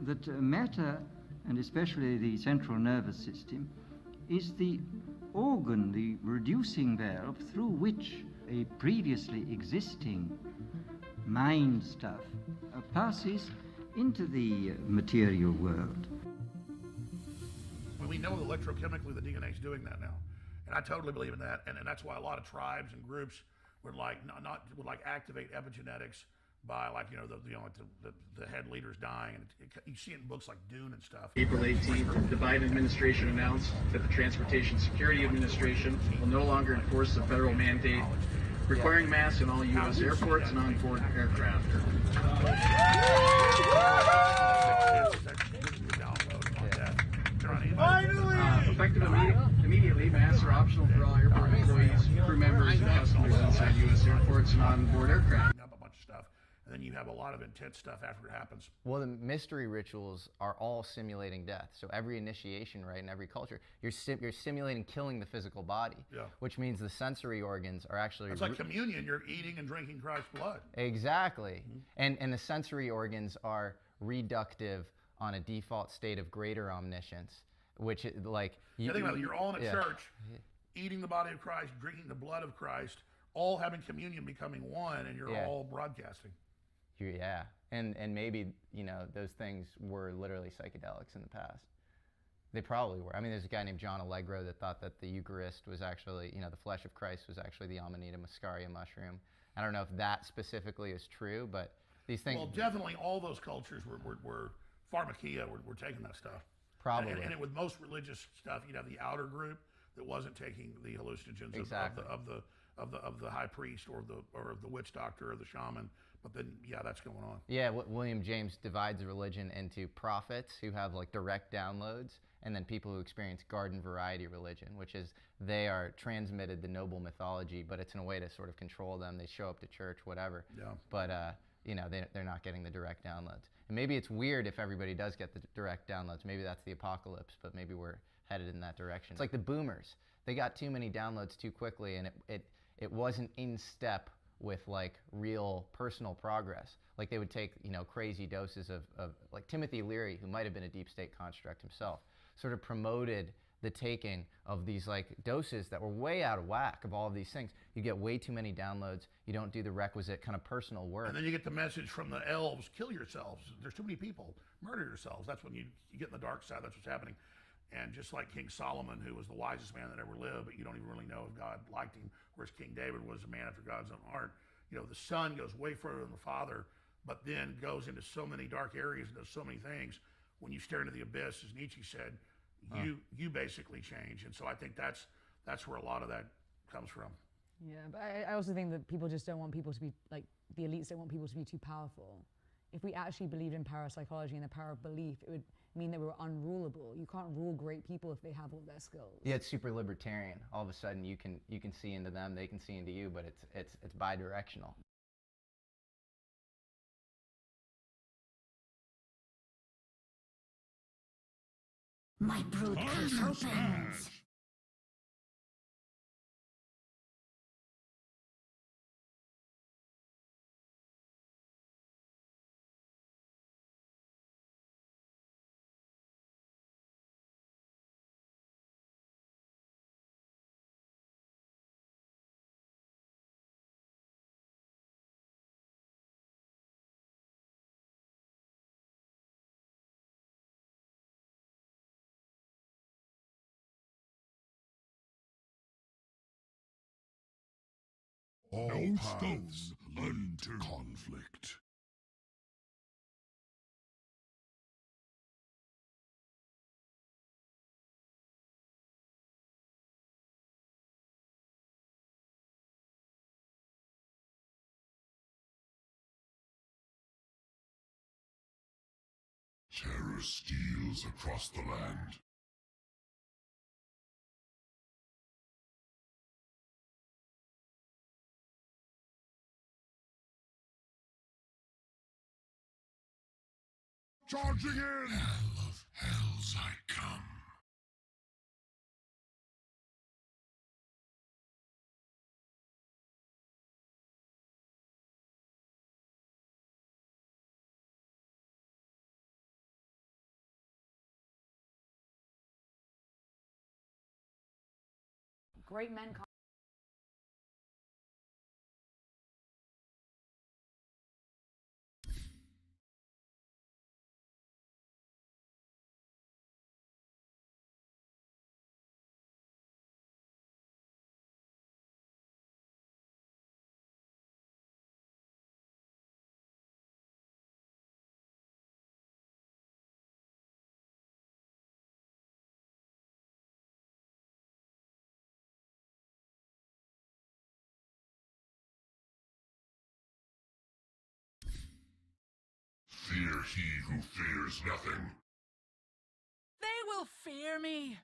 that matter, and especially the central nervous system, is the organ, the reducing valve through which a previously existing mind stuff passes into the material world. Well, we know that electrochemically the DNA is doing that now, and I totally believe in that. And that's why a lot of tribes and groups would activate epigenetics by the head leaders dying, and you see it in books like Dune and stuff. April 18th, the Biden administration announced that the Transportation Security Administration will no longer enforce the federal mandate requiring masks in all U.S. airports and on-board aircraft. Effective immediately, masks are optional for all airport employees, crew members, and customers inside U.S. airports and on-board aircraft. A bunch of stuff, and then you have a lot of intense stuff after it happens. Well, the mystery rituals are all simulating death. So every initiation rite in every culture, you're simulating killing the physical body, which means the sensory organs are actually... It's like communion. You're eating and drinking Christ's blood. Exactly. And the sensory organs are reductive on a default state of greater omniscience, which is like... Think about it. You're all in a church, eating the body of Christ, drinking the blood of Christ, all having communion, becoming one, and you're all broadcasting. Yeah, and maybe, those things were literally psychedelics in the past. They probably were. I mean, there's a guy named John Allegro that thought that the Eucharist was actually, the flesh of Christ was actually the Amanita muscaria mushroom. I don't know if that specifically is true, but these things... Well, definitely all those cultures were pharmakia, were taking that stuff. Probably. And with most religious stuff, you'd have the outer group that wasn't taking the hallucinogens of the high priest or the witch doctor or the shaman. But then, that's going on. Yeah, William James divides religion into prophets who have direct downloads, and then people who experience garden variety religion, which is they are transmitted the noble mythology, but it's in a way to sort of control them. They show up to church, whatever. Yeah. But they're not getting the direct downloads. And maybe it's weird if everybody does get the direct downloads. Maybe that's the apocalypse, but maybe we're headed in that direction. It's like the boomers. They got too many downloads too quickly, and it wasn't in step with real personal progress. Like they would take crazy doses of like Timothy Leary, who might have been a deep state construct himself, sort of promoted the taking of these doses that were way out of whack of all of these things. You get way too many downloads. You don't do the requisite kind of personal work. And then you get the message from the elves, kill yourselves. There's too many people. Murder yourselves. That's when you get in the dark side. That's what's happening. And just like King Solomon, who was the wisest man that ever lived, but you don't even really know if God liked him, whereas King David was a man after God's own heart. The son goes way further than the father, but then goes into so many dark areas and does so many things. When you stare into the abyss, as Nietzsche said, you basically change. And so I think that's where a lot of that comes from. Yeah, but I also think that people just don't want people to be, the elites don't want people to be too powerful. If we actually believed in parapsychology and the power of belief, mean that we're unrulable. You can't rule great people if they have all their skills. Yeah, it's super libertarian. All of a sudden, you can see into them, they can see into you, but it's bi-directional. My broadcast opens. All paths lead to conflict. Terror steals across the land. Charging in! Hell of hells I come. Great men Fear he who fears nothing. They will fear me.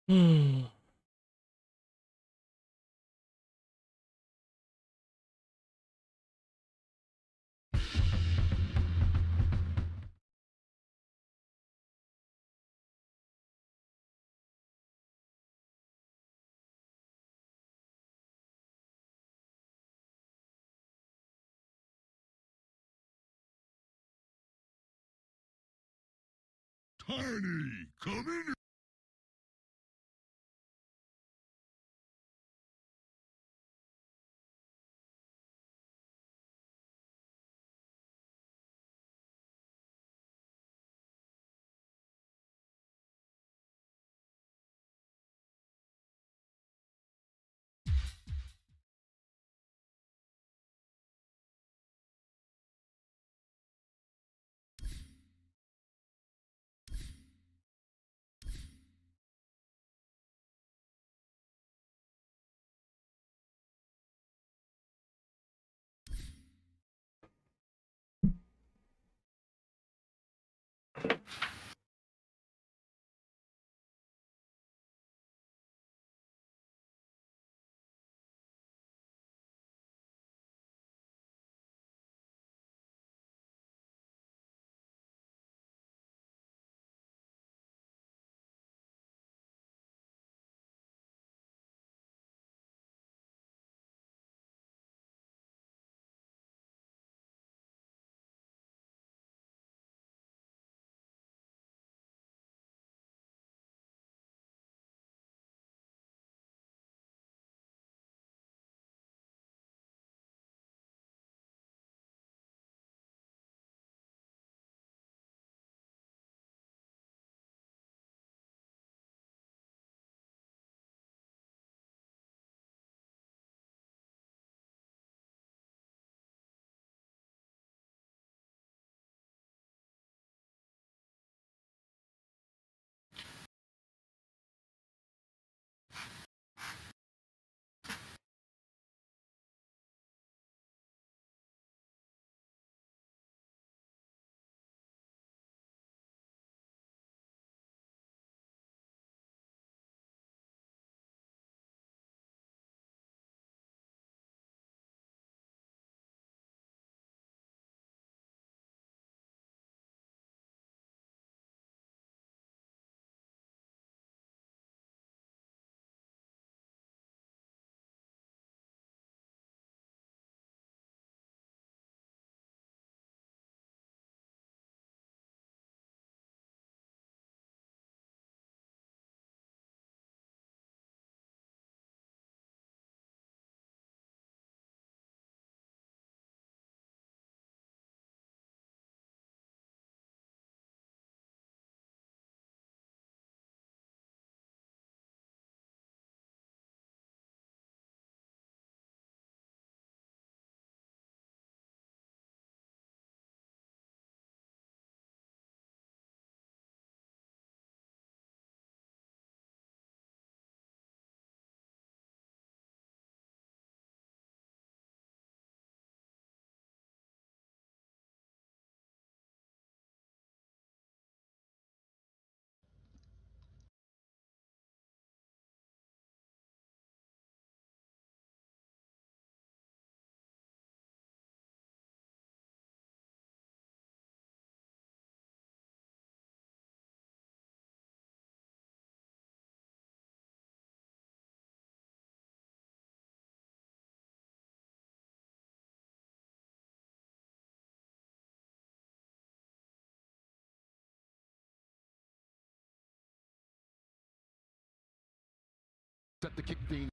Hmm. Tiny, come in. Set the kick theme.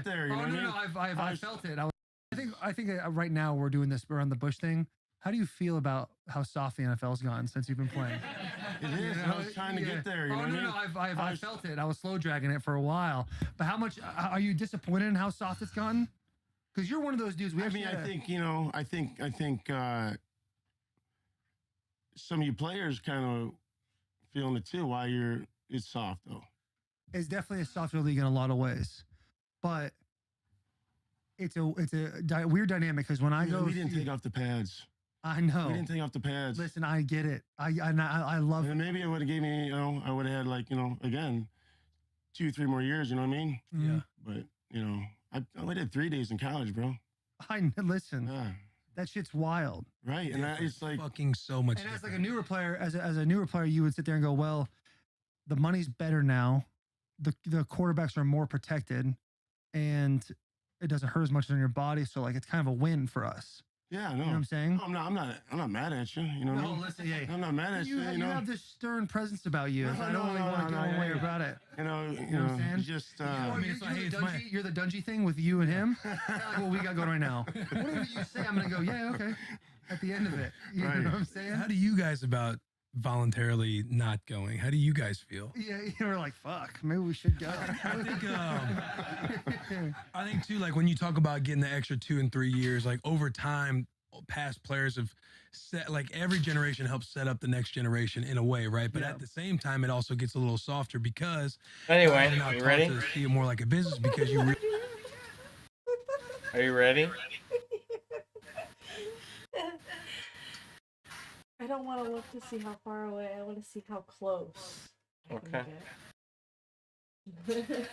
there. You know Oh what no, I no, mean? I felt it. I think right now we're doing this. We're on the Bush thing. How do you feel about how soft the NFL's gotten since you've been playing? It is. I was trying to get there. You know Oh what no, I mean? I felt it. I was slow dragging it for a while. But how much are you disappointed in how soft it's gotten? Because you're one of those dudes. I think you know. I think some of you players kind of feeling it too. Why it's soft though. It's definitely a softer league in a lot of ways, but it's a weird dynamic because when I go, we didn't take off the pads. I know. We didn't take off the pads. Listen, I get it. I love it. And maybe it would have gave me, you know, I would have had like, you know, again, 2-3 more years. You know what I mean? Yeah. But you know, I only did 3 days in college, bro. Listen. Yeah. That shit's wild. Right, and it's like fucking so much. And as like a newer player, as a newer player, you would sit there and go, well, the money's better now. The quarterbacks are more protected, and it doesn't hurt as much on your body. So like, it's kind of a win for us. Yeah, no. You know what I'm saying? No, I'm not mad at you. You know what I mean? Listen, yeah. I'm not mad at you. You know? have this stern presence about you. I don't really want to go away about it. You know what I'm saying? Just I mean, you're the Dungy thing with you and him. Like what we got going right now. Whatever you say, I'm gonna go. Yeah, okay. At the end of it, you know what I'm saying? How do you guys about voluntarily not going? How do you guys feel? Yeah, you're like, fuck, maybe we should go. I think too, like when you talk about getting the extra 2 and 3 years, like over time, past players have set, like every generation helps set up the next generation in a way, right? But at the same time, it also gets a little softer because anyway, you're not you taught ready? to see it more like a business because you. Are you ready? I don't want to look to see how far away. I want to see how close. I can Okay. get.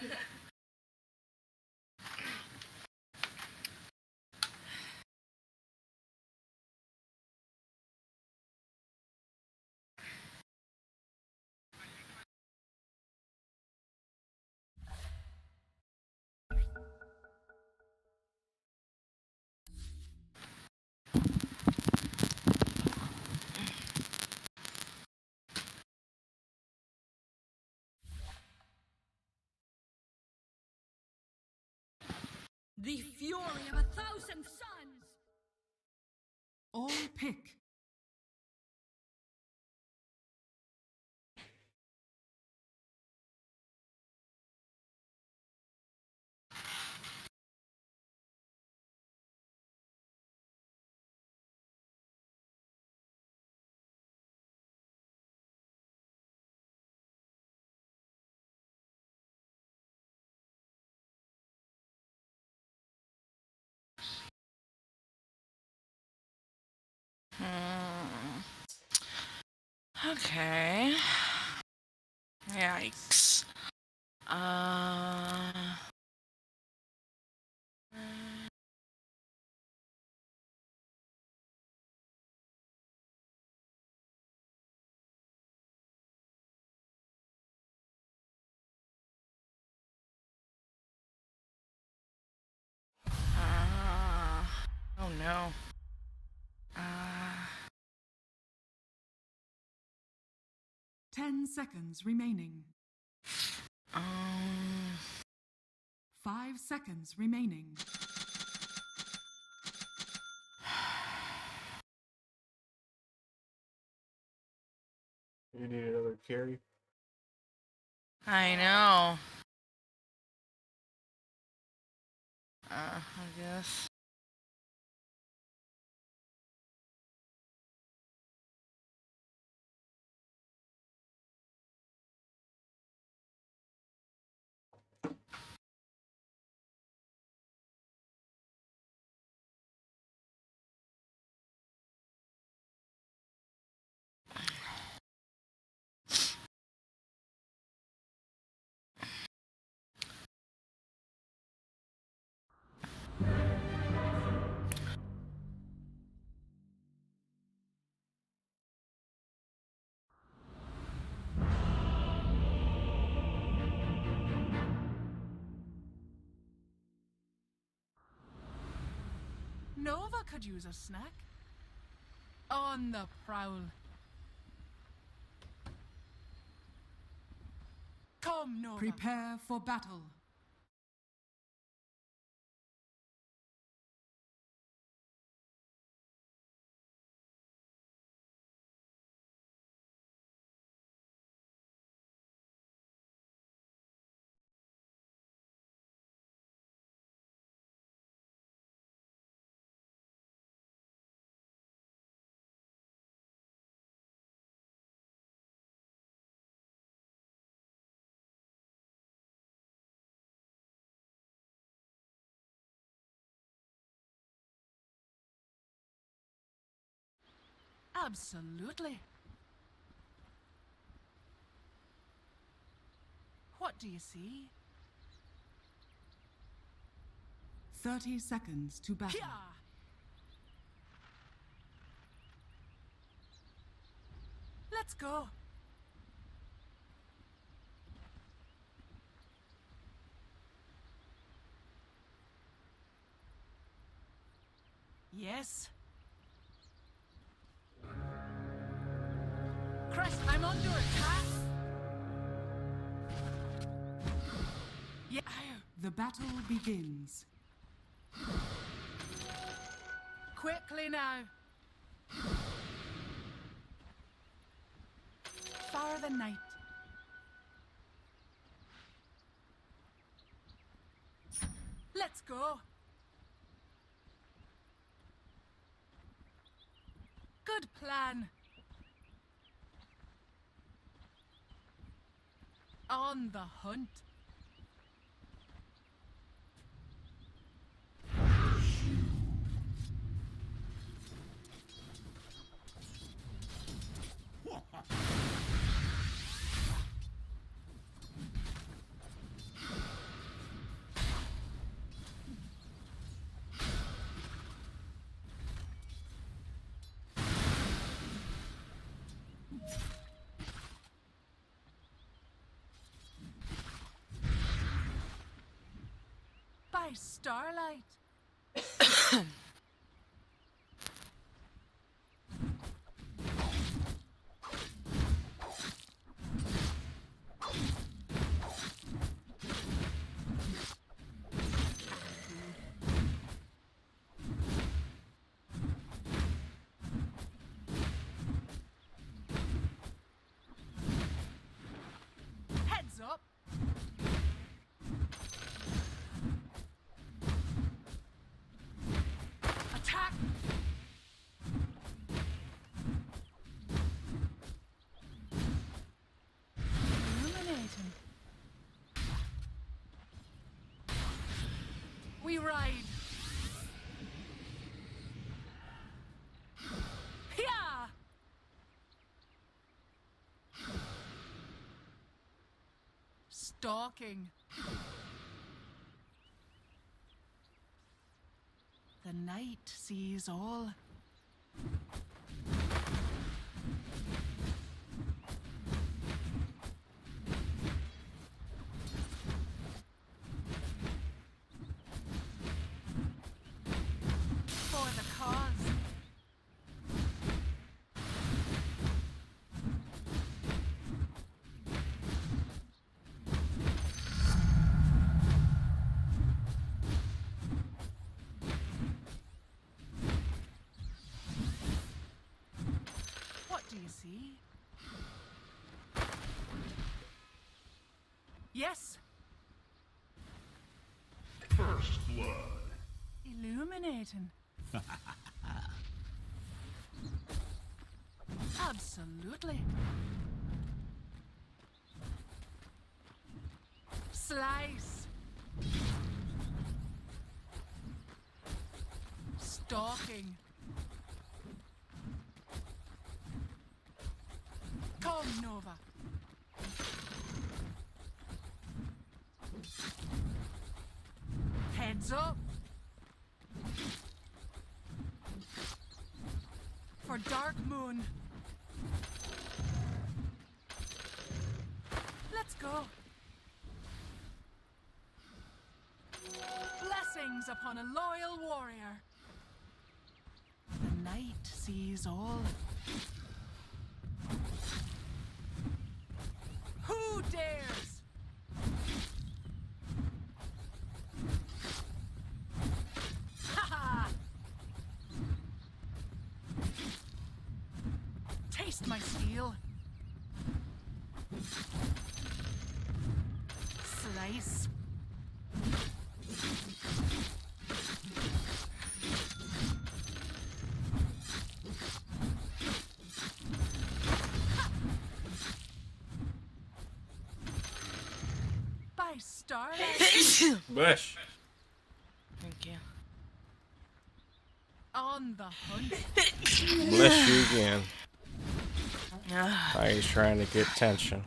The fury of 1,000 suns! All pick. Okay. Yikes. Oh no. 10 seconds remaining. 5 seconds remaining. You need another carry? I know. I guess. Nova could use a snack. On the prowl. Come, Nova. Prepare for battle. Absolutely. What do you see? 30 seconds to battle. Here. Let's go. Yes. Crest, I'm under attack. Yeah. The battle begins. Quickly now. Fire the night. Let's go. Good plan. On the hunt. By starlight. Heads up. Attack. Illuminating. We ride. Yeah. Stalking. The night sees all. For the cause. What do you see? Yes. First blood. Illuminating. Absolutely. Slice. Stalking. Come, Nova. Heads up. For Dark Moon. Let's go. Blessings upon a loyal warrior. The night sees all. Who dares? Ha ha! Taste my steel. Slice. By starlight. Bush. Thank you. On On the hunt. Bless you again. Now he's trying to get tension.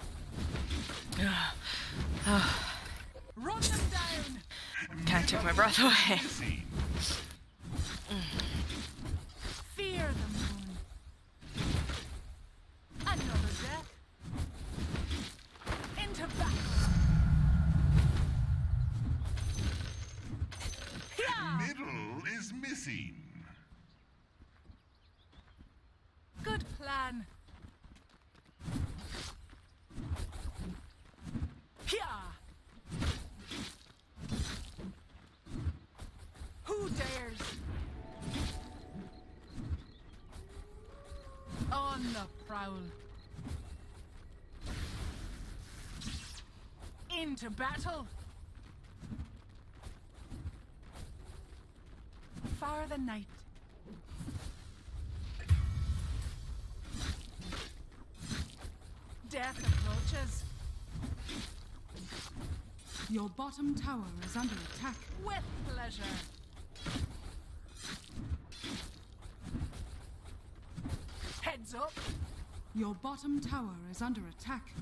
Run them down. Kind of took my breath away. Fear the moon. Another death. Into battle. Middle is missing. Good plan. Pia. Who dares? On the prowl. Into battle. Far the night. Death approaches. Your bottom tower is under attack. With pleasure. Heads up. Your bottom tower is under attack.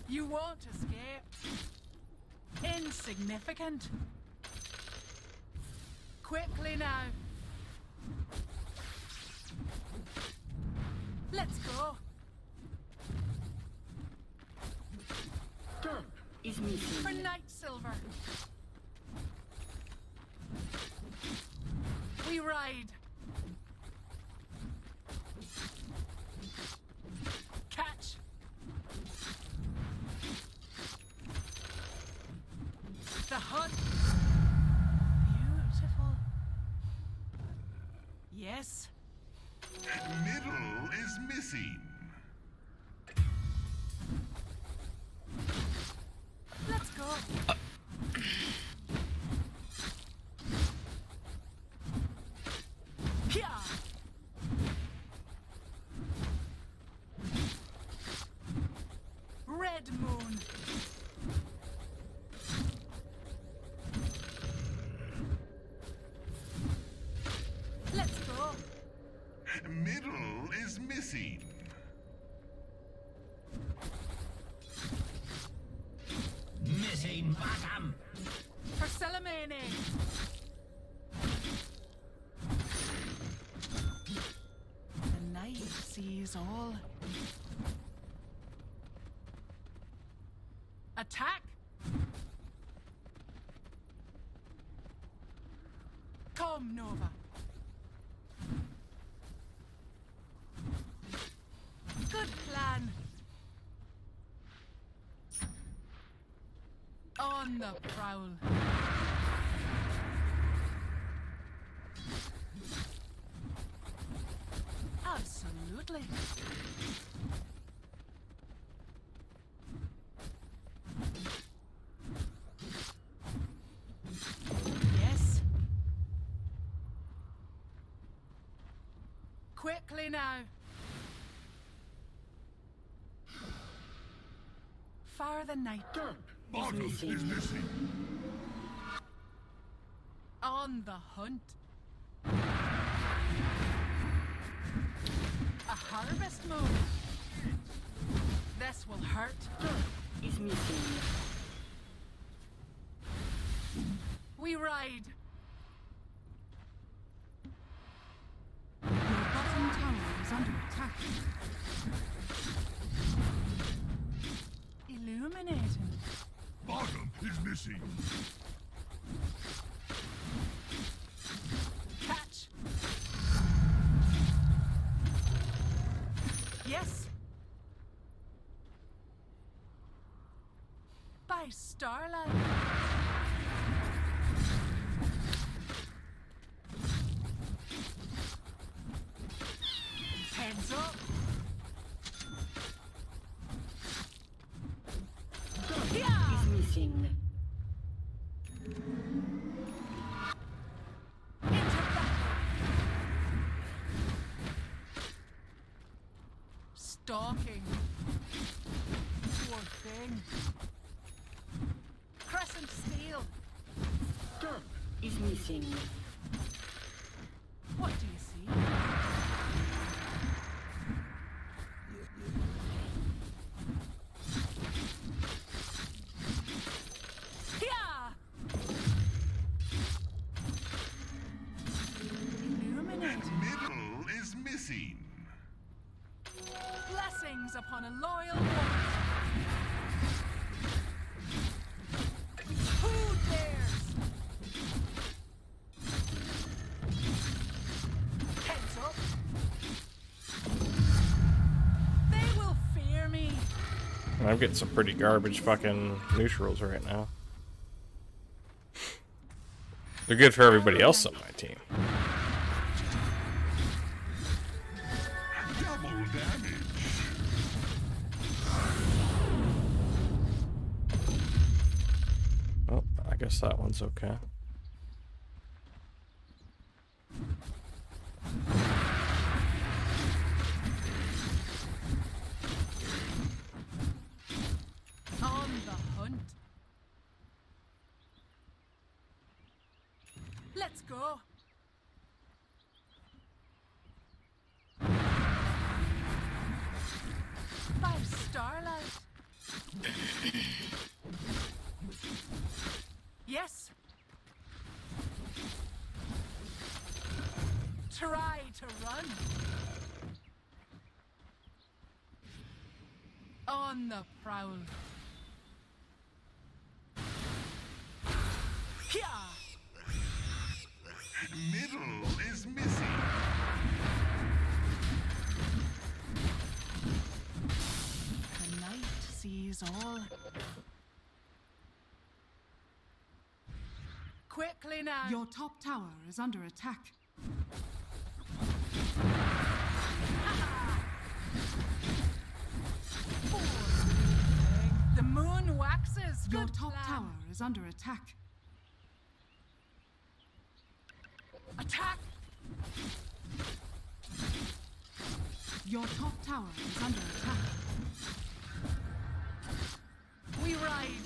You won't escape. Insignificant. Quickly now. Let's go. Turn is missing. For Night Silver. We ride. Catch. The hunt. Beautiful. Yes. Middle is missing. Let's go. Pia. Red moon. Let's go. Middle is missing. Missing bottom. For Salamene. The night sees all. Attack. Come, Nova. Good plan. On the prowl. Absolutely. Yes. Quickly now. Far the night. Bottom is missing. On the hunt. A harvest moon. This will hurt. Is missing. We ride. Your bottom tower is under attack. Illuminating. Bottom is missing. Catch. Yes. By starlight. Heads up. Is missing. Stalking. Poor thing. Crescent steel. Turn is missing. What do you see? Yeah! Illuminate. Middle is missing. Blessings upon a loyal warrior. Who dares? Heads up. They will fear me. I'm getting some pretty garbage fucking neutrals right now. They're good for everybody else on my team. Double damage. Oh, I guess that one's okay. On the hunt. Let's go. By starlight. Yes. Try to run. On the prowl. Here. Middle is missing. The night sees all. Quickly now. Your top tower is under attack. The moon waxes. Your Good top plan. tower is under attack. Attack. Your top tower is under attack. We ride.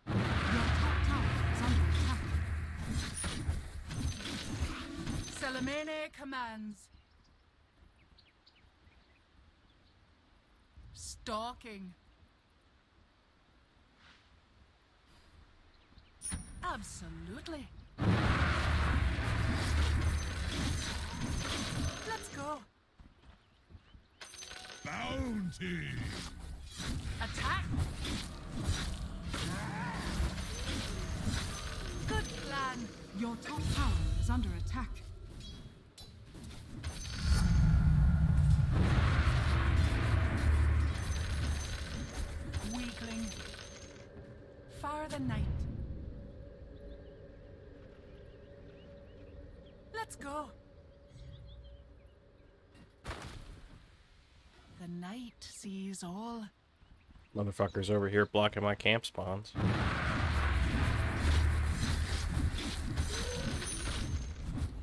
Your top tower is under attack. Salamene commands. Stalking. Absolutely. Let's go. Bounty. Attack. Good plan. Your top tower is under attack. Weakling. Far the night. Let's go. The night sees all. Motherfuckers over here blocking my camp spawns.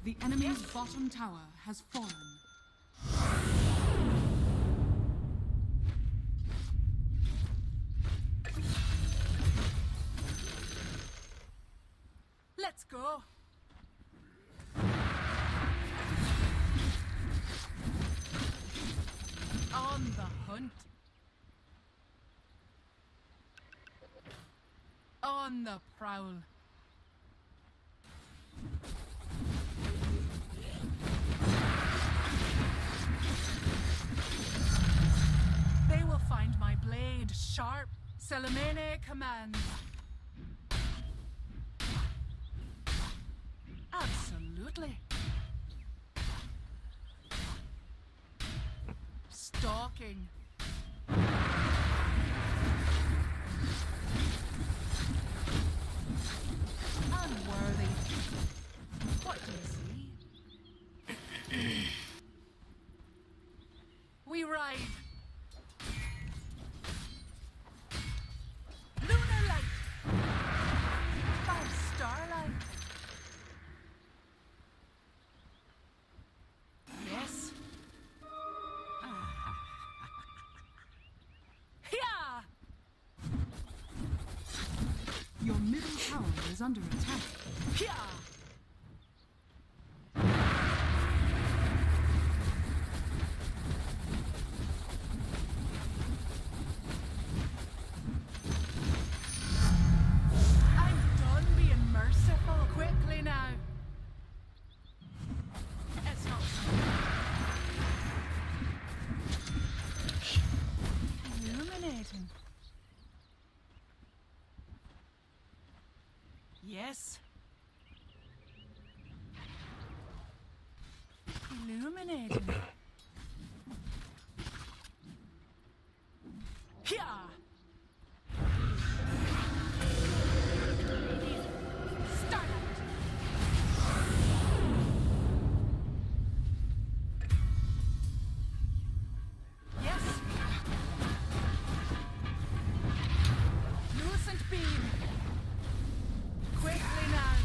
The enemy's bottom tower has fallen. Let's go. On the hunt. On the prowl. They will find my blade sharp. Salamene commands. Absolutely. Stalking. Unworthy. What do you see? We ride. Lunar light. By starlight. Yes. Yeah. Your middle is under attack. Pia! I'm done being merciful. Quickly now. It's not. Illuminating. Yes. Illuminating. Pia! Starlight. Yes. Lucent beam. Quickly now.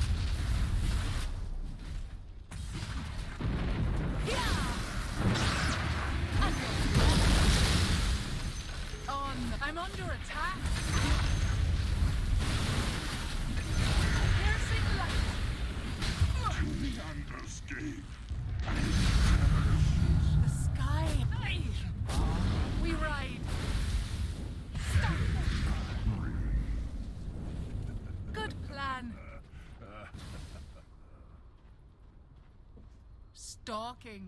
I'm under attack. Piercing light. To the underscape. The sky. Aye. We ride. Stop. Good plan. Stalking.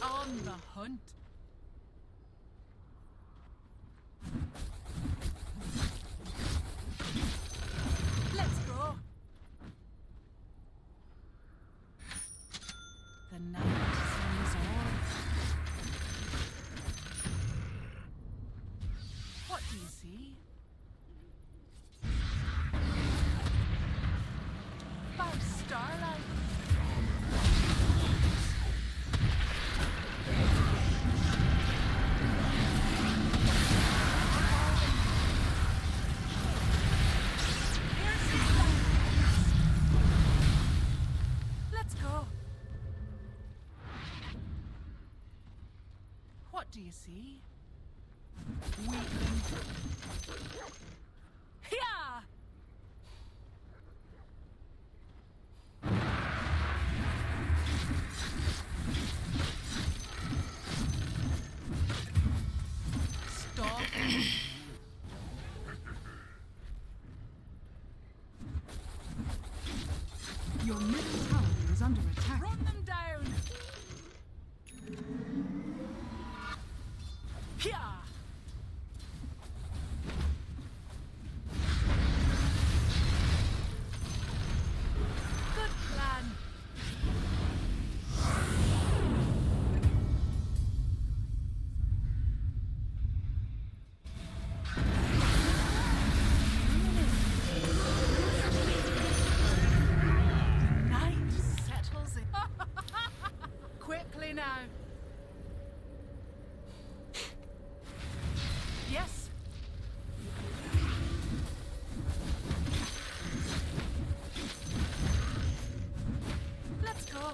On the hunt. Let's go. The night sees all. What do you see? By starlight. Let's go. What do you see? Weakling. Yeah! Stop. Your middle tower is under attack. Run them down. Pia! Good plan. Night settles in. Quickly now. Yes. Let's go.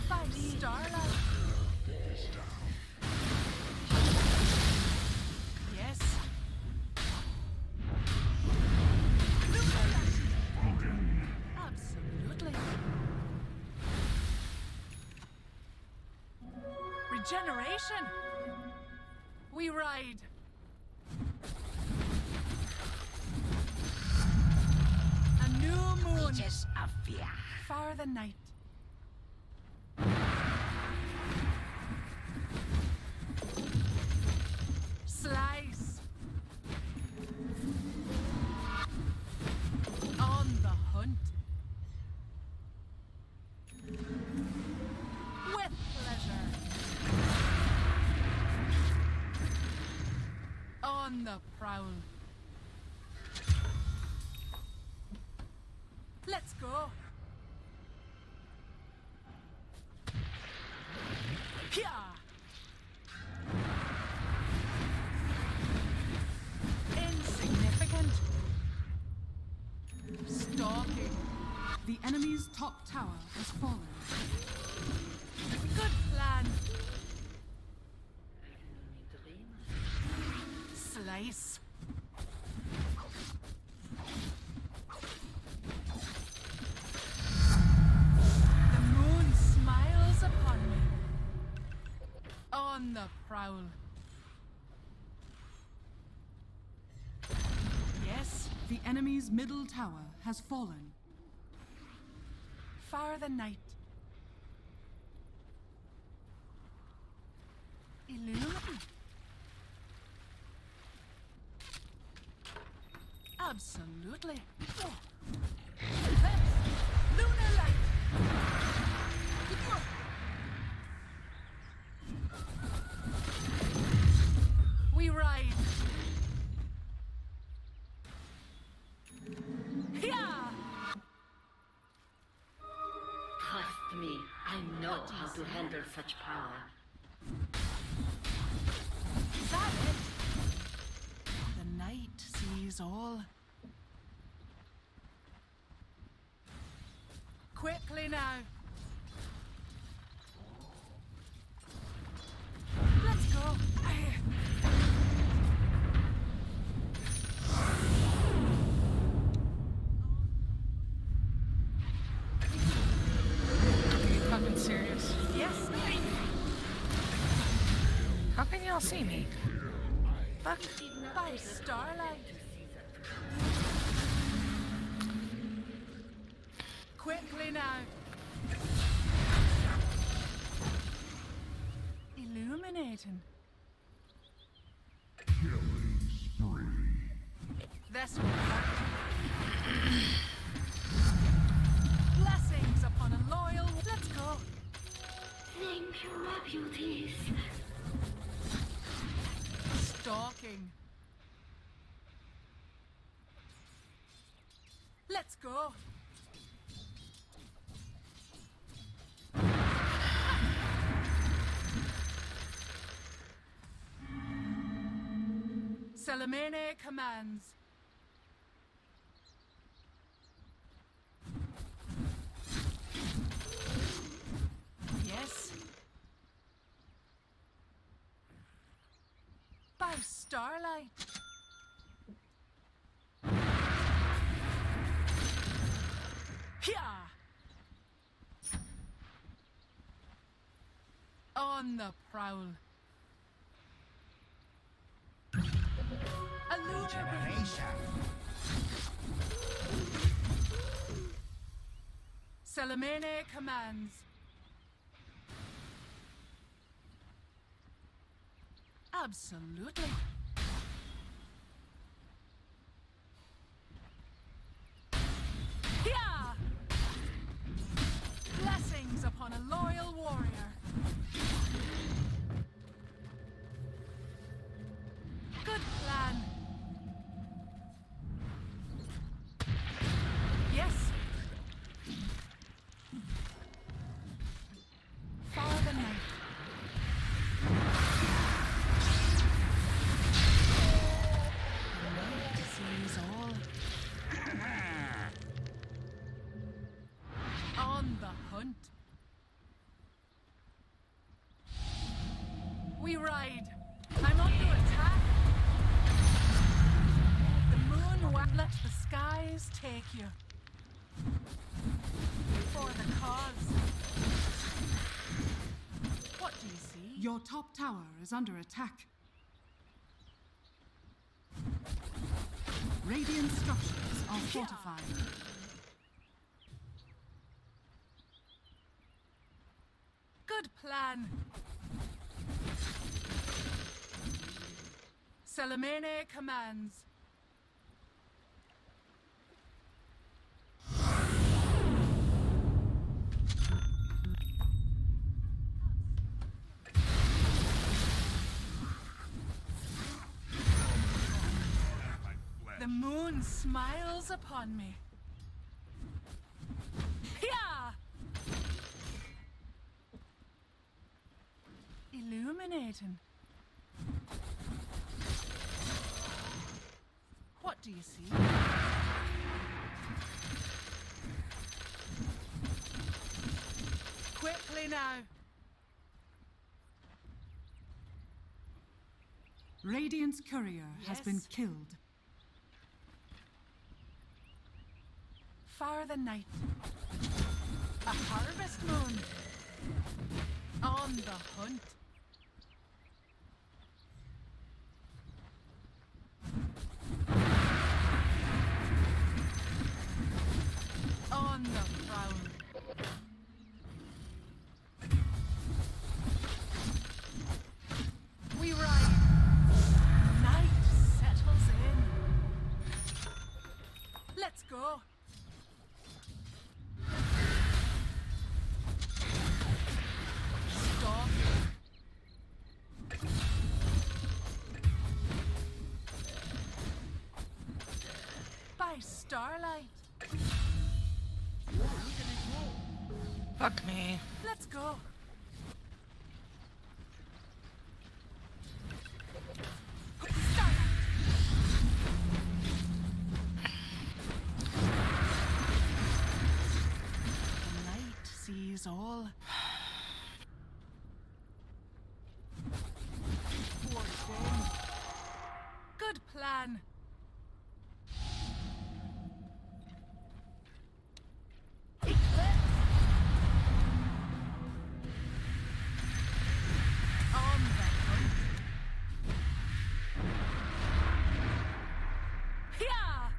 By starlight. Yes. Absolutely. Regeneration. We ride. A new moon. Creatures of fear. Far the night. Slice. On the hunt. With pleasure. On the prowl. Let's go. Pia! Insignificant. Stalking. The enemy's top tower has fallen. Good plan. plan. Slice. The moon smiles upon me. On the prowl. Yes, The enemy's middle tower has fallen. far the night. Illuminate. Absolutely. Eclipse. Lunar light. We ride. Yeah. Trust me, I know how to handle such power. Is that it? The night sees all. Quickly now. Let's go. Are you fucking serious? Yes. How can y'all see me? Fuck. By starlight. Quickly now. Illuminating. This will hurt. Blessings upon a loyal. Let's go. Thank you, my beauties. Stalking. Let's go. Salamene commands. Yes. By starlight. Yeah. On the prowl. A lunar Salamene commands. Absolutely. Yeah. Blessings upon a loyal warrior. Good plan. Yes. For the night. The night sees all. On the hunt. We ride. I'm under attack. The moon let the skies take you. For the cause. What do you see? Your top tower is under attack. Radiant structures are fortified. Good plan. Salamene commands. The moon smiles upon me. Yeah! Illuminating. What do you see? Quickly now. Radiant's courier has been killed. Far the night. A harvest moon. On the hunt. On the prowl. We ride. Night settles in. Let's go. Stop. By starlight. Fuck me. Let's go. The night sees all. Poor thing. Good plan. On the hunt. Yeah.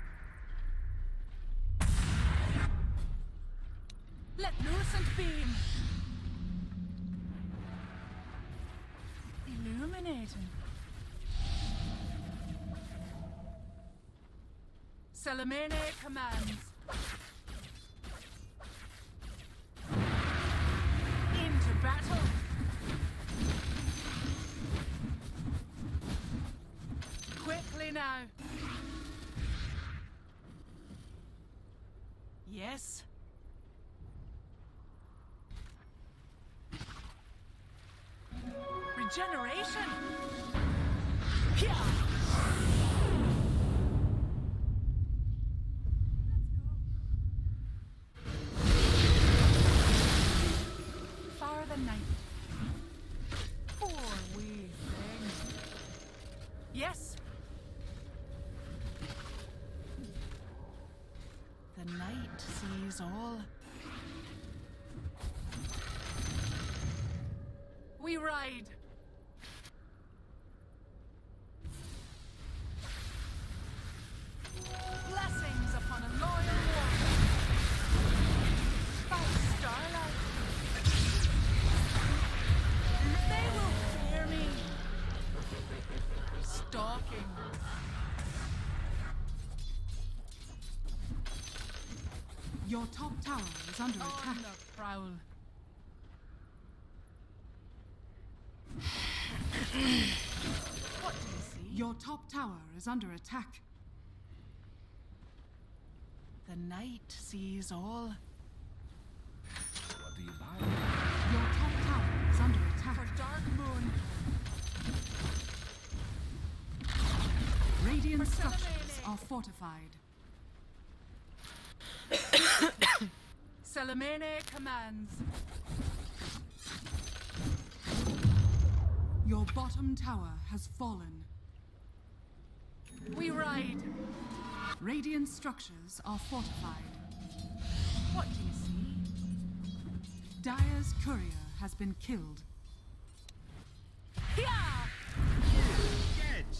Let loose and beam. Illuminating. Salamene commands. Into battle. Quickly now. Yes. Regeneration. Yeah. Far the night. Poor wee thing. Yes. The night sees all. We ride. Blessings upon a loyal warrior. By starlight. They will fear me. Stalking. Your top tower is under attack. On the prowl. What do you see? Your top tower is under attack. The night sees all. What do you buy? Your top tower is under attack. For dark moon. Radiant For structures Salamene. are fortified. Salamene commands. Your bottom tower has fallen. We ride. Radiant structures are fortified. What do you see? Dire's courier has been killed. Yeah! Catch!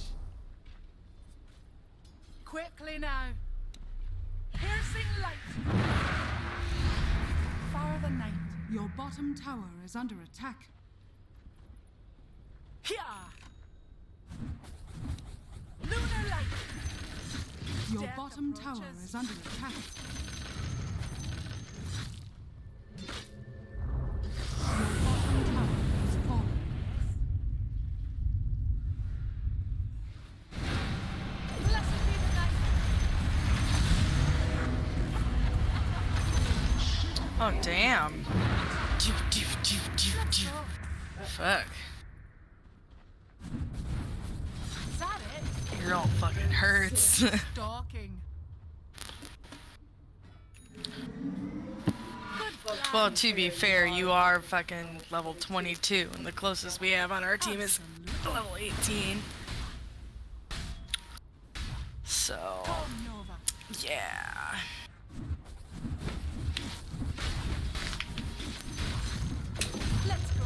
Quickly now. Piercing light. Far the night. Your bottom tower is under attack. Yeah! Lunar light. Your Death bottom tower approaches. is under attack. Your bottom tower has fallen. Blessed be the night. Oh damn. Fuck. Is that it? You're all fucking hurts. Stalking. Well, to be fair, you are fucking level 22, and the closest we have on our team is level 18. So, yeah. Let's go.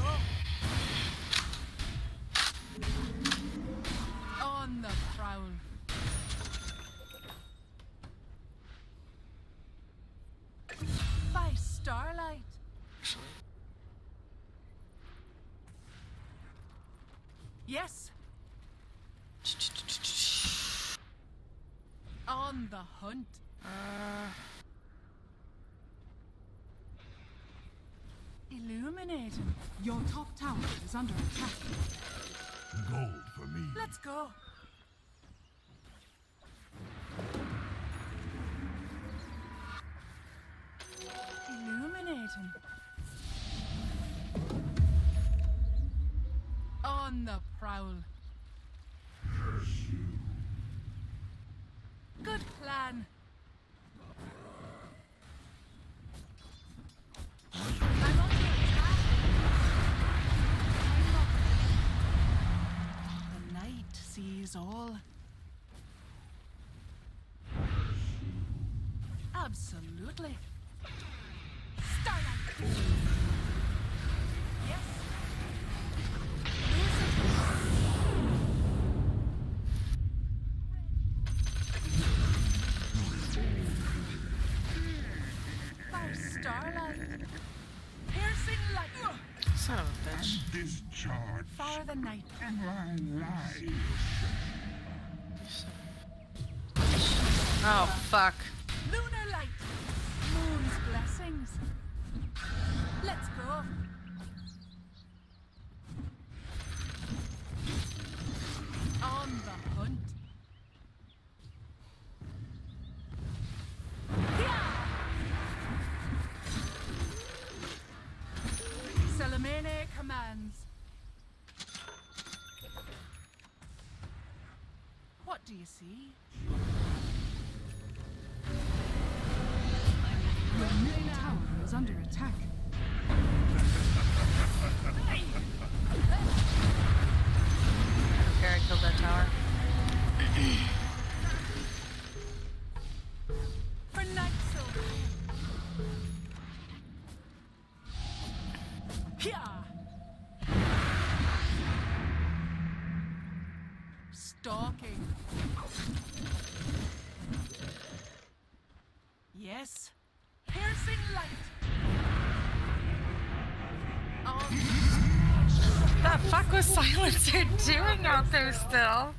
On the prowl. By starlight. Yes. On the hunt. Illuminating. Your top tower is under attack. Gold for me. Let's go. Illuminating. On the prowl. Good plan. I'm on the attack. The night sees all. Absolutely. Starlight. Yes. By starlight. Piercing light. Son of a bitch. Discharge. Far the night. And I lie. Oh, fuck. Lunar light. Moon's blessings. Let's go. On the hunt. Salamene commands. What do you see? Your middle tower is under attack. Okay, I killed that tower. For night silver. Stalking. Yes. Piercing light. The fuck was Silencer doing out there still?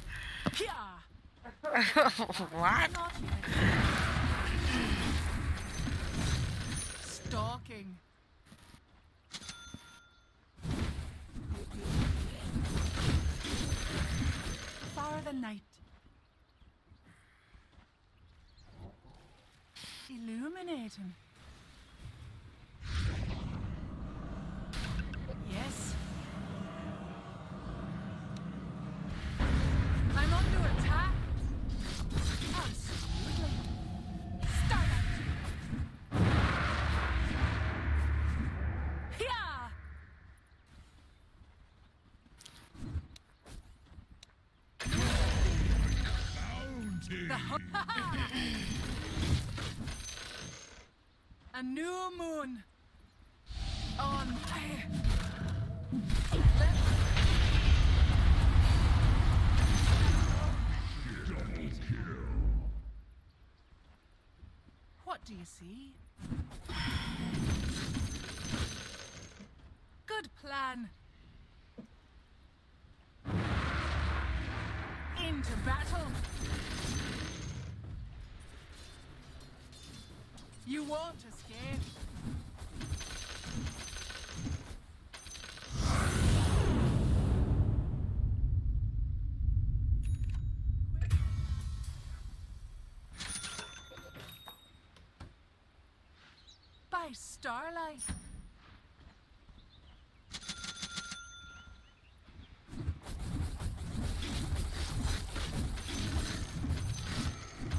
What? Stalking. Far the night. Illuminating. Yes. I'm under attack. Absolutely. Starlight. Yeah. A new moon on fire. What do you see? Good plan. Into battle. You won't escape. By starlight.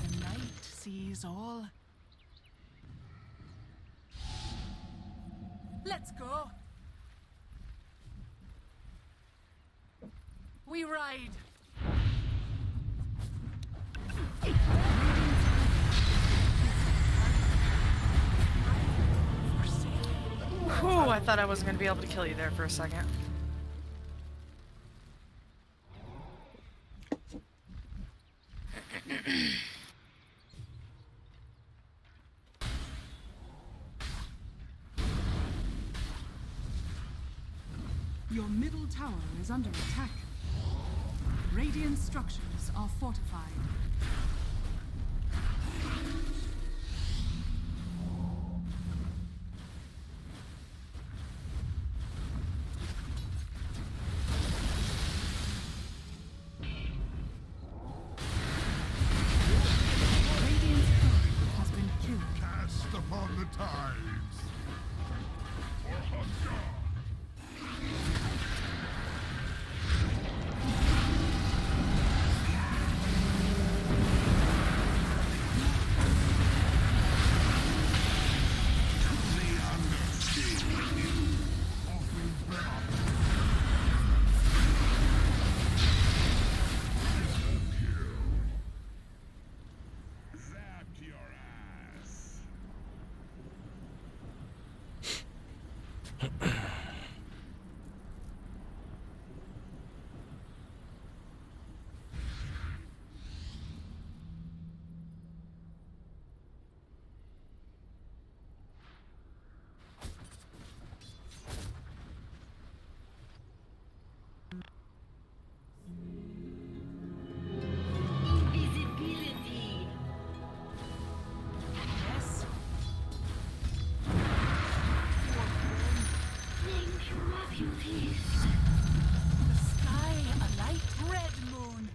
The night sees all. Let's go. We ride. thought I wasn't gonna be able to kill you there for a second. Your middle tower is under attack. Radiant structures are fortified. Radiant's turret has been killed. Cast upon the tides. For Hunter. Invisibility. Yes. Name your beauties. The sky a light red moon.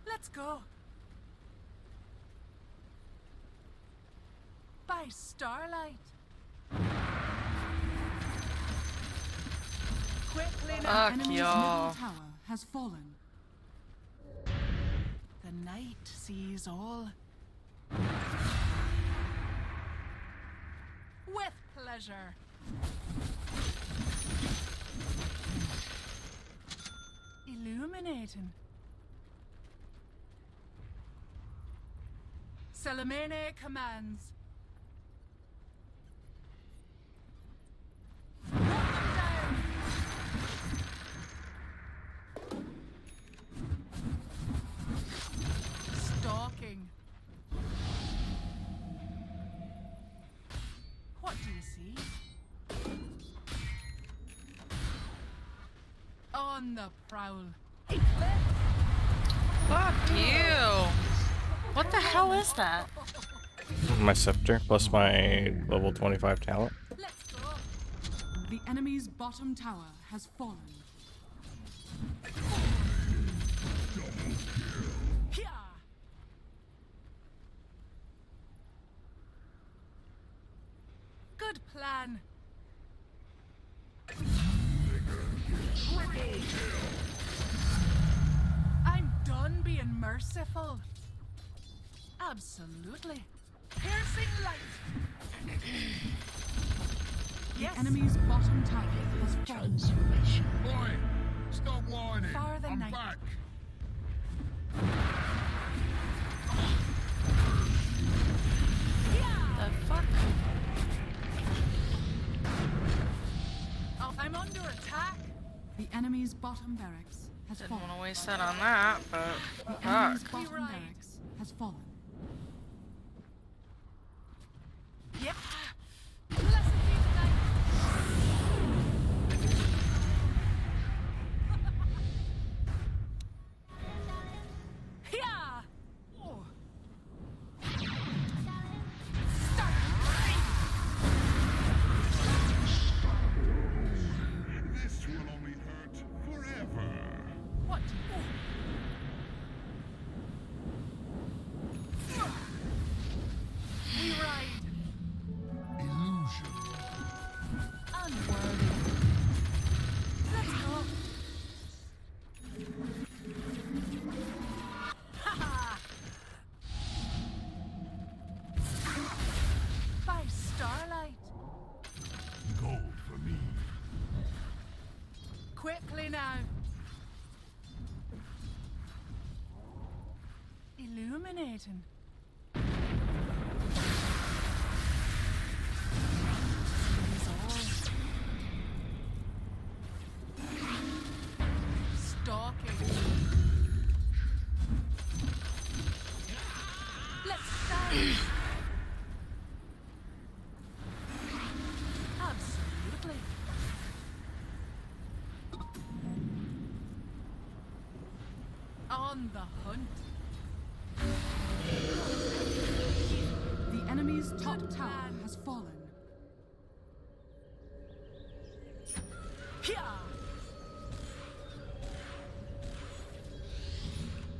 Let's go. By starlight. Quickly now. Fuck Enemy's y'all. middle tower has fallen. The night sees all. With pleasure. Illuminating. Salamene commands. Run them down. Stalking. What do you see? On the prowl. Fuck you. What the hell is that? My scepter plus my level 25 talent. Let's go. The enemy's bottom tower has fallen. Here. Good plan. I'm done being merciful. Absolutely. Piercing light. Yes. The enemy's bottom tower has fallen. Boy, stop whining. Far the I'm night. back. The fuck? Oh, I'm under attack. The enemy's bottom barracks has Didn't fallen. want to waste that on that, but The enemy's fuck. bottom barracks has fallen. Yeah. Blessed be the night. Yeah. Oh. Start. This will only hurt forever. What? We ride. Illusion. Unworthy. Let's go. Ha-ha. By starlight. Gold for me. Quickly now. Illuminating. On the hunt. The enemy's top tower has fallen. Here.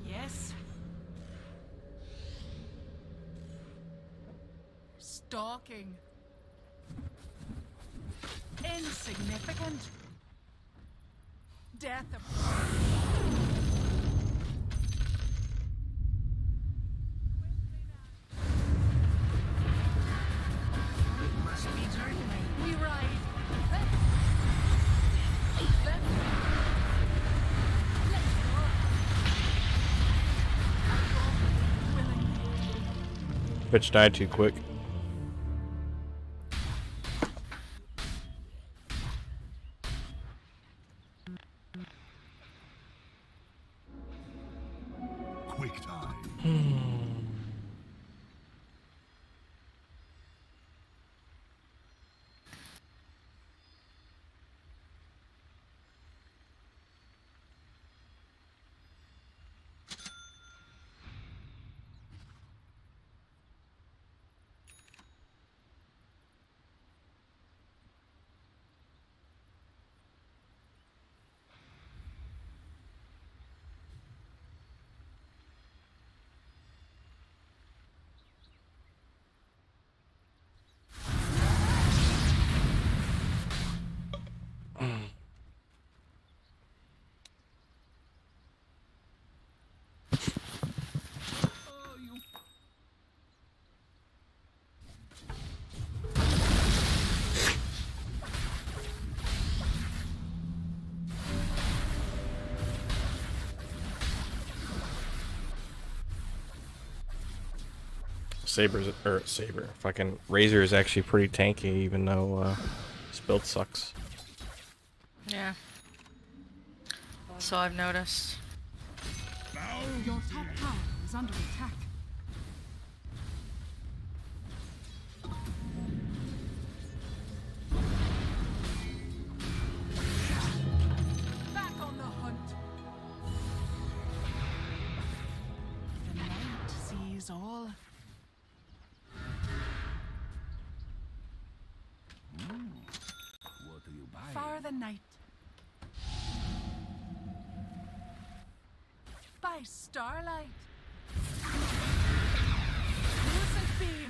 Yes. Stalking. Insignificant. Death of. Must be journeying. We ride. Let's Bitch died too quick. Quick time. Fucking Razor is actually pretty tanky, even though his build sucks. Yeah. So I've noticed. Your top tower is under attack. Back on the hunt. The night sees all. What do you buy? For the night. By starlight. Lucent beam.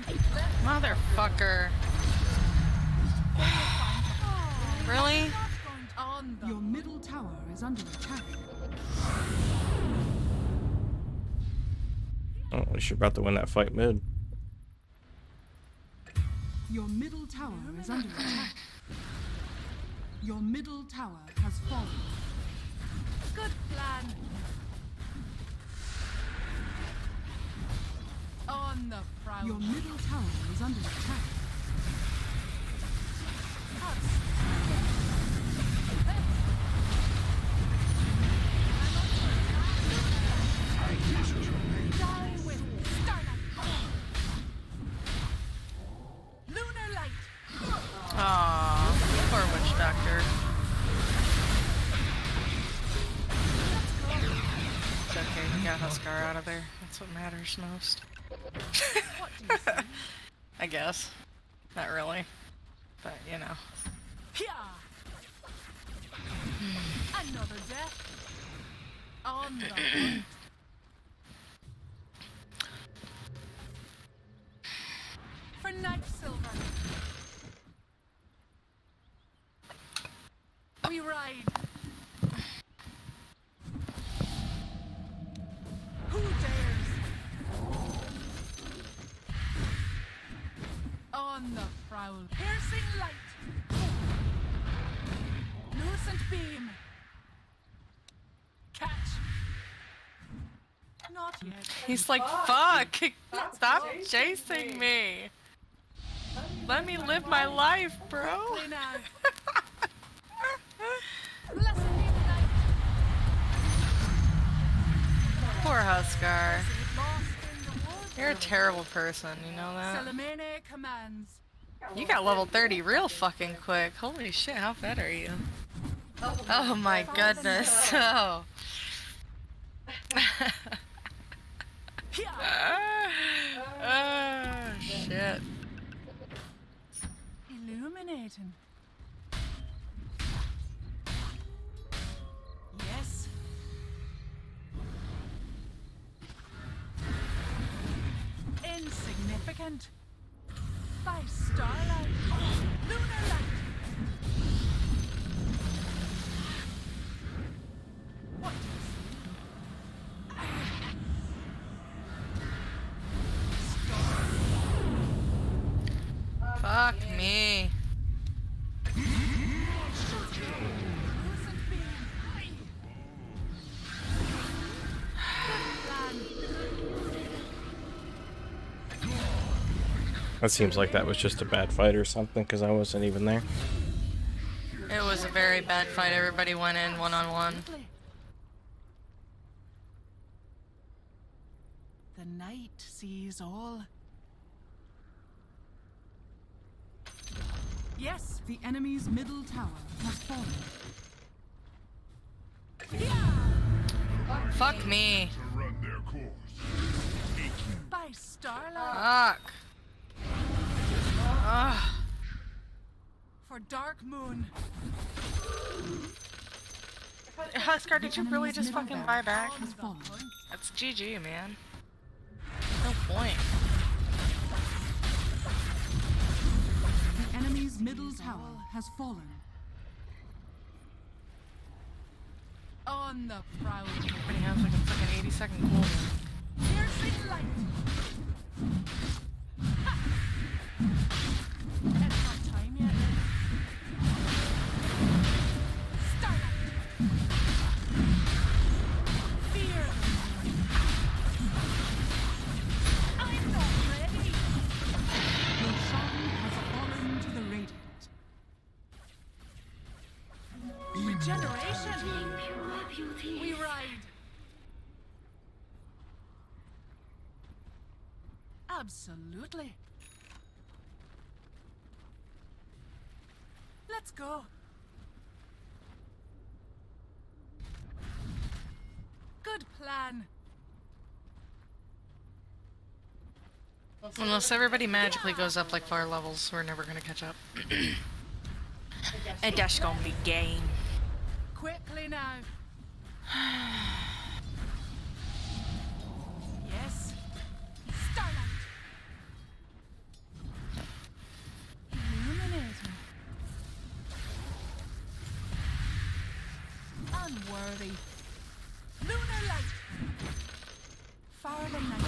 Motherfucker. Really? Your middle tower is under attack. Oh, at least you're about to win that fight mid. Your middle tower is under attack. Your middle tower has fallen. Good plan. On the prowl. Your middle tower is under attack. Die with starlight. Lunar light. Aww, poor witch doctor. It's okay, we got Huskar out of there. That's what matters most. I guess. Not really. But, you know. Another death. On the hunt. For night silver. We ride. Who dares? On the prowl. Piercing light. Lucent beam. Catch. Not yet. He's like, fuck! Stop chasing me! Let me live my life, bro! Poor Huskar. You're a terrible person, you know that? Salamene commands. You got level 30 real fucking quick. Holy shit, how fed are you? Oh my goodness. Oh. Shit. Illuminating. Yes. Insignificant. By starlight. Lunar light. What do you see? Fuck me. That seems like that was just a bad fight or something, because I wasn't even there. It was a very bad fight. Everybody went in one-on-one. The night sees all. Yes, the enemy's middle tower has fallen. Fuck me. By starlight. Fuck. Ugh. For Dark Moon. Huskar, did you really just fucking buy back? That's GG, man. No point. The enemy's middle tower has fallen. On the prowl. Everybody has like a fucking 80-second cooldown. Piercing light. Ha! It's not time yet. Starlight. Fear. I'm not ready. Roshan has fallen to the radiant. Regeneration. We ride. Absolutely. Let's go. Good plan. Unless everybody magically goes up like 4 levels, we're never gonna catch up. And that's gonna be game. Quickly now. Yes. Starlight. Illuminating. Unworthy. Lunar light. Far the night.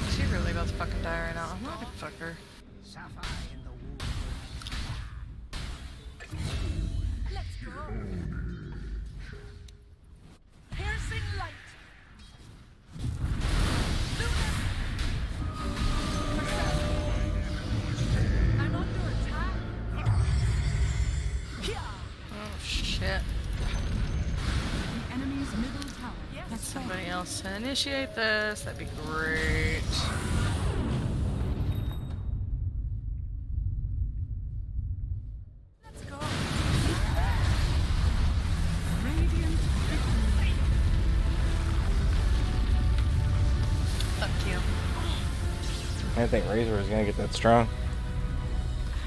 Is she really about to fucking die right now? I'm not gonna fuck her. Let's go. Piercing light. Lunar. I'm under attack. Oh shit. The enemy's middle tower. Yes. Let somebody else to initiate this. That'd be great. Let's go. Radiant victory. Fuck you. I didn't think Razor was gonna get that strong.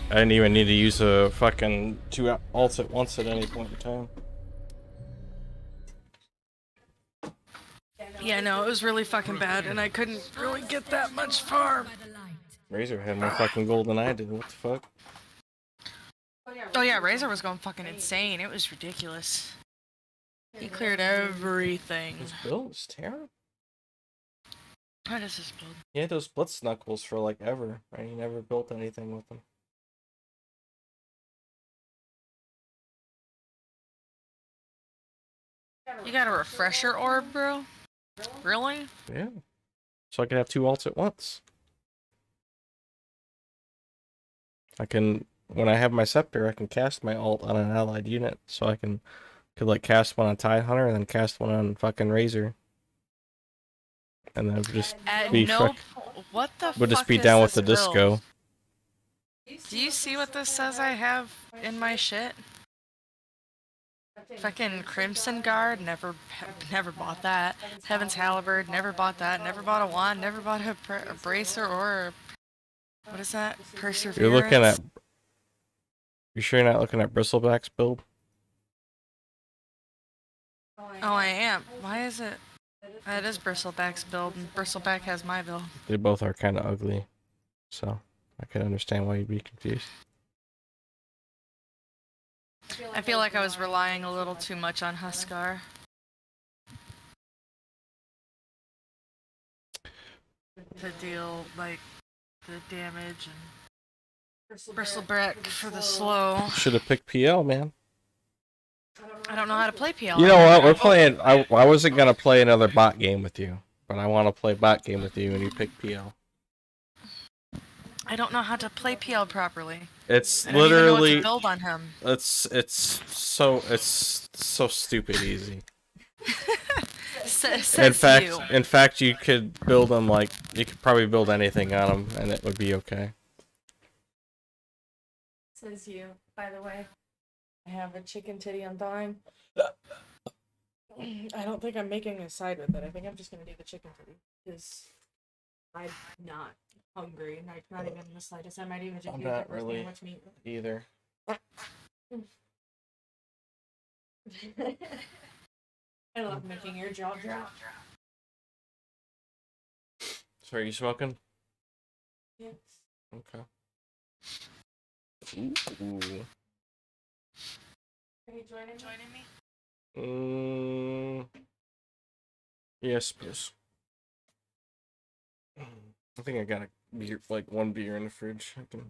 I didn't even need to use a fucking 2 ults at once at any point in time. Yeah, no, it was really fucking bad, and I couldn't really get that much farm. Razor had more fucking gold than I did. What the fuck? Oh yeah, Razor was going fucking insane. It was ridiculous. He cleared everything. His build was terrible. What is his build? He had those blitz knuckles for like ever, right? He never built anything with them. You got a refresher orb, bro? Really? Yeah. So I could have 2 ults at once. I can, when I have my scepter, I can cast my ult on an allied unit. So I could like cast one on Tide Hunter and then cast one on fucking Razor. And then just be what the would just fuck be is down with the this build? disco. Do you see what this says I have in my shit? Fucking Crimson Guard, never bought that. Heaven's Halberd, never bought that. Never bought a wand, never bought a bracer or what is that? Perseverance. You're looking at. You sure you're not looking at Bristleback's build? Oh, I am. Why is it? It is Bristleback's build, and Bristleback has my build. They both are kind of ugly, so I can understand why you'd be confused. I feel like I was relying a little too much on Huskar. To deal, like, the damage and Bristleback for the slow. Should have picked PL, man. I don't know how to play PL. You know what? We're playing. I wasn't gonna play another bot game with you, but I want to play bot game with you, and you pick PL. I don't know how to play PL properly. It's I don't even know what literally. to build on him. It's so stupid easy. Says In fact, you could build them like you could probably build anything on them, and it would be okay. Says you. By the way, I have a chicken titty on thawing. I don't think I'm making a side with it. I think I'm just gonna do the chicken titty because I'm not hungry, not even the slightest. I might even just I'm do not peppers really much meat. either. I love making your jaw drop. So are you smoking? Yes. Okay. Ooh. Are you joining me? Yes, please. I think I got a beer, like one beer in the fridge. I can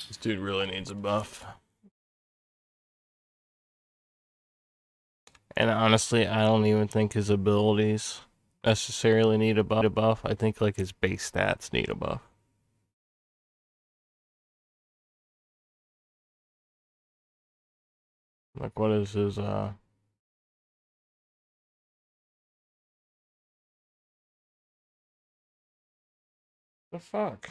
This dude really needs a buff. And honestly, I don't even think his abilities necessarily need a buff. I think like his base stats need a buff. Like what is his the fuck?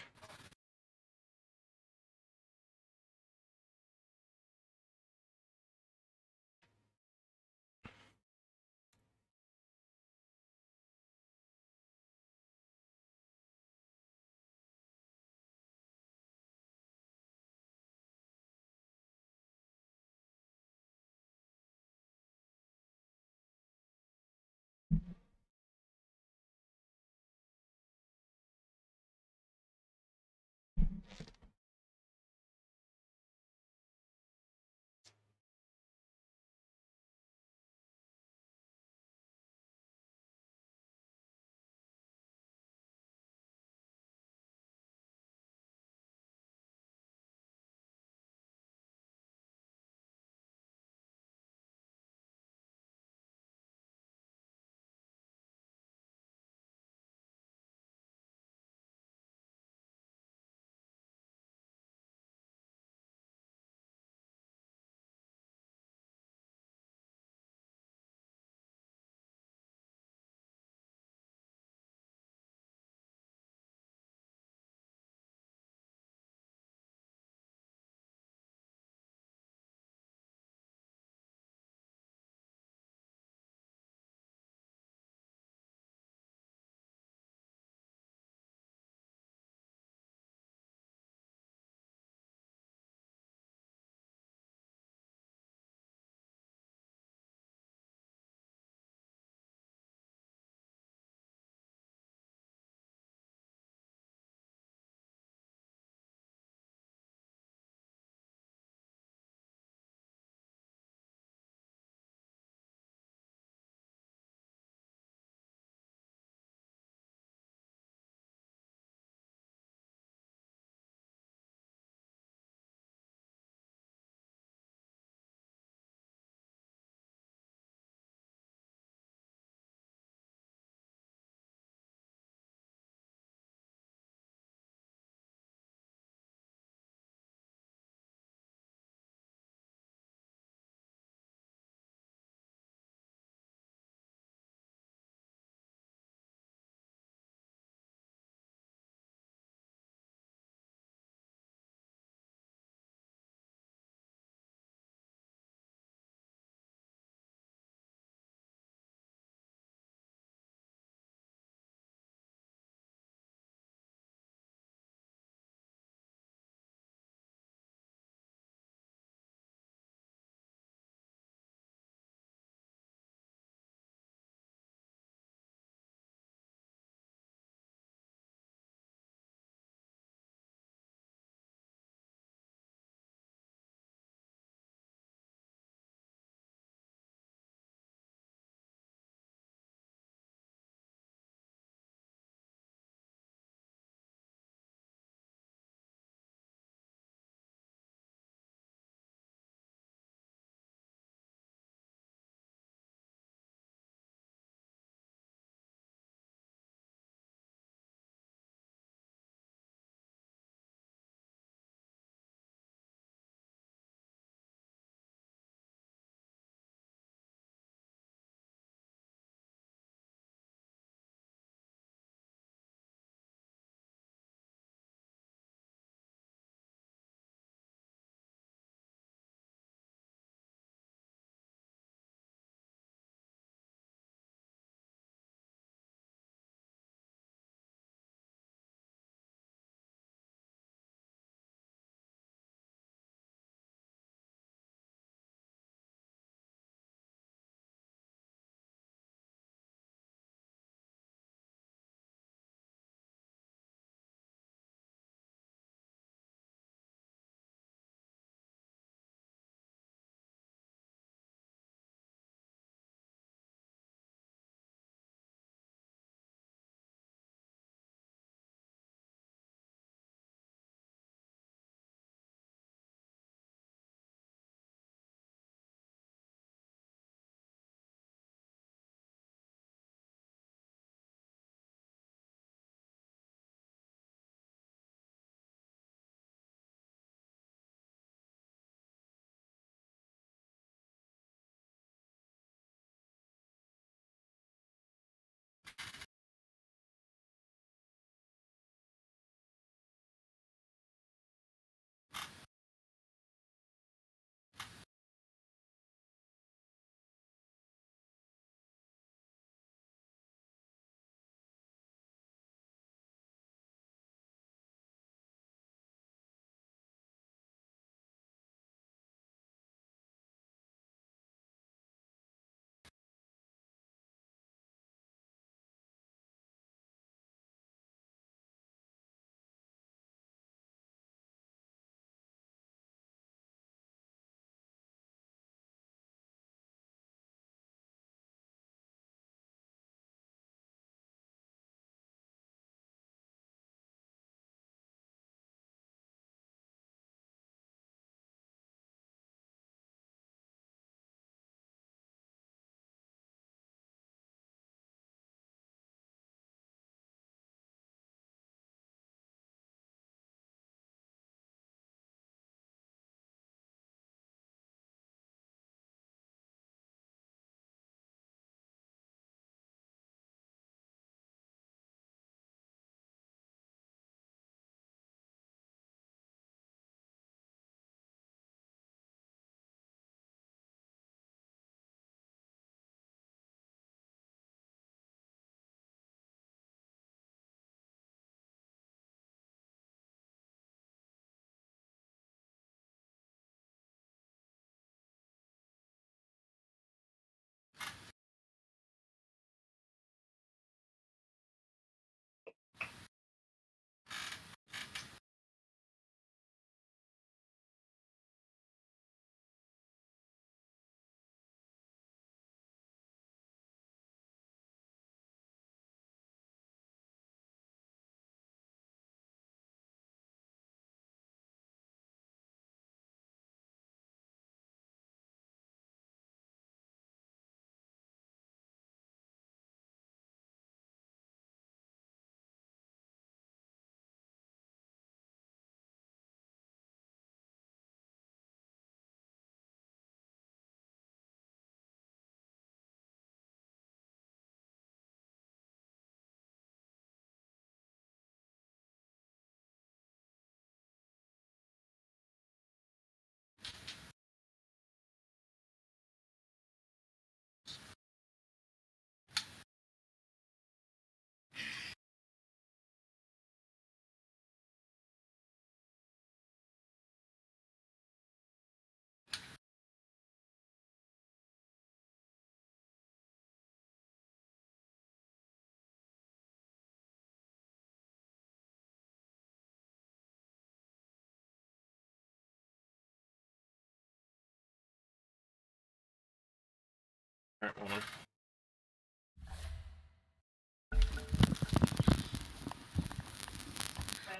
Alright, hold on.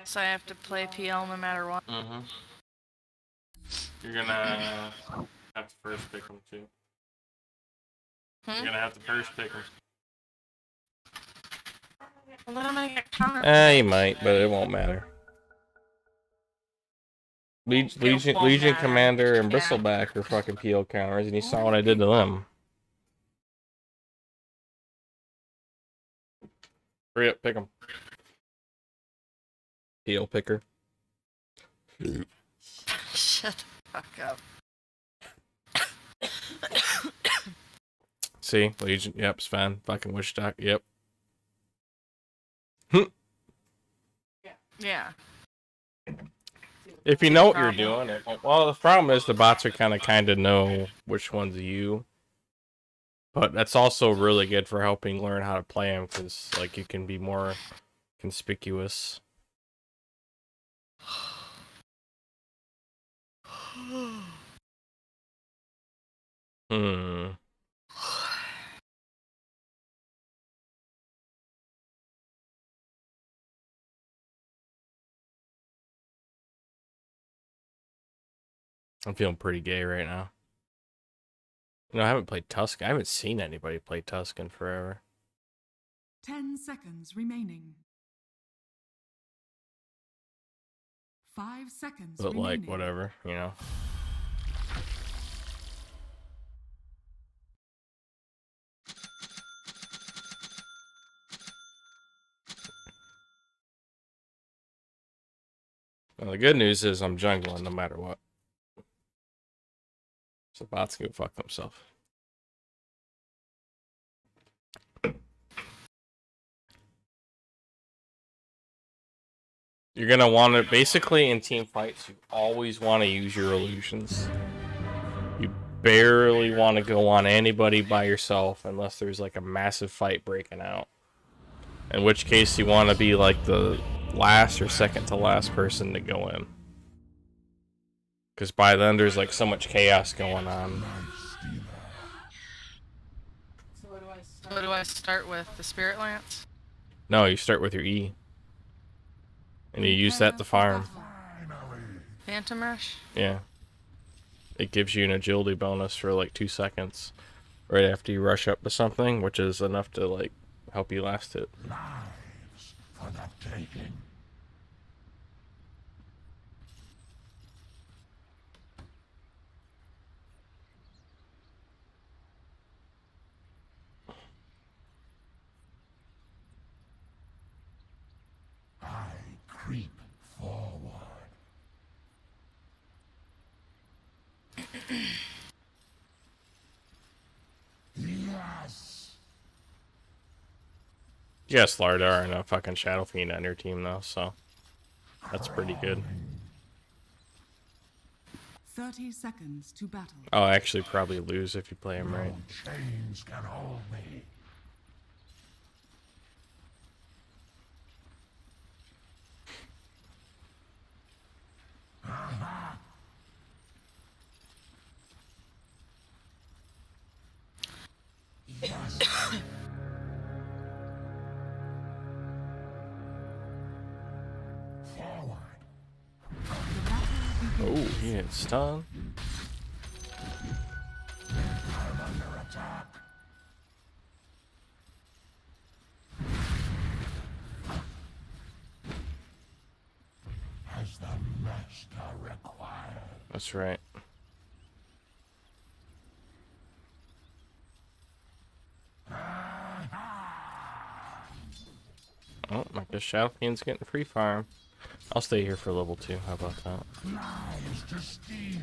So I have to play PL no matter what. Mm-hmm. You're gonna have to first pick them too. You're gonna have to first pick them. Well, then I'm gonna get counter. You might, but it won't matter. Legion Commander and Bristleback are fucking PL counters, and you saw what I did to them. Hurry up, pick them. PL picker. Shut the fuck up. See, Legion, yep, it's fine. Fucking Wishstock, yep. Yeah. If you know what you're doing, well, the problem is the bots are kind of know which one's you. But that's also really good for helping learn how to play them, because like you can be more conspicuous. I'm feeling pretty gay right now. You know, I haven't played Tusk. I haven't seen anybody play Tusk in forever. 10 seconds remaining. 5 seconds But remaining. like, whatever, you know. Well, the good news is I'm jungling no matter what. So bots can go fuck themselves. You're gonna want to, basically in team fights, you always want to use your illusions. You barely want to go on anybody by yourself unless there's like a massive fight breaking out. In which case you want to be like the last or second to last person to go in. Because by then there's like so much chaos going on. So what do I start with? The Spirit Lance? No, you start with your E. And you use that to farm. Phantom Rush? Yeah. It gives you an agility bonus for like 2 seconds. Right after you rush up to something, which is enough to like help you last it. Lives for the taking. I creep forward. Yes. You got Slardar and a fucking Shadow Fiend on your team though, so that's pretty good. 30 seconds to battle. I'll actually probably lose if you play him right. Chains can hold me. Yes. Forward. Oh, he hit stun. I'm under attack. As the master required. That's right. Oh, I guess Shadow Fiend's getting free farm. I'll stay here for level 2. How about that? Lies to steal.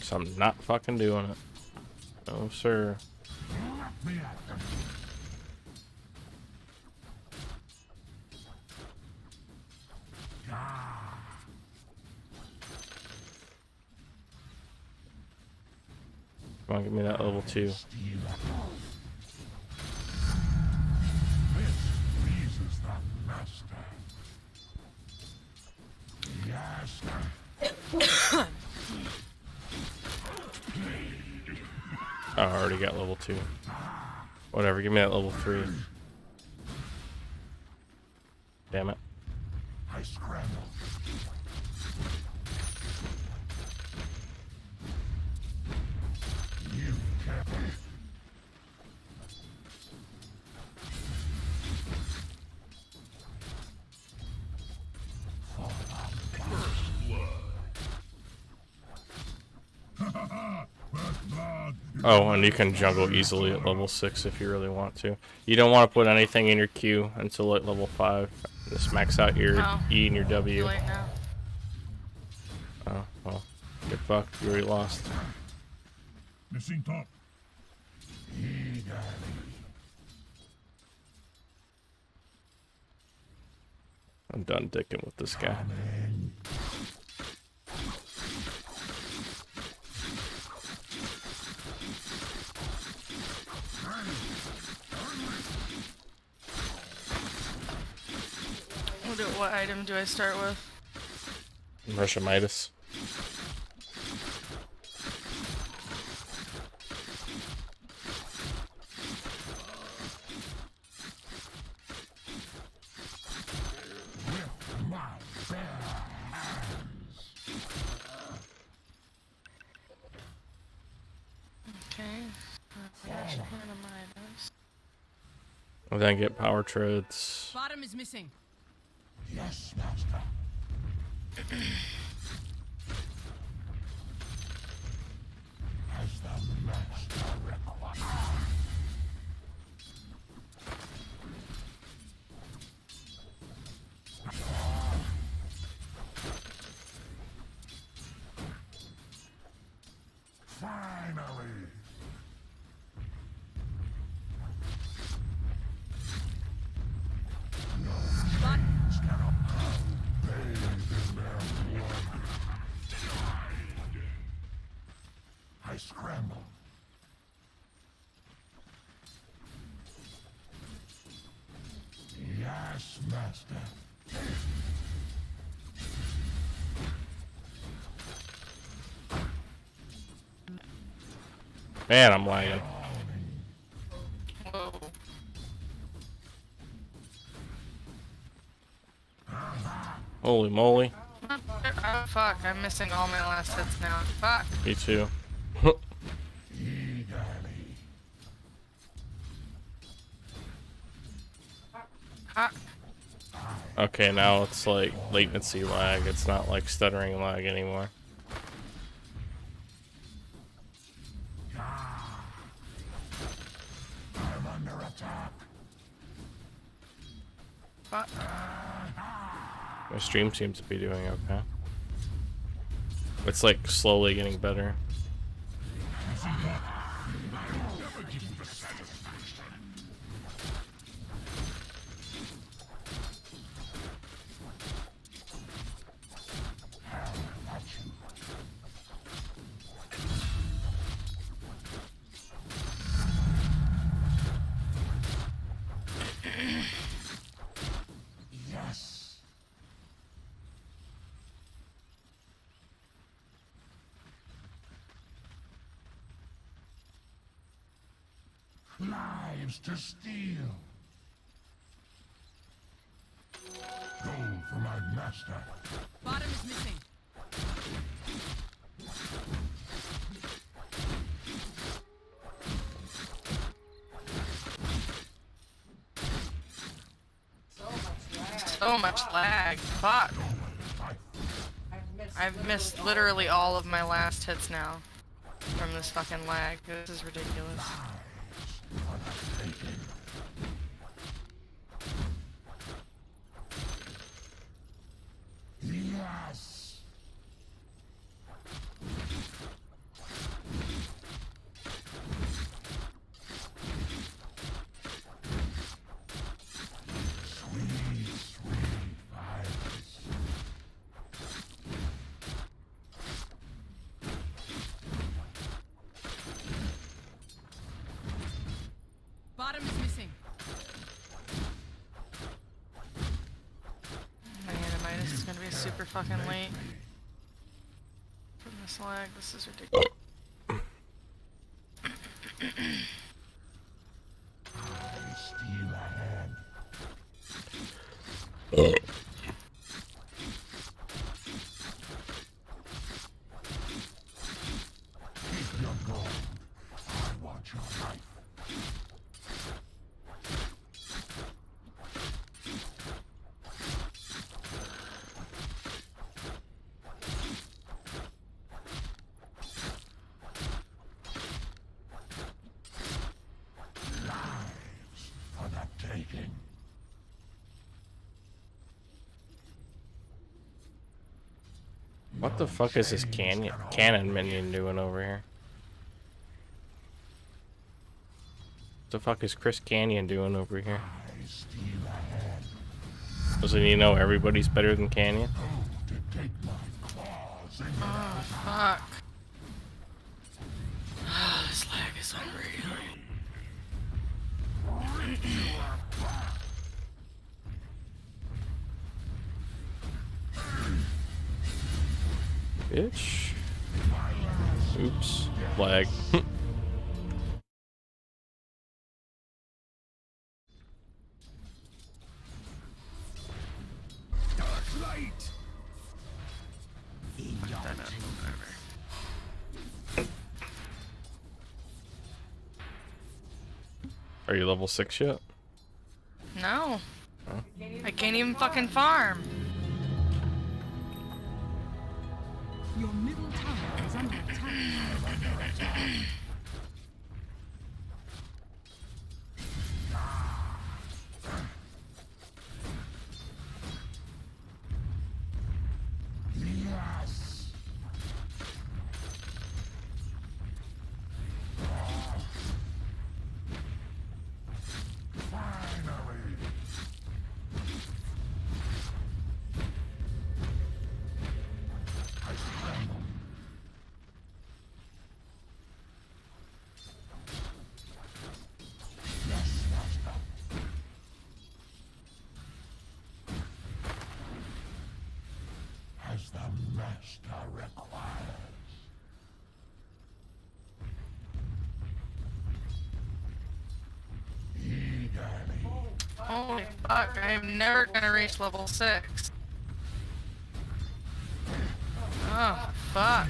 So I'm not fucking doing it. No, sir. Let me at them. Come on, give me that level 2. This pleases the master. Yes. Oh, I already got level 2. Whatever, give me that level 3. Damn it. I scramble. You can't. Oh, and you can jungle easily at level 6 if you really want to. You don't want to put anything in your Q until at level 5. Just max out your E and your W. Too late now. Oh, well. Get fucked. You already lost. Missing top. I'm done dicking with this guy. What item do I start with? Russia Midas. Okay. And then get power treads. Bottom is missing. Yes, master. As the master requires. Finally. I scramble. Yes, master. Man, I'm lagging. Whoa. Holy moly. Oh, fuck. I'm missing all my last hits now. Fuck. Me too. Okay, now it's like latency lag. It's not like stuttering lag anymore. I'm under attack. Fuck. My stream seems to be doing okay. It's like slowly getting better. Yes. Lives to steal. Gold for my master. Bottom is missing. So much lag. Fuck. I've missed literally all of my last hits now from this fucking lag. This is ridiculous. Yes. Bottom is missing. My Animitis is gonna be super fucking late. From this lag, this is ridiculous. Steal ahead. Keep your gold. I want your life. Lives for the taking. What the fuck is this cannon minion doing over here? What the fuck is Chris Canyon doing over here? Doesn't he know everybody's better than Canyon? Oh, fuck. This lag is unreal. Bitch. Oops. Lag. Light. Are you level 6 yet? No. Oh. I can't even fucking farm. Your middle tower is under attack. Yes. Finally. I scramble. Yes, master. As the master requires. Eagerly. Holy fuck, I am never gonna reach level 6. Oh, fuck.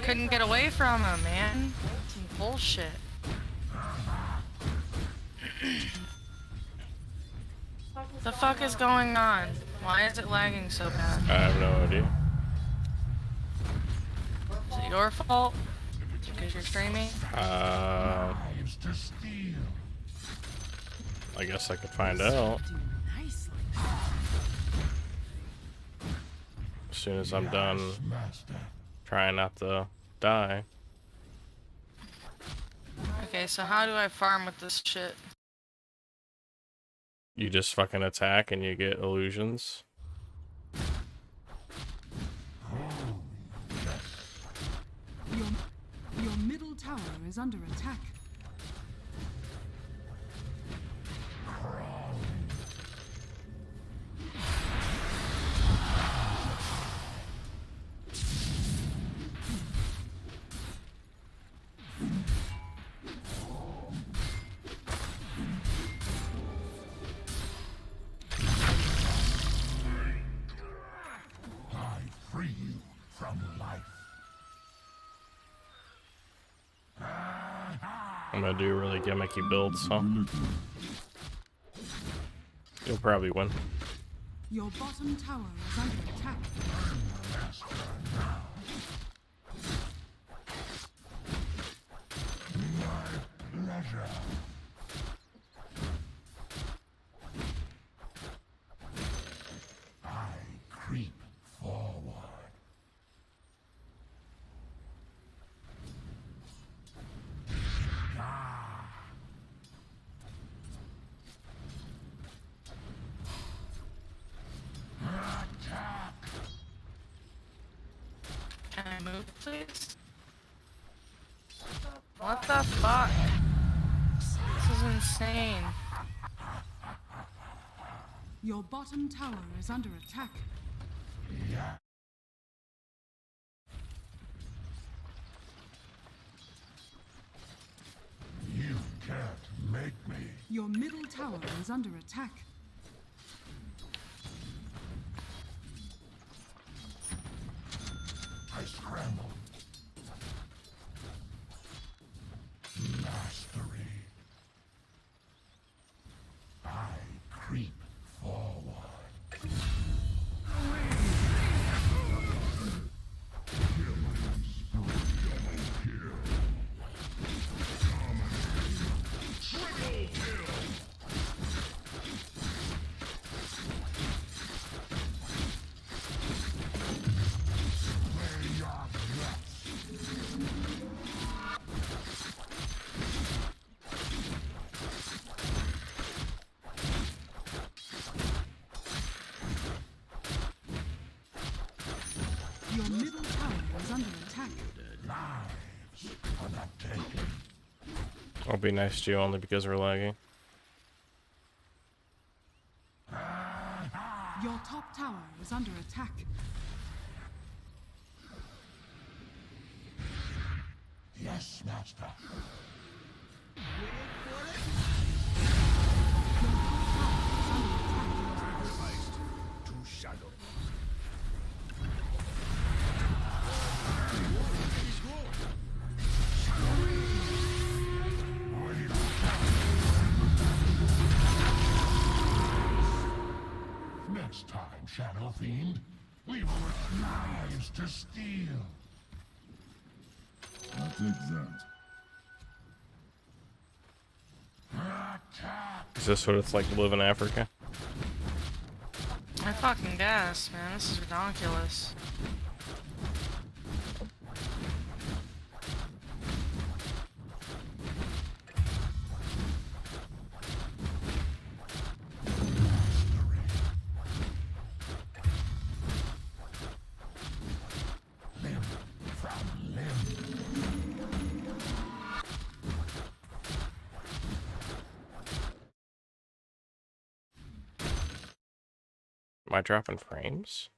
Couldn't get away from him, man. Some bullshit. The fuck is going on? Why is it lagging so bad? I have no idea. Is it your fault? Because you're streaming? I guess I could find out. As soon as I'm done trying not to die. Okay, so how do I farm with this shit? You just fucking attack and you get illusions. Your middle tower is under attack. I free you from life. I'm gonna do really gimmicky builds, so you'll probably win. Your bottom tower is under attack. Pleasure. I creep forward. Attack. Can I move, please? What the fuck? This is insane. Your bottom tower is under attack. Your middle tower is under attack. I scramble. Mastery. I creep forward. Your middle tower is under attack. Lives for the taking. I'll be nice to you only because we're lagging. Your top tower is under attack. Yes, master. Sacrificed to shadow. Next time, Shadow Fiend, we will have knives to steal. I'll take that. Is this what it's like to live in Africa? I fucking guess, man. This is ridiculous. Limb from limb. Am I dropping frames?